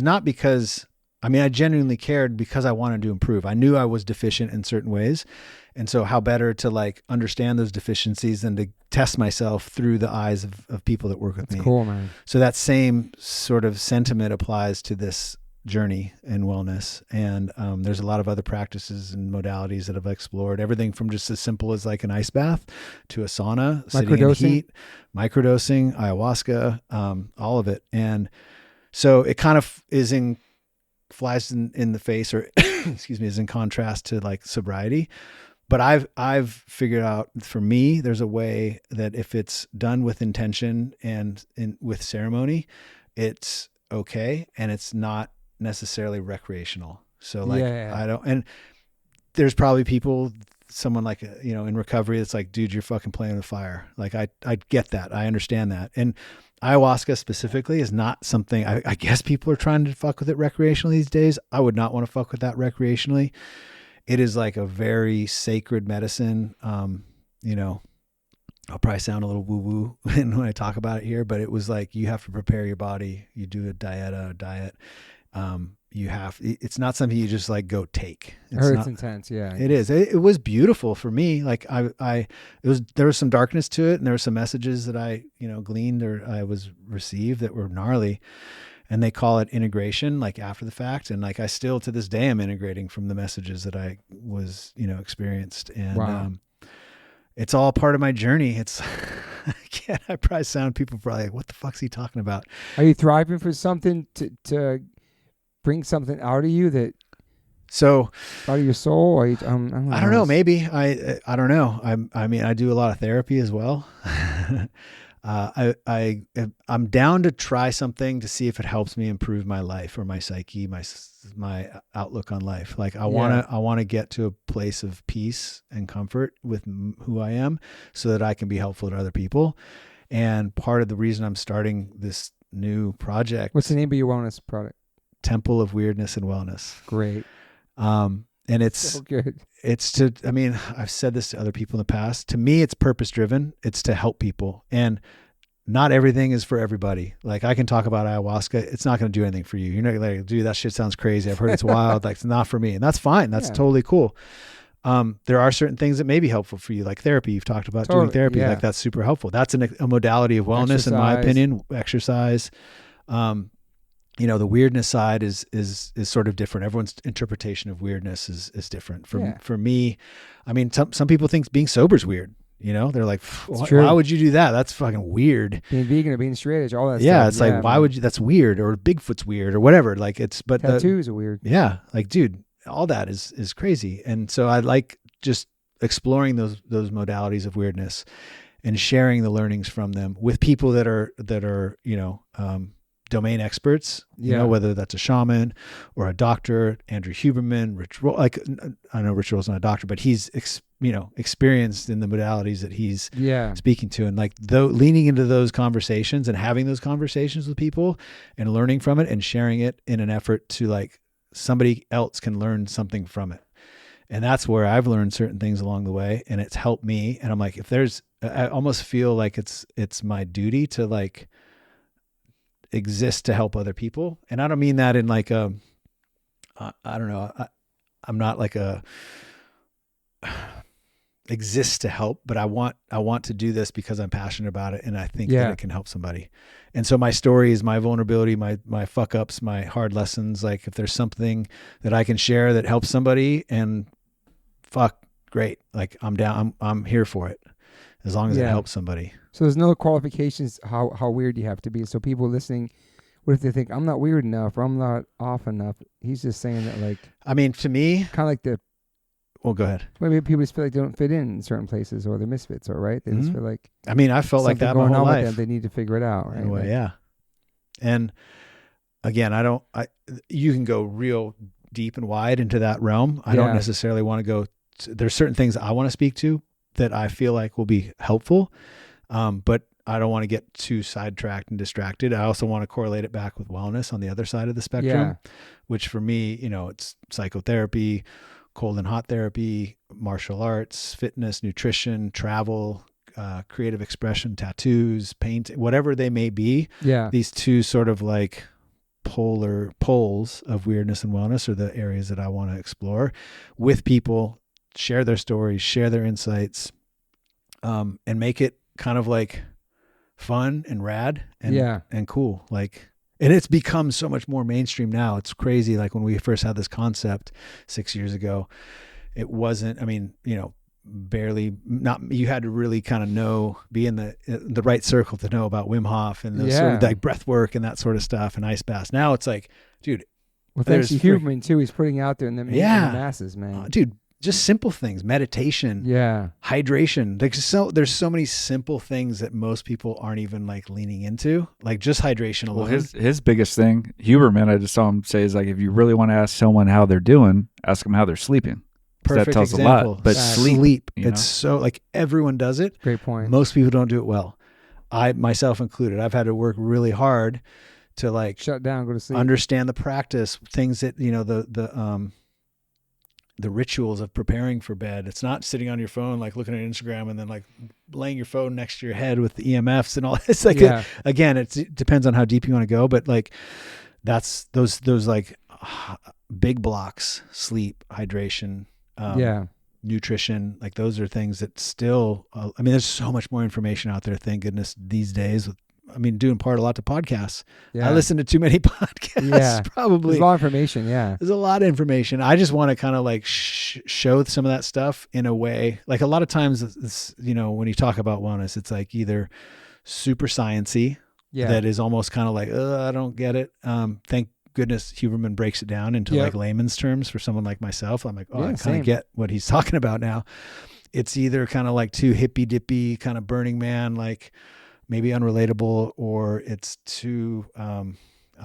not because, I mean, I genuinely cared because I wanted to improve. I knew I was deficient in certain ways. And so how better to like understand those deficiencies than to test myself through the eyes of people that work with That's me. cool, man. So that same sort of sentiment applies to this journey in wellness. And there's a lot of other practices and modalities that I've explored, everything from just as simple as like an ice bath to a sauna, sitting in Microdosing? heat, microdosing, ayahuasca, all of it. And so it kind of flies in the face, or excuse me, is in contrast to like sobriety. But I've figured out, for me, there's a way that if it's done with intention and with ceremony, it's okay, and it's not necessarily recreational. So like, Yeah. I don't, and there's probably someone like, in recovery, that's like, dude, you're fucking playing with fire. Like I get that. I understand that. And ayahuasca specifically is not something, I guess people are trying to fuck with it recreationally these days. I would not want to fuck with that recreationally. It is like a very sacred medicine. I'll probably sound a little woo-woo when I talk about it here, but it was like, you have to prepare your body. You do a diet. It's not something you just like go take. It's intense. Yeah. It is. It was beautiful for me. Like there was some darkness to it, and there were some messages that I, gleaned or I was received that were gnarly. And they call it integration, like after the fact. And like, I still to this day am integrating from the messages that I was, experienced. And Wow. It's all part of my journey. It's, I probably sound, people probably like, what the fuck's he talking about? Are you thriving for something to bring something out of you that, so out of your soul? Or I don't know. Maybe I don't know. I mean, I do a lot of therapy as well. I'm down to try something to see if it helps me improve my life or my psyche, my outlook on life. Like I want to get to a place of peace and comfort with who I am, so that I can be helpful to other people. And part of the reason I'm starting this new project. What's the name of your wellness product? Temple of Weirdness and Wellness. Great. And it's So good. I've said this to other people in the past. To me, it's purpose driven. It's to help people. And not everything is for everybody. Like I can talk about ayahuasca. It's not going to do anything for you. You're not like, dude, that shit sounds crazy. I've heard it's wild. Like it's not for me. And that's fine. That's totally cool. There are certain things that may be helpful for you, like therapy. You've talked about doing therapy. Yeah. Like that's super helpful. That's a modality of wellness, in my opinion. Exercise. The weirdness side is sort of different. Everyone's interpretation of weirdness is different. For me, I mean, some people think being sober is weird. They're like, why would you do that? That's fucking weird. Being vegan or being straight edge, all that stuff. Yeah, it's like, why would you? That's weird. Or Bigfoot's weird or whatever. Like but tattoos are weird. Yeah, like dude, all that is crazy. And so I like just exploring those modalities of weirdness and sharing the learnings from them with people that are domain experts, whether that's a shaman or a doctor. Andrew Huberman, I know Rich Roll's not a doctor, but he's experienced in the modalities that he's speaking to, and like leaning into those conversations and having those conversations with people and learning from it and sharing it in an effort to like somebody else can learn something from it. And that's where I've learned certain things along the way, and it's helped me. And I'm like, I almost feel like it's my duty to like exist to help other people. And I don't mean that in like I don't know. I'm not like exist to help, but I want to do this because I'm passionate about it, and I think that it can help somebody. And so my stories, my vulnerability, my fuck ups, my hard lessons, like if there's something that I can share that helps somebody, and great. Like I'm down. I'm here for it, as long as it helps somebody. So there's no qualifications how weird you have to be. So people listening, what if they think I'm not weird enough or I'm not off enough? He's just saying that, like, I mean, to me, kind of like well, go ahead. Maybe people just feel like they don't fit in certain places, or they're misfits, or right? They just feel like. I mean, I felt like that my whole life. They need to figure it out, right? Anyway, yeah. And again, you can go real deep and wide into that realm. I don't necessarily want to go. There's certain things I want to speak to that I feel like will be helpful, but I don't want to get too sidetracked and distracted. I also want to correlate it back with wellness on the other side of the spectrum, which for me, it's psychotherapy, cold and hot therapy, martial arts, fitness, nutrition, travel, creative expression, tattoos, paint, whatever they may be. Yeah. These two sort of like polar poles of weirdness and wellness are the areas that I want to explore with people, share their stories, share their insights, and make it kind of like fun and rad and cool. Like, and it's become so much more mainstream now. It's crazy. Like when we first had this concept 6 years ago, it wasn't, barely you had to really kind of be in the right circle to know about Wim Hof and the sort of like breath work and that sort of stuff and ice baths. Now it's like, dude. Well, thanks to Huberman too. He's putting out there in the masses, man. Dude, just simple things, meditation, hydration. There's so many simple things that most people aren't even like leaning into, like just hydration alone. Well, his biggest thing, Huberman, I just saw him say, is like, if you really want to ask someone how they're doing, ask them how they're sleeping. Perfect that tells example. A lot. But sleep, it's so like everyone does it. Great point. Most people don't do it well. I myself included. I've had to work really hard to like shut down, go to sleep, understand the practice, things that the rituals of preparing for bed. It's not sitting on your phone, like looking at Instagram and then like laying your phone next to your head with the EMFs and all. It's like, again, it depends on how deep you want to go, but like that's those like big blocks, sleep, hydration, nutrition, like those are things that still, there's so much more information out there. Thank goodness these days with, doing a lot to podcasts. Yeah. I listen to too many podcasts, probably. There's a lot of information, There's a lot of information. I just want to kind of like show some of that stuff in a way. Like a lot of times, it's, when you talk about wellness, it's like either super sciencey, that is almost kind of like, I don't get it. Thank goodness Huberman breaks it down into like layman's terms for someone like myself. I'm like, I kind of get what he's talking about now. It's either kind of like too hippy dippy, kind of Burning Man, like maybe unrelatable, or it's too, I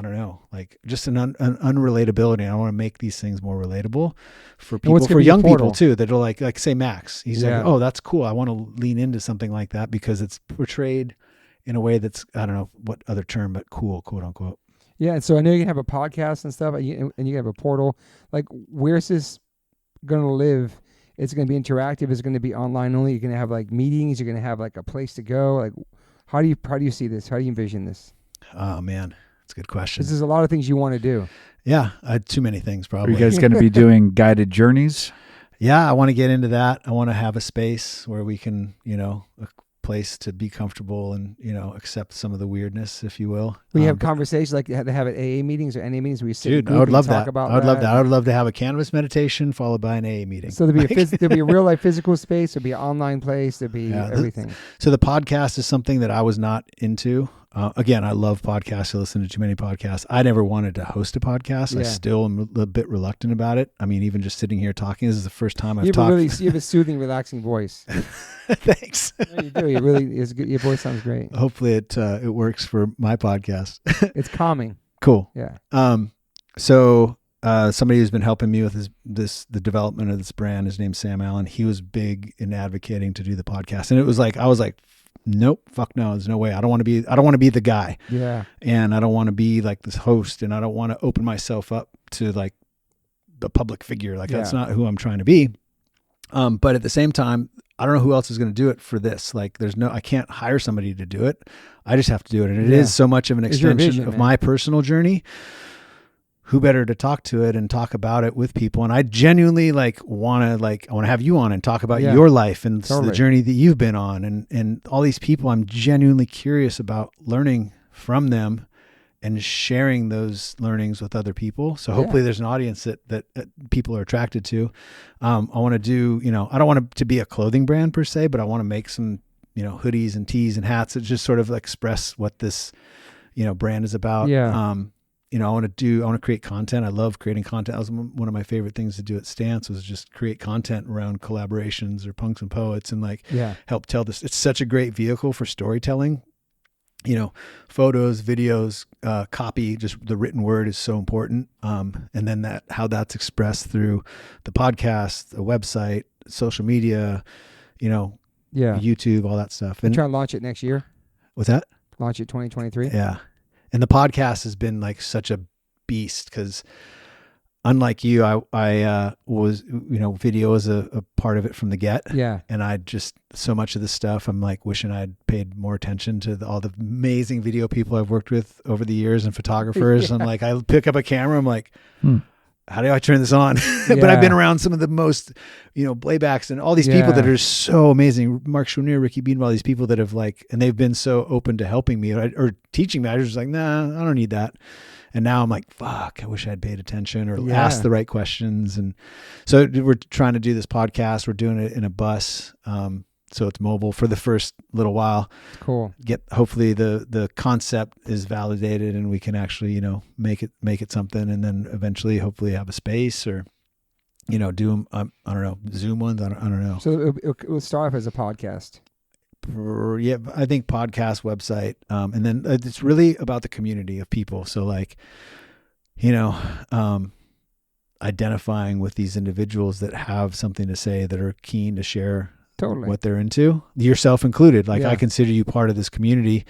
don't know, like just an unrelatability. I want to make these things more relatable for people, for young people too, that'll like say Max, he's like, oh, that's cool. I want to lean into something like that because it's portrayed in a way that's, I don't know what other term, but cool, quote unquote. Yeah. And so I know you can have a podcast and stuff, and you have a portal. Like, where's this going to live? It's going to be interactive. It's going to be online only. You're going to have like meetings. You're going to have like a place to go. Like, how do you see this? How do you envision this? Oh man, that's a good question. This is a lot of things you want to do. Yeah, too many things probably. Are you guys going to be doing guided journeys? Yeah, I want to get into that. I want to have a space where we can, a place to be comfortable and, accept some of the weirdness, if you will. We have conversations like they have at AA meetings or NA meetings where you sit. Dude, I would love that. I would love that. I would love to have a canvas meditation followed by an AA meeting. So there'll be a real life physical space. There'll be an online place. There'll be everything. So the podcast is something that I was not into. Again, I love podcasts. I listen to too many podcasts. I never wanted to host a podcast. Yeah. I still am a bit reluctant about it. Even just sitting here talking, this is the first time I've talked. You have a soothing, relaxing voice. Thanks. No, you do. You really is good. Your voice sounds great. Hopefully it works for my podcast. It's calming. Cool. Yeah. So somebody who's been helping me with the development of this brand, his name's Sam Allen. He was big in advocating to do the podcast, and it was like I was like, nope, fuck no, there's no way. I don't want to be the guy. Yeah. And I don't want to be like this host, and I don't want to open myself up to like the public figure. Like that's not who I'm trying to be. But at the same time, I don't know who else is going to do it for this. Like I can't hire somebody to do it. I just have to do it. And it is so much of an extension of my personal journey. who better to talk to it and talk about it with people. And I genuinely want to have you on and talk about your life and the journey that you've been on, and all these people. I'm genuinely curious about learning from them and sharing those learnings with other people. So hopefully there's an audience that people are attracted to. I want to do, I don't want it to be a clothing brand per se, but I want to make some, hoodies and tees and hats that just sort of express what this, brand is about. Yeah. I want to create content. I love creating content. That was one of my favorite things to do at Stance, was just create content around collaborations or punks and poets and help tell this. It's such a great vehicle for storytelling. Photos, videos, copy, just the written word is so important. And then how that's expressed through the podcast, the website, social media, YouTube, all that stuff. And trying to launch it next year. What's that? Launch it 2023. Yeah. And the podcast has been such a beast, because unlike you, I was, video is a part of it from the get. Yeah. And I just, so much of this stuff, I'm wishing I'd paid more attention to all the amazing video people I've worked with over the years and photographers. And I pick up a camera, I'm how do I turn this on? But I've been around some of the most, playbacks and all these people that are so amazing. Mark Schwinner, Ricky Bean, all these people that have and they've been so open to helping me or teaching me. I was just nah, I don't need that. And now I'm fuck, I wish I had paid attention or asked the right questions. And so we're trying to do this podcast. We're doing it in a bus. So it's mobile for the first little while. Cool. Hopefully the concept is validated and we can actually, make it something, and then eventually hopefully have a space or, do them, I don't know, Zoom ones. I don't know. So it will start off as a podcast. Yeah, I think podcast, website. And then it's really about the community of people. So identifying with these individuals that have something to say, that are keen to share what they're into, yourself included. I consider you part of this community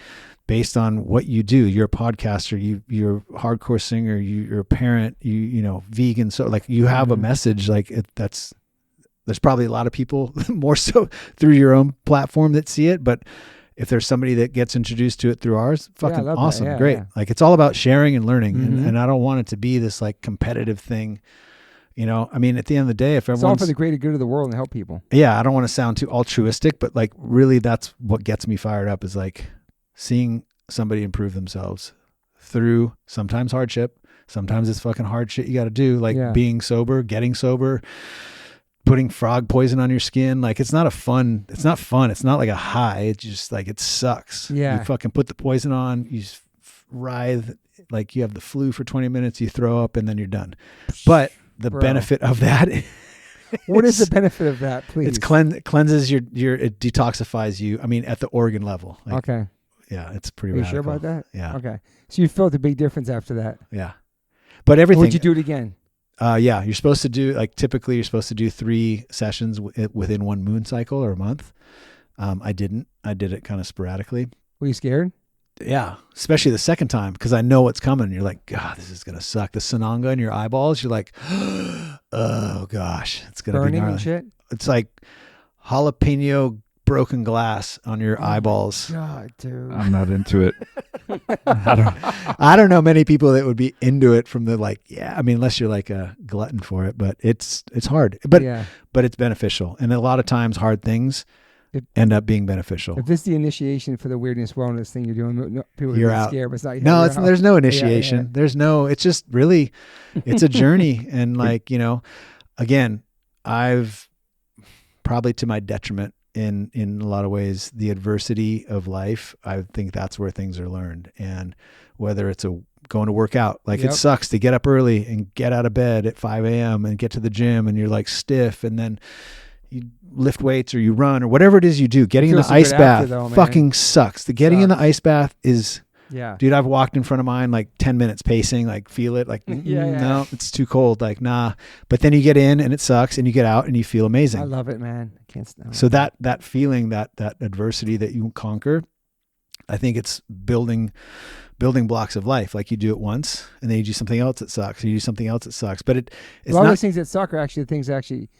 based on what you do. You're a podcaster, you're a hardcore singer, you're a parent, vegan. So you have a message there's probably a lot of people more so through your own platform that see it. But if there's somebody that gets introduced to it through ours, fucking awesome. Yeah, great. Yeah. It's all about sharing and learning. And I don't want it to be this competitive thing. At the end of the day, if everyone's... It's all for the greater good of the world and help people. Yeah, I don't want to sound too altruistic, but really that's what gets me fired up, is seeing somebody improve themselves through sometimes hardship. Sometimes it's fucking hard shit you got to do, being sober, getting sober, putting frog poison on your skin. It's not fun. It's not like a high. It's just it sucks. Yeah. You fucking put the poison on, you writhe, you have the flu for 20 minutes, you throw up, and then you're done. But the benefit of that. What is the benefit of that, please? It cleanses it detoxifies you. at the organ level. Okay. Yeah, it's pretty Are you radical. sure about that? Yeah. Okay. So you felt a big difference after that? Yeah. But everything. Would you do it again? Yeah. You're supposed to do, typically you're supposed to do 3 sessions within one moon cycle or a month. I didn't. I did it kind of sporadically. Were you scared? Yeah, especially the second time, because I know what's coming. You're God, this is going to suck. The Sananga in your eyeballs, you're oh gosh, it's going to be gnarly. And shit? It's jalapeno broken glass on your eyeballs. God, dude. I'm not into it. I don't know many people that would be into it from the unless you're a glutton for it, but it's hard, but it's beneficial. And a lot of times hard things end up being beneficial. If this is the initiation for the weirdness wellness thing you're doing, people you're are out. Scared, but it's not. No, there's no initiation. Yeah. There's no. It's just really, it's a journey, and again, I've probably to my detriment in a lot of ways, the adversity of life. I think that's where things are learned, and whether it's going to work out, it sucks to get up early and get out of bed at 5 a.m. and get to the gym, and you're stiff, and then you lift weights or you run or whatever it is you do. Getting in the ice bath fucking sucks. Getting in the ice bath is, dude, I've walked in front of mine 10 minutes pacing, feel it, no, it's too cold, nah. But then you get in and it sucks, and you get out and you feel amazing. I love it, man. I can't stand it. So that feeling, that adversity that you conquer, I think it's building blocks of life. You do it once and then you do something else that sucks, and you do something else that sucks. But it's a lot of those things that suck are actually the things that actually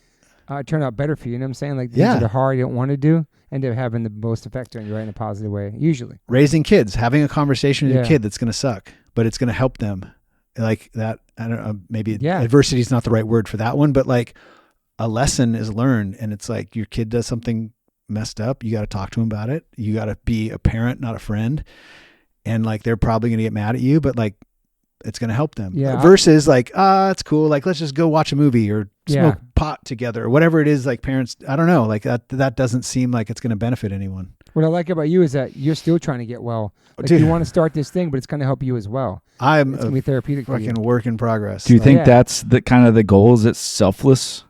turn out better for you. You know what I'm saying? Things that are hard, you don't want to do, end up having the most effect on you, right, in a positive way, usually. Raising kids, having a conversation with your kid that's going to suck, but it's going to help them. That I don't know, maybe adversity is not the right word for that one, but like a lesson is learned, and it's like your kid does something messed up. You got to talk to him about it. You got to be a parent, not a friend. And like, they're probably going to get mad at you, but like, it's going to help them. Yeah. Versus like, it's cool. Like, let's just go watch a movie or smoke pot together or whatever it is. Like parents, I don't know, like that doesn't seem like it's going to benefit anyone. What I like about you is that you're still trying to get well. Like, you want to start this thing, but it's going to help you as well. It's going to be therapeutic for you. Fucking work in progress. Do you think that's the kind of the goal? Is it selfless?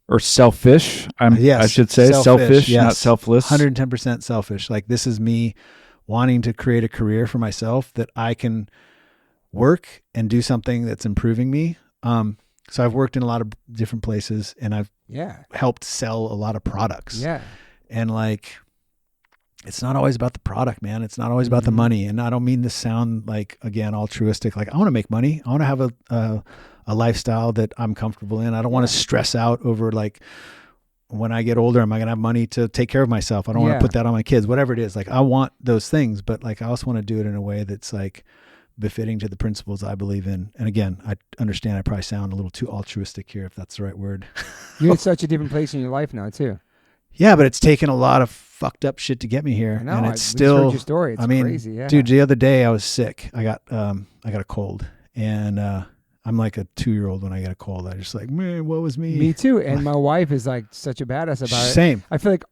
Or selfish? I should say selfish, yes. Not selfless. 110% selfish. Like, this is me wanting to create a career for myself that I can work and do something that's improving me. So I've worked in a lot of different places, and I've helped sell a lot of products. Yeah. And like, it's not always about the product, man. It's not always about the money. And I don't mean to sound like, again, altruistic. Like, I want to make money. I want to have a lifestyle that I'm comfortable in. I don't want to stress out over like, when I get older, am I going to have money to take care of myself? I don't want to put that on my kids, whatever it is. Like, I want those things, but like, I also want to do it in a way that's like befitting to the principles I believe in. And again, I understand I probably sound a little too altruistic here, if that's the right word. You're in such a different place in your life now too. Yeah, but it's taken a lot of fucked up shit to get me here. I know, and it's still, heard your story. It's crazy. Yeah. Dude, the other day I was sick. I got a cold, and I'm like a 2-year-old when I get a cold. I just like, man, what was me? Me too. And my wife is like such a badass about it. Same. I feel like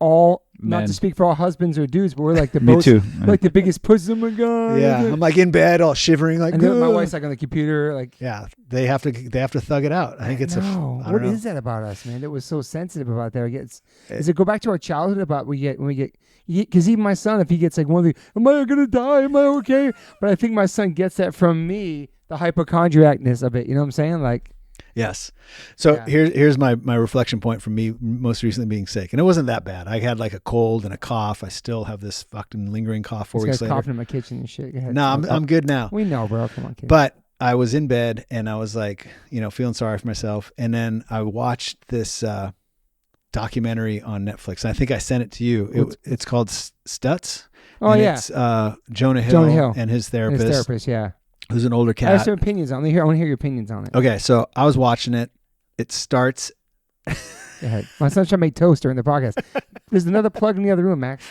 not to speak for all husbands or dudes, but we're like the most, too. Like the biggest pussy. Oh my God. Yeah. I'm like in bed, all shivering, like. And then my wife's like on the computer, like. Yeah. They have to thug it out. I think it's what is that about us, man? That was so sensitive about that. Does it go back to our childhood about when we get, because even my son, if he gets like one of the, am I gonna die? Am I okay? But I think my son gets that from me. The hypochondriacness of it, you know what I'm saying? Like, yes. So here's my reflection point from me most recently being sick, and it wasn't that bad. I had like a cold and a cough. I still have this fucking lingering cough 4 weeks later. Coughing in my kitchen and shit. Go ahead. No, I'm good now. We know, bro. Come on, kid. But I was in bed and I was like, feeling sorry for myself, and then I watched this documentary on Netflix. I think I sent it to you. It's called Stutz. Oh, and it's Jonah Hill and his therapist. Yeah. Who's an older cat. I have some opinions on it. I want to hear your opinions on it. Okay, so I was watching it. It starts. Go ahead. My son's trying to make toast during the podcast. There's another plug in the other room, Max.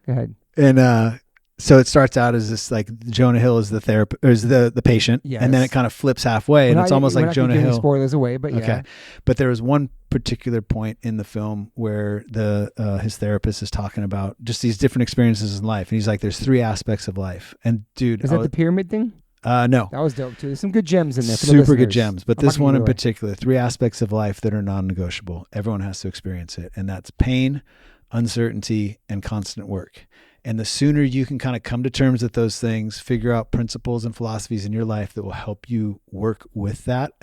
Go ahead. And so it starts out as this like Jonah Hill is the therapist, or is the patient, and then it kind of flips halfway, and it's almost like Jonah Hill. Spoilers away, but okay. But there was one particular point in the film where his therapist is talking about just these different experiences in life, and he's like, "There's 3 aspects of life." And dude, is that the pyramid thing? No. That was dope too. There's some good gems in there. For Super good gems. But this one in particular, 3 aspects of life that are non-negotiable. Everyone has to experience it. And that's pain, uncertainty, and constant work. And the sooner you can kind of come to terms with those things, figure out principles and philosophies in your life that will help you work with that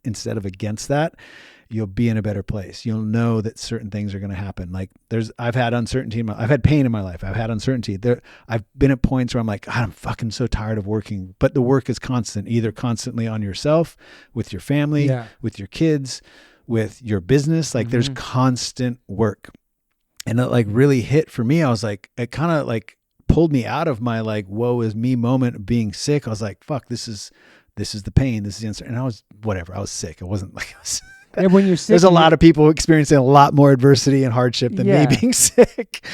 instead of against that, you'll be in a better place. You'll know that certain things are going to happen. Like I've had uncertainty I've had pain in my life. I've had uncertainty I've been at points where I'm like, God, I'm fucking so tired of working, but the work is constant, either constantly on yourself, with your family, with your kids, with your business. Like there's constant work. And it like really hit for me. I was like, it kind of like pulled me out of my like, woe is me moment of being sick. I was like, fuck, this is the pain. This is the uncertainty. And I was sick. It wasn't like, and when you're sick, there's a lot of people experiencing a lot more adversity and hardship than me being sick,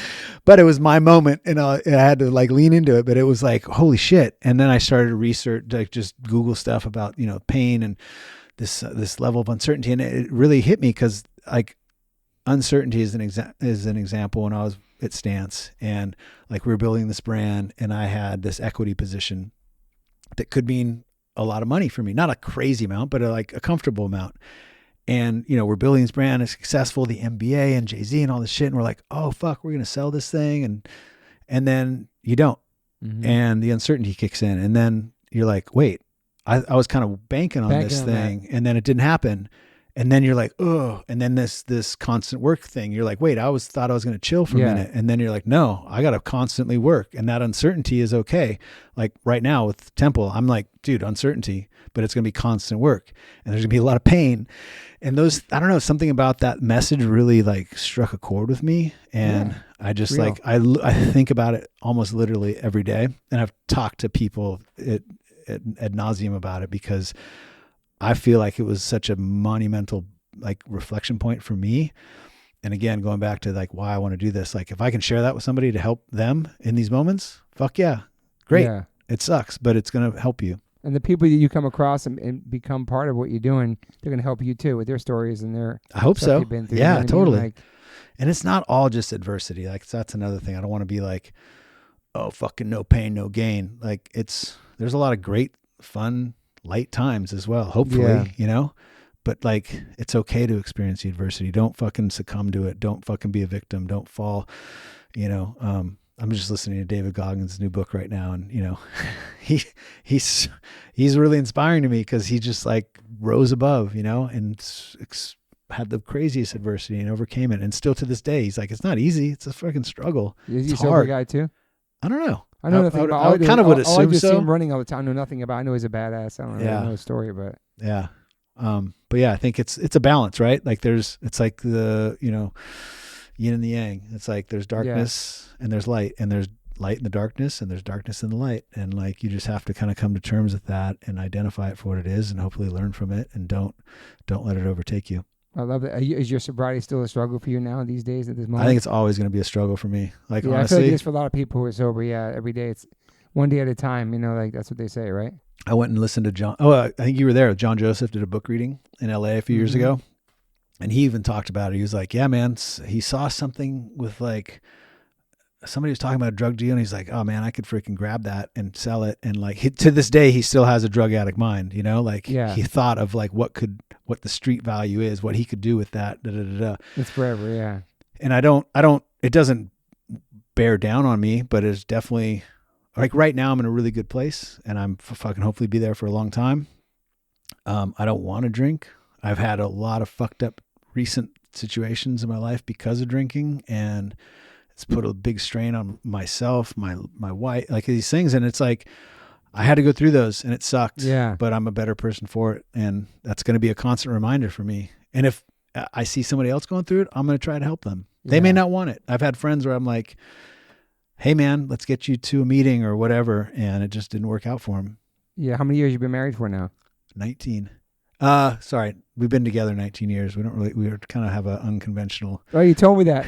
but it was my moment, and I had to like lean into it. But it was like, holy shit! And then I started to research, like just Google stuff about pain and this level of uncertainty, and it really hit me because like uncertainty is an example. When I was at Stance, and like we were building this brand, and I had this equity position that could mean a lot of money for me, not a crazy amount, but like a comfortable amount. And, we're building this brand, it's successful, the MBA and Jay-Z and all this shit. And we're like, oh, fuck, we're going to sell this thing. And then you don't. Mm-hmm. And the uncertainty kicks in. And then you're like, wait, I was kind of banking on this thing. And then it didn't happen. And then you're like, oh, and then this constant work thing. You're like, wait, thought I was going to chill for a minute. And then you're like, no, I got to constantly work. And that uncertainty is okay. Like right now with Temple, I'm like, dude, uncertainty, but it's going to be constant work. And there's going to be a lot of pain. And those, I don't know, something about that message really like struck a chord with me. And I just like, I think about it almost literally every day. And I've talked to people ad nauseum about it, because I feel like it was such a monumental like reflection point for me. And again, going back to like why I want to do this, like if I can share that with somebody to help them in these moments, fuck yeah, great. Yeah. It sucks, but it's going to help you. And the people that you come across and become part of what you're doing, they're going to help you too with their stories and their I hope stuff so. you've been through. Yeah, You know what I mean? totally. Like, And it's not all just adversity. Like that's another thing. I don't want to be like, oh, fucking no pain, no gain. Like there's a lot of great, fun, light times as well. Hopefully, you know, but like, it's okay to experience the adversity. Don't fucking succumb to it. Don't fucking be a victim. Don't fall, you know. I'm just listening to David Goggins' new book right now. And, you know, he's really inspiring to me because he just like rose above, you know, and had the craziest adversity and overcame it. And still to this day, he's like, it's not easy. It's a fucking struggle. is he a It's sober hard. guy too? I don't know. I know nothing about. I kind of would I assume just see so. him running all the time. I know nothing about. I know he's a badass. I don't really know his story, but Yeah. But yeah, I think it's a balance, right? Like it's like the, you know, yin and the yang. It's like there's darkness and there's light, and there's light in the darkness and there's darkness in the light. And like, you just have to kind of come to terms with that and identify it for what it is and hopefully learn from it, and don't let it overtake you. I love it. Is your sobriety still a struggle for you now these days at this moment? I think it's always going to be a struggle for me. Like, yeah, honestly, I feel like it is for a lot of people who are sober. Yeah, every day it's one day at a time. You know, like that's what they say, right? I went and listened to John. Oh, I think you were there. John Joseph did a book reading in LA a few years ago. And he even talked about it. He was like, yeah, man, he saw something with like, somebody was talking about a drug deal, and he's like, oh man, I could freaking grab that and sell it. And like, to this day, he still has a drug addict mind, you know, like he thought of like what the street value is, what he could do with that. It's forever. Yeah. And it doesn't bear down on me, but it's definitely like right now I'm in a really good place, and I'm fucking hopefully be there for a long time. I don't want to drink. I've had a lot of fucked up recent situations in my life because of drinking, and it's put a big strain on myself, my wife, like these things. And it's like, I had to go through those, and it sucked, but I'm a better person for it. And that's going to be a constant reminder for me. And if I see somebody else going through it, I'm going to try to help them. They may not want it. I've had friends where I'm like, hey man, let's get you to a meeting or whatever. And it just didn't work out for them. Yeah. How many years you been married for now? 19. Sorry. We've been together 19 years. We kind of have an unconventional. Oh, you told me that.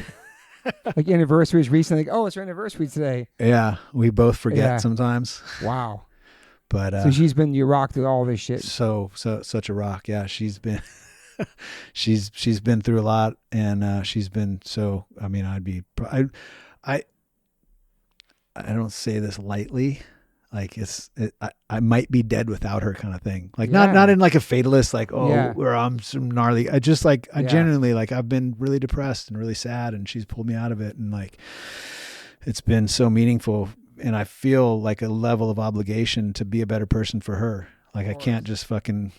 Like anniversaries recently. Like, oh, it's our anniversary today. Yeah. We both forget sometimes. Wow. But, so she's been your rock through all this shit. So such a rock. Yeah. She's been, she's been through a lot, and, she's been so, I mean, I don't say this lightly. Like I might be dead without her kind of thing. Like not in like a fatalist, like, or I'm some gnarly. I just like, I genuinely, like, I've been really depressed and really sad, and she's pulled me out of it. And like, it's been so meaningful, and I feel like a level of obligation to be a better person for her. Like I can't just fucking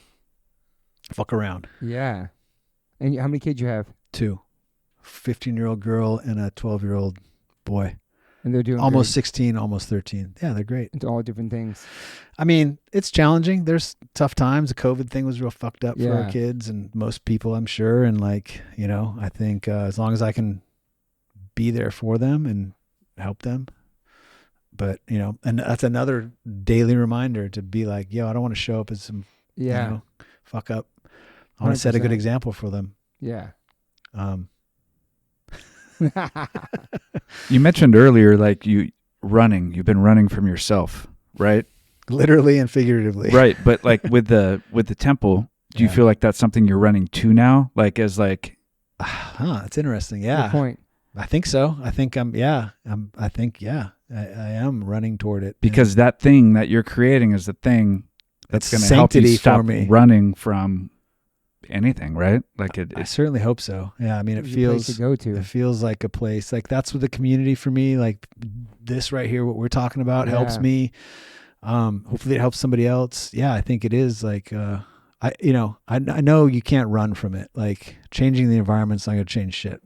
fuck around. Yeah. And how many kids you have? 2, 15-year-old girl and a 12-year-old boy. And they're doing almost great. 16, almost 13. Yeah, they're great. It's all different things. I mean, it's challenging. There's tough times. The COVID thing was real fucked up for our kids and most people, I'm sure. And like, you know, I think as long as I can be there for them and help them. But, you know, and that's another daily reminder to be like, yo, I don't want to show up as some, you know, fuck up. I want to set a good example for them. Yeah. You mentioned earlier, like you've been running from yourself, right? Literally and figuratively. Right. But like with the temple, do you feel like that's something you're running to now? Like as like, that's interesting. Yeah. Good point. I think so. I think I am running toward it. Because that thing that you're creating is the thing that's going to help you stop running from anything, right? Like I certainly hope so. Yeah, I mean, it feels to go to. It feels like a place. Like that's what the community for me. Like this right here, what we're talking about, helps me. Hopefully, it helps somebody else. Yeah, I think it is. Like I know you can't run from it. Like changing the environment's not going to change shit.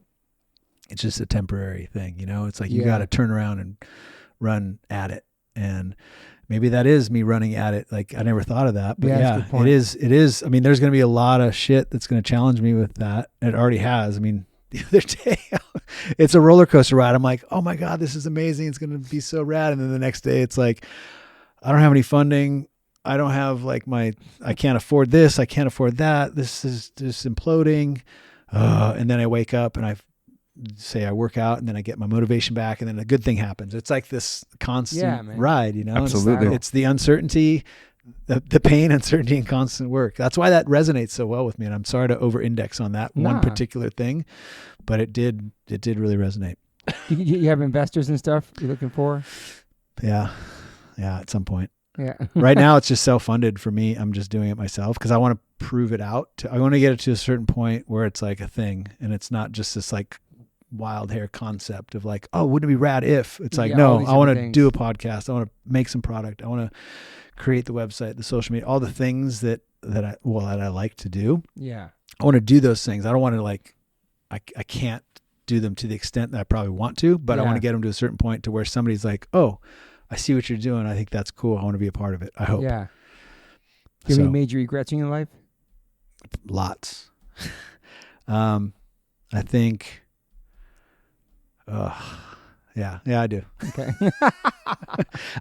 It's just a temporary thing. You know, it's like you got to turn around and run at it. And maybe that is me running at it. Like I never thought of that, but it is. I mean, there's going to be a lot of shit that's going to challenge me with that. It already has. I mean, the other day, it's a roller coaster ride. I'm like, oh my God, this is amazing. It's going to be so rad. And then the next day it's like, I don't have any funding. don't have like I can't afford this. I can't afford that. This is just imploding. And then I wake up and I say I work out and then I get my motivation back and then a good thing happens. It's like this constant ride, you know? Absolutely. It's the uncertainty, the pain, uncertainty, and constant work. That's why that resonates so well with me. And I'm sorry to over-index on that one particular thing, but it did really resonate. You have investors and stuff you're looking for? Yeah. Yeah. At some point. Yeah. Right now it's just self-funded for me. I'm just doing it myself because I want to prove it out. I want to get it to a certain point where it's like a thing and it's not just this like wild hair concept of like, oh, wouldn't it be rad if? It's like, no, I want to do a podcast. I want to make some product. I want to create the website, the social media, all the things that I like to do. Yeah. I want to do those things. I don't want to like, I can't do them to the extent that I probably want to, but I want to get them to a certain point to where somebody's like, oh, I see what you're doing. I think that's cool. I want to be a part of it. I hope. Yeah. Do you have any major regrets in your life? Lots. I think, yeah, I do. Okay.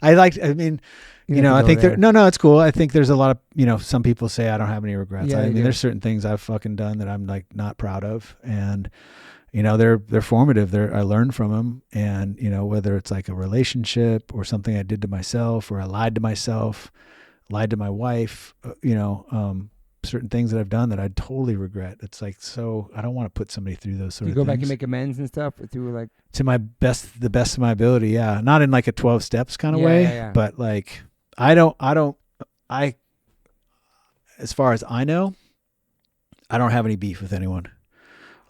I mean, I think it's cool. I think there's a lot of, some people say I don't have any regrets. Yeah, I mean, there's certain things I've fucking done that I'm like not proud of. And, they're formative. I learned from them. And, whether it's like a relationship or something I did to myself or I lied to myself, lied to my wife, certain things that I've done that I totally regret. It's like, so I don't want to put somebody through those sort of things. You go back and make amends and stuff through like to the best of my ability. Yeah. Not in like a 12 steps kind of way, but like, as far as I know, I don't have any beef with anyone.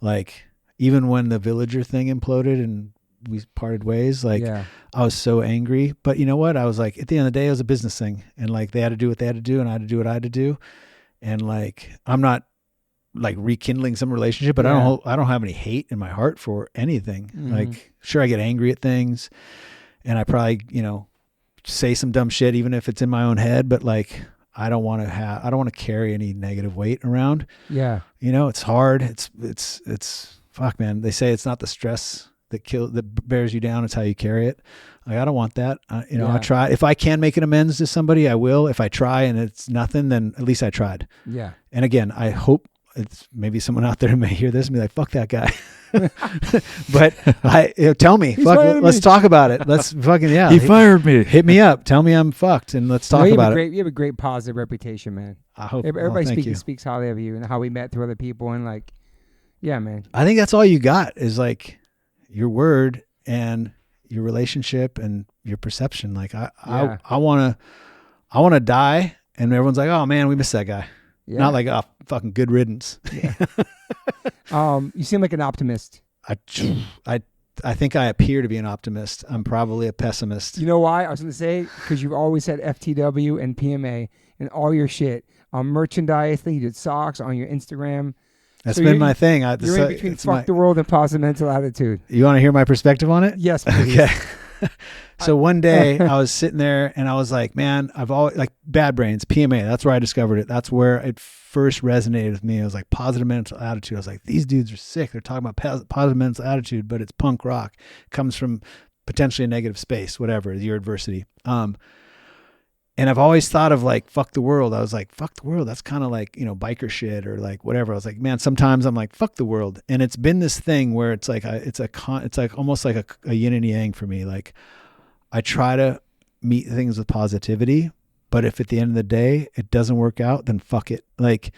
Like even when the villager thing imploded and we parted ways, like I was so angry, but you know what? I was like, at the end of the day, it was a business thing and like they had to do what they had to do and I had to do what I had to do. And like, I'm not like rekindling some relationship, but I don't have any hate in my heart for anything. Mm-hmm. Like, sure, I get angry at things and I probably, say some dumb shit, even if it's in my own head, but like, I don't want to carry any negative weight around. Yeah. It's hard. It's fuck, man. They say it's not the stress that bears you down. It's how you carry it. Like, I don't want that. I try. If I can make an amends to somebody, I will. If I try and it's nothing, then at least I tried. Yeah. And again, I hope it's maybe someone out there may hear this and be like, fuck that guy. But tell me, let's talk about it. Let's fucking, he fired me. Hit me up. Tell me I'm fucked and let's talk about it. You have a great positive reputation, man. I hope everybody speaks highly of you and how we met through other people and like, yeah, man. I think that's all you got is like your word and your relationship and your perception. Like I want to die and everyone's like, oh man, we missed that guy. Yeah. Not like, oh, fucking good riddance. Yeah. You seem like an optimist. I think I appear to be an optimist. I'm probably a pessimist. You know why? I was going to say, because you've always said FTW and PMA and all your shit on merchandise. You did socks on your Instagram. That's been my thing. You're in between fuck the world and positive mental attitude. You want to hear my perspective on it? Yes, please. Okay. So one day I was sitting there and I was like, man, I've always like Bad Brains, PMA. That's where I discovered it. That's where it first resonated with me. It was like positive mental attitude. I was like, these dudes are sick. They're talking about positive mental attitude, but it's punk rock. It comes from potentially a negative space, whatever, your adversity. And I've always thought of like, fuck the world. I was like, fuck the world. That's kind of like, biker shit or like whatever. I was like, man, sometimes I'm like, fuck the world. And it's been this thing where it's like, it's like almost like a yin and yang for me. Like I try to meet things with positivity, but if at the end of the day, it doesn't work out, then fuck it. Like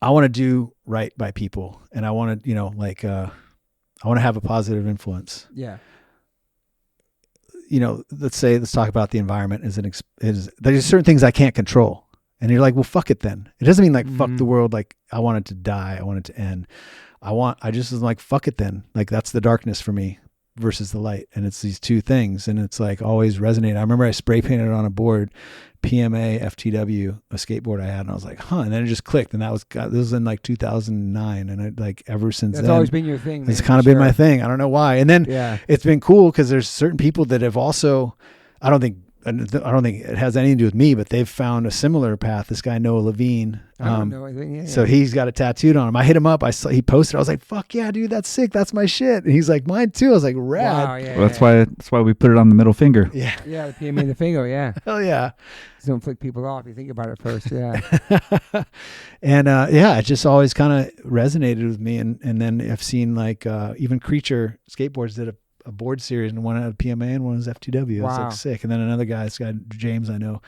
I want to do right by people and I want to, I want to have a positive influence. Yeah. Let's talk about the environment there's certain things I can't control. And you're like, well, fuck it then. It doesn't mean like, fuck the world. Like I want it to die. I want it to end. I just was like, fuck it then. Like that's the darkness for me versus the light. And it's these two things. And it's like always resonate. I remember I spray painted on a board, PMA, FTW, a skateboard I had. And I was like, huh. And then it just clicked. And this was in like 2009. And it like ever since that's always been your thing. Man, it's kind of been my thing. I don't know why. And then it's been cool because there's certain people that have also, I don't think don't think it has anything to do with me, but they've found a similar path. This guy, Noah Levine. I don't know. Yeah. So he's got it tattooed on him. I hit him up. He posted. I was like, fuck yeah, dude, that's sick. That's my shit. And he's like, mine too. I was like, rad. Wow, yeah, well, that's why we put it on the middle finger. Yeah. Yeah, the PMA in the finger, yeah. Hell yeah. Just don't flick people off. You think about it first, yeah. And it just always kind of resonated with me. And then I've seen like even Creature Skateboards did a board series, and one had a PMA and one was FTW. It was like sick. And then another guy, this guy James, I know,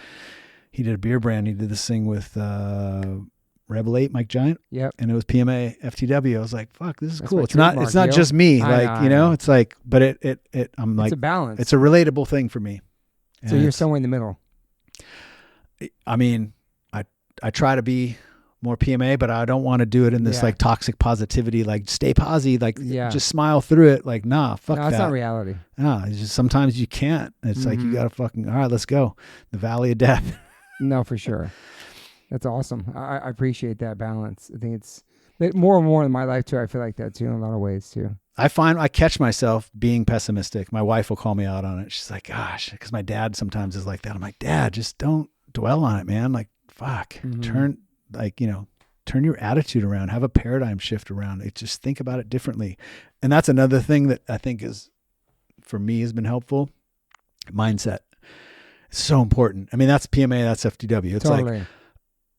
he did a beer brand. He did this thing with Rebel 8, Mike Giant. Yep. And it was PMA FTW. I was like, fuck, this is That's cool. my It's not trademark, just me. I know. It's like, but I'm like, it's a balance. it's a relatable thing for me. So you're somewhere in the middle. I mean, I try to be more PMA, but I don't want to do it in this like toxic positivity, like stay posy, like just smile through it. Like, nah, fuck that. No, it's not reality. No, it's just sometimes you can't. It's like you got to fucking, all right, let's go. The valley of death. No, for sure. That's awesome. I appreciate that balance. I think it's more and more in my life too. I feel like that too in a lot of ways too. I find I catch myself being pessimistic. My wife will call me out on it. She's like, gosh, because my dad sometimes is like that. I'm like, Dad, just don't dwell on it, man. Like, fuck, turn your attitude around, have a paradigm shift around it. Just think about it differently. And that's another thing that I think is, for me, has been helpful. Mindset. It's so important. I mean, that's PMA, that's FTW. It's totally. like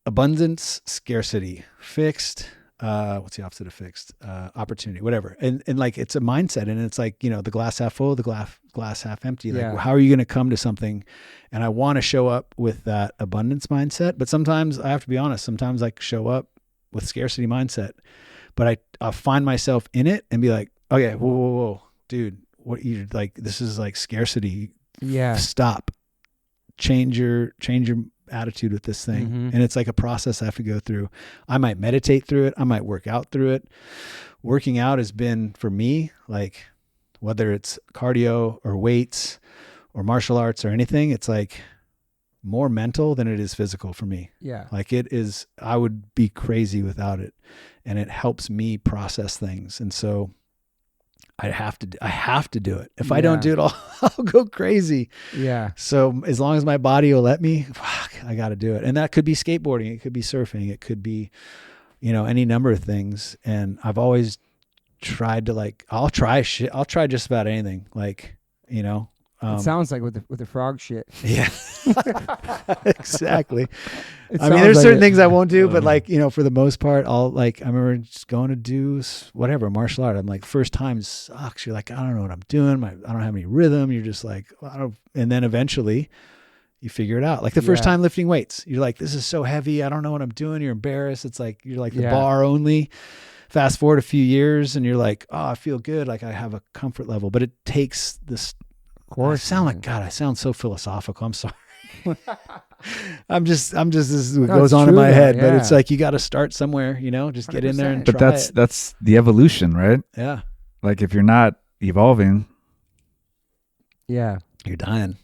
abundance, scarcity, fixed. What's the opposite of fixed? Opportunity, whatever. And like, it's a mindset, and it's like, the glass half full, the glass half empty. Like, how are you going to come to something? And I want to show up with that abundance mindset, but sometimes I have to be honest. Sometimes I show up with scarcity mindset, but I find myself in it and be like, okay, whoa, dude, what you like? This is like scarcity. Yeah. Stop. Change your attitude with this thing. And it's like a process I have to go through. I might meditate through it. I might work out through it. Working out has been, for me, like, whether it's cardio or weights or martial arts or anything, it's like more mental than it is physical for me. Yeah. Like, it is, I would be crazy without it. And it helps me process things. And so I have to do it. If I don't do it, I'll go crazy. Yeah. So as long as my body will let me, I got to do it. And that could be skateboarding. It could be surfing. It could be, any number of things. And I've always tried to, like, I'll try just about anything. Like, it sounds like with the frog shit. Yeah, exactly. I mean, there's certain things I won't do, but like, for the most part, I remember just going to do whatever, martial art. I'm like, first time sucks. You're like, I don't know what I'm doing. I don't have any rhythm. You're just like, and then eventually you figure it out. Like the first time lifting weights, you're like, this is so heavy. I don't know what I'm doing. You're embarrassed. It's like, you're like the bar only. Fast forward a few years and you're like, oh, I feel good. Like I have a comfort level, but it takes this. Of course. I sound so philosophical. I'm sorry. I'm just, this is what goes on in my head, but it's like, you got to start somewhere, just get in there and try it. But that's the evolution, right? Yeah. Like if you're not evolving. Yeah. You're dying.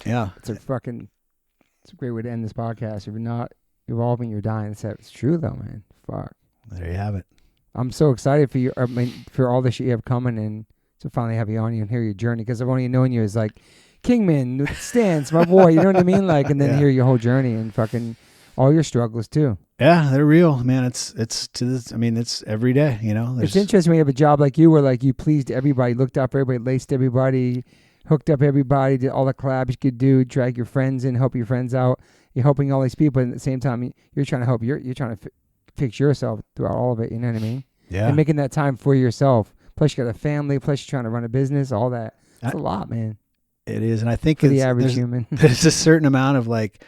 Yeah. It's a great way to end this podcast. If you're not evolving, you're dying. It's true though, man. Fuck. There you have it. I'm so excited for you. I mean, for all the shit you have coming and to finally have you on you and hear your journey, because I've only known you as like Kingman, Stance, my boy, you know what I mean? Like, and then hear your whole journey and fucking all your struggles too. Yeah, they're real, man. It's to this. I mean, it's every day, It's interesting when you have a job like you, where like you pleased everybody, looked up everybody, laced everybody, hooked up everybody, did all the collabs you could do, drag your friends in, help your friends out. You're helping all these people, and at the same time, you're trying to help. You're trying to fix yourself throughout all of it. You know what I mean? Yeah. And making that time for yourself. Plus, you got a family. Plus, you're trying to run a business. All that. It's a lot, man. It is, and I think for the average human, there's a certain amount of like,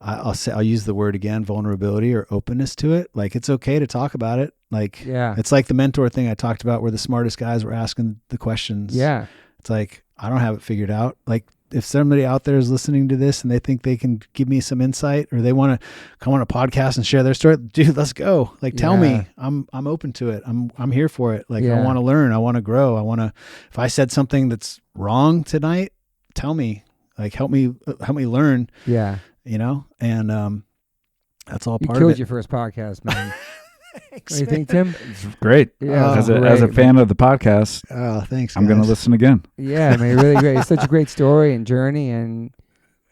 I'll use the word again, vulnerability or openness to it. Like it's okay to talk about it. Like, it's like the mentor thing I talked about, where the smartest guys were asking the questions. Yeah, it's like I don't have it figured out. Like if somebody out there is listening to this and they think they can give me some insight, or they want to come on a podcast and share their story, dude, let's go. Like, tell me. I'm open to it. I'm here for it. Like, I want to learn. I want to grow. If I said something that's wrong tonight, tell me. Like, help me learn. Yeah. And that's all part of it. You killed your first podcast, man. Thanks, what do you think, Tim? It's great. Yeah, as a fan of the podcast, thanks. I'm going to listen again. Yeah, man, really great. It's such a great story and journey, and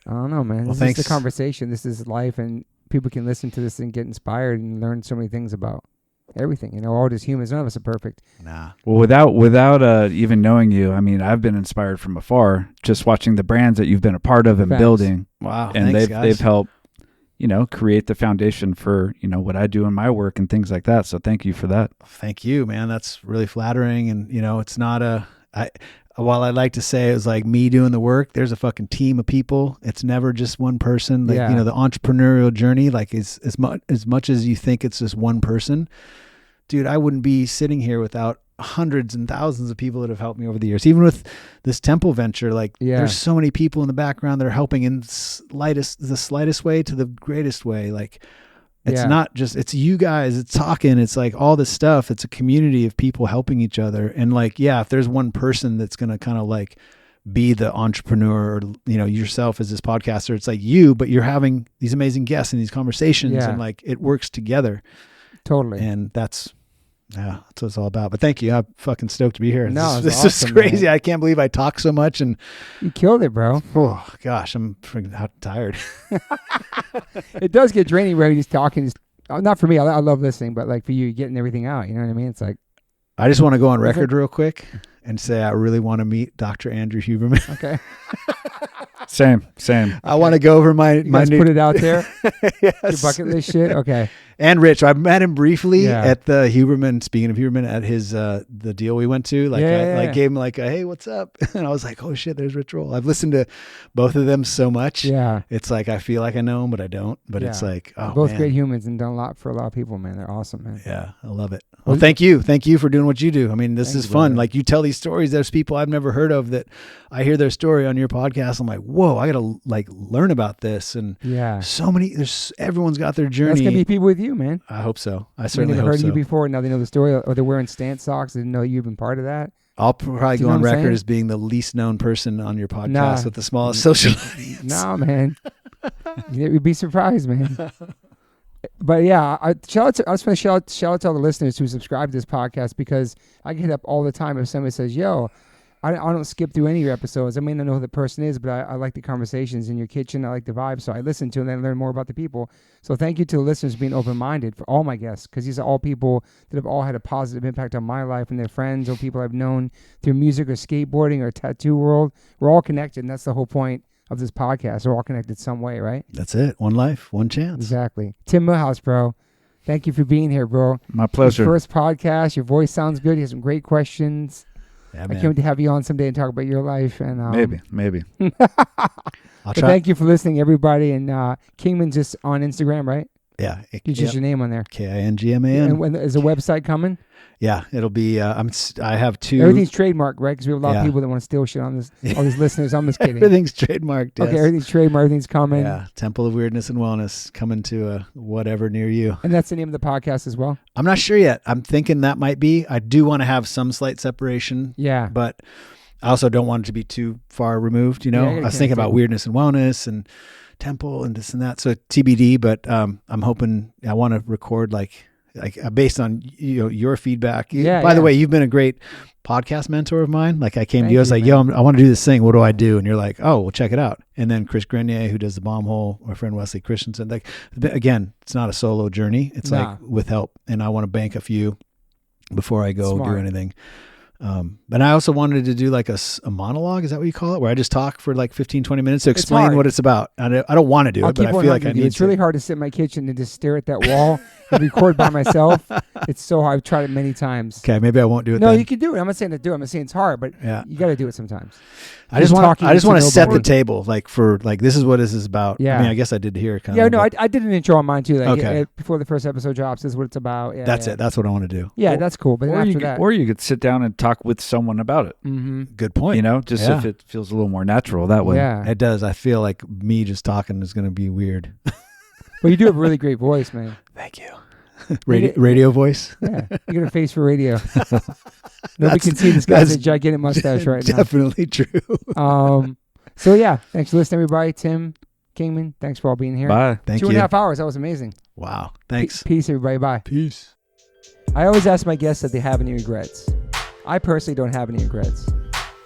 I don't know, man. Well, This thanks. is the conversation. This is life, and people can listen to this and get inspired and learn so many things about everything. You know, all just humans. None of us are perfect. Nah. Well, without even knowing you, I mean, I've been inspired from afar, just watching the brands that you've been a part of and Thanks. building. Wow. And Thanks, they've helped, create the foundation for, what I do in my work and things like that. So thank you for that. Thank you, man. That's really flattering. And, it's not while I'd like to say it was like me doing the work, there's a fucking team of people. It's never just one person. Like, the entrepreneurial journey, like is as much as you think it's just one person, dude, I wouldn't be sitting here without hundreds and thousands of people that have helped me over the years. Even with this temple venture, there's so many people in the background that are helping in the slightest way to the greatest way. Like, it's not just, it's you guys, it's talking, it's like all this stuff. It's a community of people helping each other. And if there's one person that's going to kind of be the entrepreneur or, yourself as this podcaster, it's like you, but you're having these amazing guests and these conversations and it works together. Totally. And that's what it's all about. But thank you. I'm fucking stoked to be here. No, this awesome, is crazy. man. I can't believe I talk so much. And you killed it, bro. oh gosh, I'm freaking tired. It does get draining where you're just talking. Not for me. I love listening, but for you, getting everything out. You know what I mean? It's like, I just want to go on record real quick and say I really want to meet Dr. Andrew Huberman. Okay. Same. I want to go over my new, put it out there. Yes. Your bucket list shit. Okay. And Rich, I met him briefly at the Huberman. Speaking of Huberman, at his the deal we went to, I gave him a hey, what's up? And I was like, oh shit, there's Rich Roll. I've listened to both of them so much. Yeah. It's like I feel like I know him, but I don't. But it's like, oh, both man. Great humans and done a lot for a lot of people, man. They're awesome, man. Yeah, I love it. Well, thank you for doing what you do. I mean, this is fun. Brother. You tell these stories. There's people I've never heard of that I hear their story on your podcast. I'm like, whoa, I gotta learn about this. And so many. Everyone's got their journey. That's gonna be people with you, man. I hope so. I certainly never hope heard so. of you before. Now they know the story, or they're wearing stance socks. They didn't know you've been part of that. I'll probably go on record saying? as being the least known person on your podcast with the smallest social audience. No, man. You'd be surprised, man. But I just want to shout out to all the listeners who subscribe to this podcast, because I get up all the time if somebody says, yo, I don't skip through any of your episodes. I may not know who the person is, but I like the conversations in your kitchen. I like the vibe. So I listen to them and learn more about the people. So thank you to the listeners being open-minded for all my guests, because these are all people that have all had a positive impact on my life and their friends or people I've known through music or skateboarding or tattoo world. We're all connected, and that's the whole point of this podcast. We're all connected some way, right? That's it. One life, one chance. Exactly. Tim Millhouse, bro. Thank you for being here, bro. My pleasure. Your first podcast. Your voice sounds good. You have some great questions. Yeah, I man. can't wait to have you on someday and talk about your life. And Maybe. I'll try. Thank you for listening, everybody. And Kingman's just on Instagram, right? Yeah. It's just your name on there. KINGMAN. And when is a website coming? Yeah, it'll be. I have two. Everything's trademarked, right? Because we have a lot of people that want to steal shit on this. All these listeners. I'm just kidding. Everything's trademarked. Yes. Okay, everything's trademarked. Everything's coming. Yeah, Temple of Weirdness and Wellness coming to whatever near you. And that's the name of the podcast as well. I'm not sure yet. I'm thinking that might be. I do want to have some slight separation. Yeah. But I also don't want it to be too far removed. You know, I was thinking about Weirdness and Wellness and Temple and this and that. So TBD. But I'm hoping. I want to record like based on your feedback. By the way, you've been a great podcast mentor of mine. Like I came to you, I was like, yo, I want to do this thing. What do I do? And you're like, oh, well, check it out. And then Chris Grenier, who does the Bomb Hole, my friend Wesley Christensen. Like again, it's not a solo journey. It's like with help. And I want to bank a few before I go do anything. But I also wanted to do like a monologue. Is that what you call it? Where I just talk for like 15, 20 minutes to explain what it's about. I don't want to do it, but I feel like I need to. It's really hard to sit in my kitchen and just stare at that wall and record by myself. It's so hard. I've tried it many times. Okay, maybe I won't do it. No, then. you can do it. I'm not saying to do it. I'm not saying it's hard, but you got to do it sometimes. I just want to set the table, this is what this is about. Yeah. I mean, I guess I did here. I did an intro on mine too. Okay. Before the first episode drops, this is what it's about. Yeah, that's it. That's what I want to do. Yeah, that's cool. But after that, or you could sit down and talk with someone about it. Mm-hmm. Good point. If it feels a little more natural that way. Yeah, it does. I feel like me just talking is going to be weird. But you do have a really great voice, man. Thank you. Radio voice. Yeah, you got a face for radio. Nobody can see this guy's a gigantic mustache right now. Definitely true. So yeah, thanks for listening, everybody. Tim Kingman, thanks for all being here. Bye. Thank you. 2.5 hours. That was amazing. Wow. Thanks. Peace, everybody. Bye. Peace. I always ask my guests if they have any regrets. I personally don't have any regrets.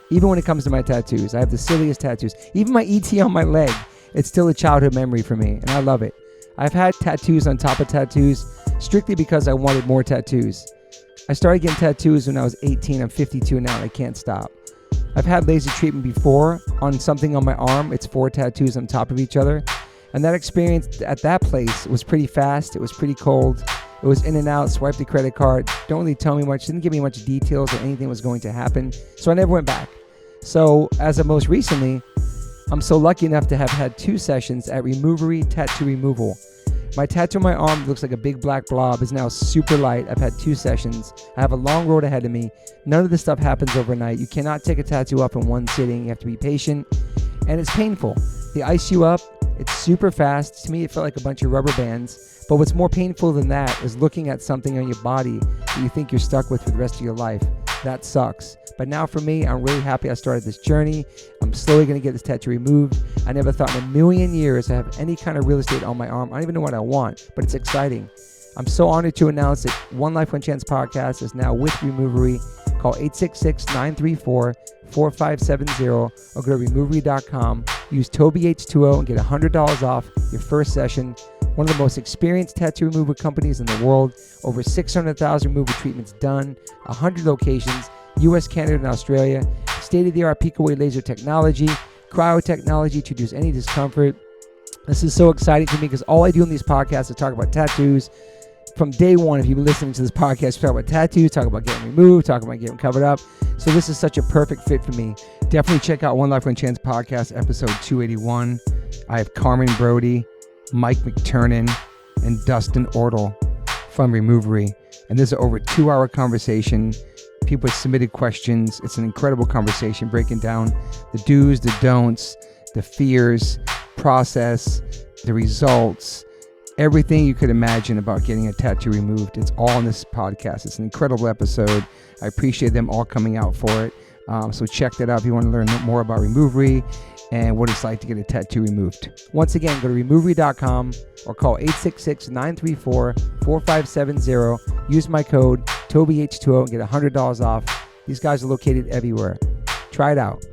Even when it comes to my tattoos, I have the silliest tattoos. Even my ET on my leg it's still a childhood memory for me, and I love it. I've had tattoos on top of tattoos strictly because I wanted more tattoos. I started getting tattoos when I was 18. I'm 52 now, and I can't stop. I've had laser treatment before on something on my arm. It's 4 tattoos on top of each other. And that experience at that place was pretty fast. It was pretty cold. It was in and out, swipe the credit card. Don't really tell me much, didn't give me much details or anything was going to happen. So I never went back. So as of most recently, I'm so lucky enough to have had 2 sessions at Removery Tattoo Removal. My tattoo on my arm looks like a big black blob, is now super light. I've had 2 sessions. I have a long road ahead of me. None of this stuff happens overnight. You cannot take a tattoo up in one sitting. You have to be patient, and it's painful. They ice you up. It's super fast. To me, it felt like a bunch of rubber bands. But what's more painful than that is looking at something on your body that you think you're stuck with for the rest of your life. That sucks. But now for me, I'm really happy I started this journey. I'm slowly going to get this tattoo removed. I never thought in a million years I have any kind of real estate on my arm. I don't even know what I want, but it's exciting. I'm so honored to announce that One Life One Chance podcast is now with Removery. Call 866-934-4570 or go to removery.com. Use TobyH20 and get $100 off your first session. One of the most experienced tattoo removal companies in the world. Over 600,000 removal treatments done. 100 locations. US, Canada, and Australia. State-of-the-art peak-away laser technology. Cryotechnology to reduce any discomfort. This is so exciting to me because all I do in these podcasts is talk about tattoos. From day one, if you've been listening to this podcast, talk about tattoos, talk about getting removed, talk about getting covered up. So this is such a perfect fit for me. Definitely check out One Life One Chance Podcast, episode 281. I have Carmen Brody, Mike McTurnan, and Dustin Ortle from Removery. And this is over a 2-hour conversation. People submitted questions. It's an incredible conversation breaking down the do's, the don'ts, the fears, process, the results, everything you could imagine about getting a tattoo removed. It's all in this podcast. It's an incredible episode. I appreciate them all coming out for it. So check that out if you want to learn more about Removery and what it's like to get a tattoo removed. Once again, go to removery.com or call 866-934-4570. Use my code TobyH20 and get $100 off. These guys are located everywhere. Try it out.